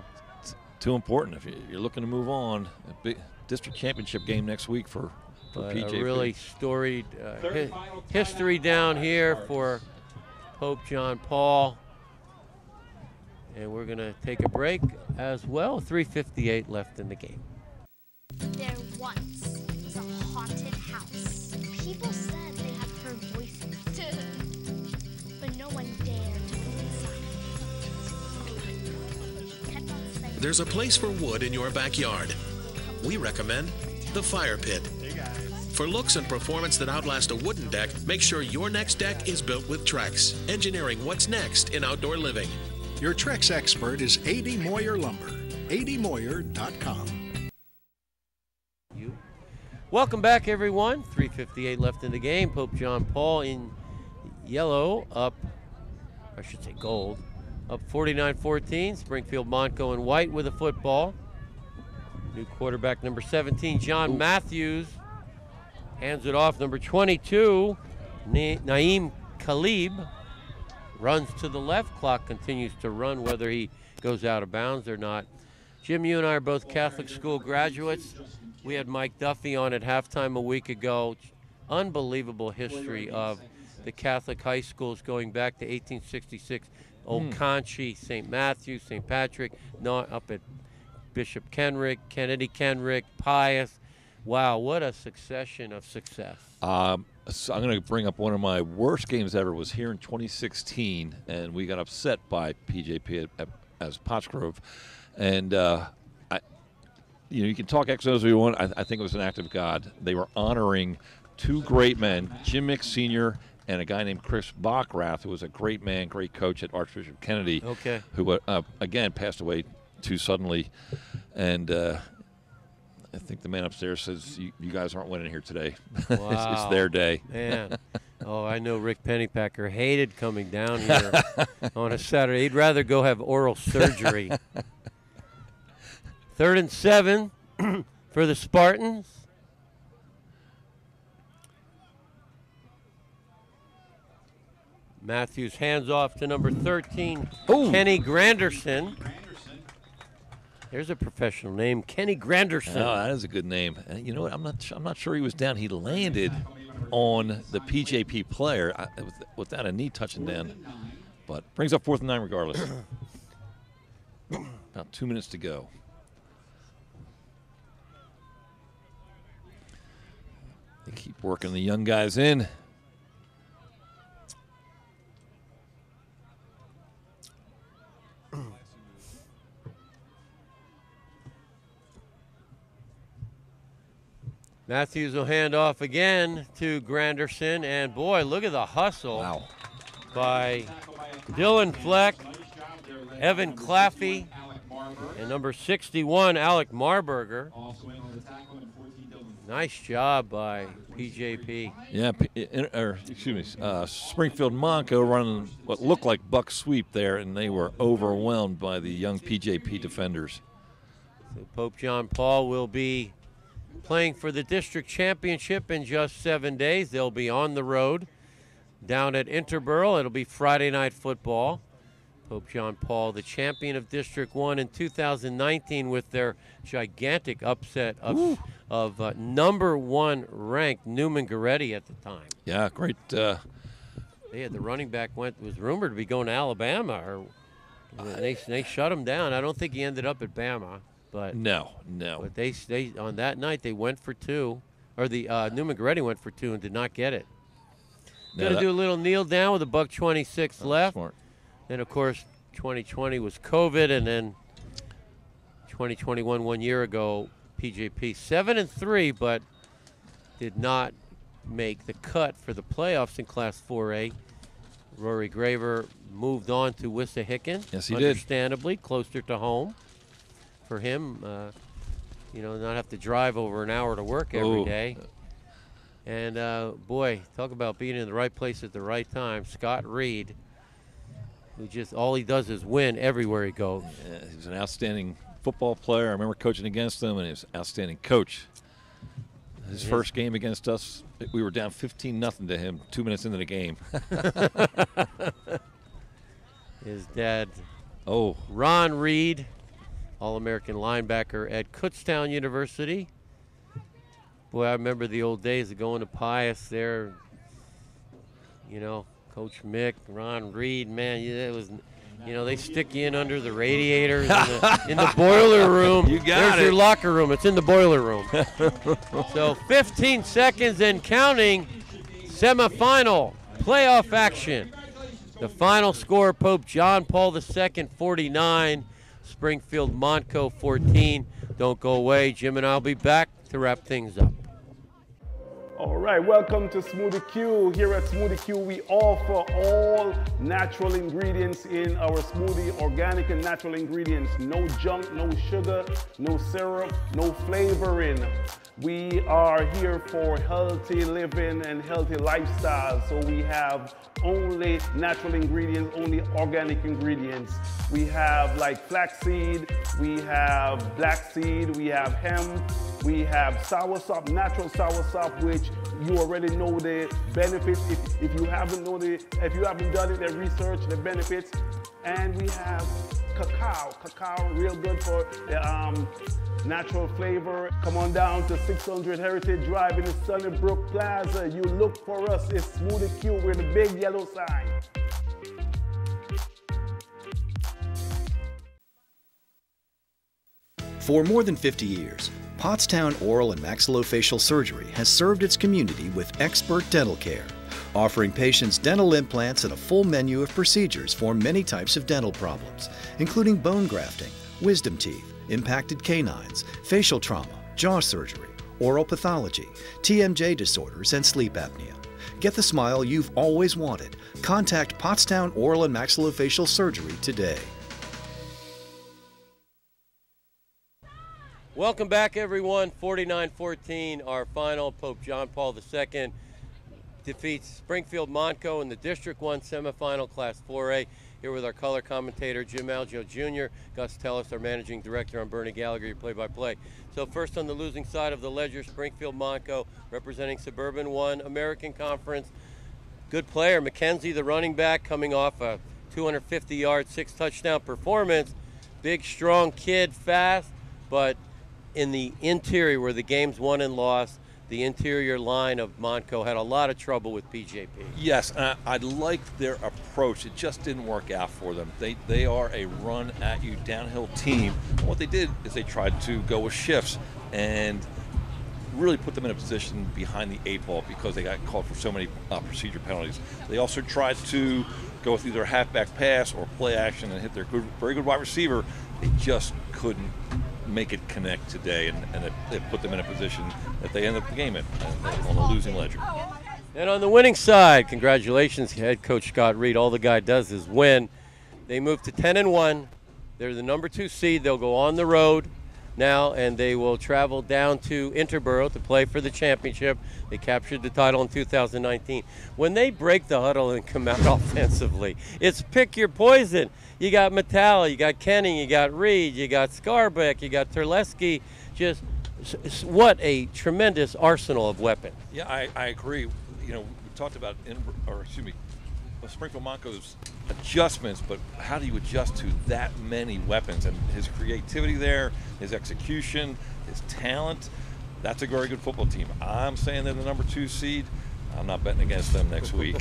T: too important if you're looking to move on. A big district championship game next week for PJP.
C: A really storied history down here for Pope John Paul. And we're going to take a break as well. 3:58 left in the game.
Q: There once was a haunted house. People said they had heard voices, but no one dared to go inside.
R: There's a place for wood in your backyard. We recommend the Fire Pit. For looks and performance that outlast a wooden deck, make sure your next deck is built with Trex, engineering what's next in outdoor living.
S: Your Trex expert is A.D. Moyer Lumber. admoyer.com.
C: Welcome back, everyone. 3:58 left in the game. Pope John Paul in yellow up, I should say gold, up 49-14. Springfield Montco in white with a football. New quarterback number 17, John Matthews, hands it off. Number 22, Naeem Khalib, runs to the left. Clock continues to run whether he goes out of bounds or not. Jim, you and I are both Catholic school graduates. We had Mike Duffy on at halftime a week ago. Unbelievable history of the Catholic high schools going back to 1866. Old Conchie, St. Matthew, St. Patrick, up at Bishop Kenrick, Kennedy Kenrick, Pius. Wow, what a succession of success.
T: So I'm going to bring up one of my worst games ever. Was here in 2016, and we got upset by PJP as Pottsgrove. And you can talk Xos if you want. I think it was an act of God. They were honoring two great men, Jim Mick Sr. and a guy named Chris Bachrath, who was a great man, great coach at Archbishop Kennedy, who, again, passed away too suddenly. And I think the man upstairs says, you guys aren't winning here today.
C: Wow.
T: It's their day.
C: Man. Oh, I know Rick Pennypacker hated coming down here on a Saturday. He'd rather go have oral surgery. 3rd and 7 for the Spartans. Matthews hands off to number 13, Kenny Granderson. There's a professional name, Kenny Granderson.
T: Oh, that is a good name. And you know what? I'm not sure he was down. He landed on the PJP player without a knee touching down, but brings up 4th and 9 regardless. About 2 minutes to go. They keep working the young guys in.
C: Matthews will hand off again to Granderson, and boy, look at the hustle by Dylan Fleck, Evan Claffey, and number 61, Alec Marburger. Nice job by PJP.
T: Yeah, Springfield Montco running what looked like buck sweep there, and they were overwhelmed by the young PJP defenders.
C: So Pope John Paul will be playing for the district championship in just 7 days. They'll be on the road down at Interborough. It'll be Friday night football. Pope John Paul, the champion of District 1 in 2019 with their gigantic upset of number 1 ranked Newman Goretti at the time.
T: Yeah, great.
C: They had the running back was rumored to be going to Alabama, or they shut him down. I don't think he ended up at Bama, but
T: no.
C: But they on that night they went for 2, or the Newman Goretti went for 2 and did not get it. Going to do a little kneel down with a $1.26 left.
T: Smart.
C: Then, of course, 2020 was COVID, and then 2021, 1 year ago, PJP 7-3, but did not make the cut for the playoffs in Class 4A. Rory Graver moved on to Wissahickon.
T: Yes, he did.
C: Understandably, closer to home for him. Not have to drive over an hour to work every day. And, boy, talk about being in the right place at the right time. Scott Reed, who just all he does is win everywhere he goes.
T: Yeah, he's an outstanding football player. I remember coaching against him, and he was an outstanding coach. His first game against us, we were down 15-0 to him 2 minutes into the game.
C: His dad, Ron Reed, All-American linebacker at Kutztown University. Boy, I remember the old days of going to Pius there. Coach Mick, Ron Reed, man, it was, they stick you in under the radiators in the boiler room.
T: You got
C: There's
T: it.
C: your locker room. It's in the boiler room. So 15 seconds and counting. Semifinal playoff action. The final score, Pope John Paul II 49, Springfield Montco 14. Don't go away. Jim and I will be back to wrap things up.
I: All right, welcome to Smoothie Q. Here at Smoothie Q, we offer all natural ingredients in our smoothie, organic and natural ingredients. No junk, no sugar, no syrup, no flavoring. We are here for healthy living and healthy lifestyle. So we have only natural ingredients, only organic ingredients. We have like flaxseed, we have black seed, we have hemp, we have soursop, natural soursop, which you already know the benefits. If you haven't done it, the research, the benefits. And we have cacao, real good for the natural flavor. Come on down to 600 Heritage Drive in the Sunnybrook Plaza. You look for us, it's Smoothie Q with a big yellow sign.
K: For more than 50 years, Pottstown Oral and Maxillofacial Surgery has served its community with expert dental care, offering patients dental implants and a full menu of procedures for many types of dental problems, including bone grafting, wisdom teeth, impacted canines, facial trauma, jaw surgery, oral pathology, TMJ disorders, and sleep apnea. Get the smile you've always wanted. Contact Pottstown Oral and Maxillofacial Surgery today.
C: Welcome back, everyone. 49-14, our final. Pope John Paul II defeats Springfield Montco in the District 1 semifinal, Class 4A. Here with our color commentator, Jim Algio Jr., Gus Tellis, our managing director. I'm Bernie Gallagher, your play-by-play. So first on the losing side of the ledger, Springfield Montco, representing Suburban 1 American Conference. Good player, McKenzie, the running back, coming off a 250-yard, 6-touchdown performance. Big, strong kid, fast, but in the interior where the game's won and lost, the interior line of Montco had a lot of trouble with PJP.
T: Yes, I liked their approach. It just didn't work out for them. They are a run-at-you downhill team. And what they did is they tried to go with shifts and really put them in a position behind the 8 ball because they got called for so many procedure penalties. They also tried to go with either a halfback pass or play action and hit their very good wide receiver. They just couldn't make it connect today, and it put them in a position that they end up the game on the losing ledger.
C: And on the winning side, congratulations, head coach Scott Reed. All the guy does is win. They move to 10-1. They're the number 2 seed. They'll go on the road now, and they will travel down to Interboro to play for the championship. They captured the title in 2019. When they break the huddle and come out offensively, it's pick your poison. You got Metalli, you got Kenning, you got Reed, you got Scarbeck, you got Terleski. Just what a tremendous arsenal of weapons.
T: Yeah, I agree. We talked about sprinkle Montco's adjustments, but how do you adjust to that many weapons? And his creativity there, his execution, his talent, that's a very good football team. I'm saying they're the number 2 seed. I'm not betting against them next week.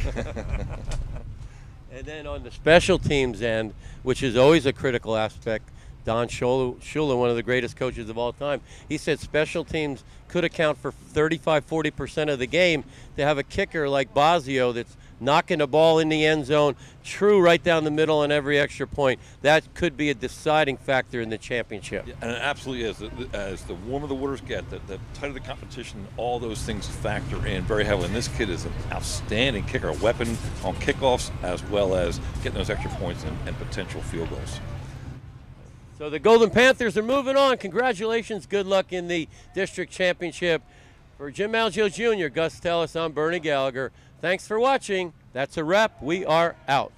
C: And then on the special teams end, which is always a critical aspect, Don Shula, one of the greatest coaches of all time, he said special teams could account for 35–40% of the game. To have a kicker like Bazio that's knocking the ball in the end zone, true right down the middle on every extra point, that could be a deciding factor in the championship.
T: Yeah, and it absolutely is. As the warmer the waters get, the tighter the competition, all those things factor in very heavily. And this kid is an outstanding kicker, a weapon on kickoffs as well as getting those extra points and potential field goals.
C: So the Golden Panthers are moving on. Congratulations. Good luck in the district championship. For Jim Algio Jr., Gus Tellis, I'm Bernie Gallagher. Thanks for watching. That's a wrap. We are out.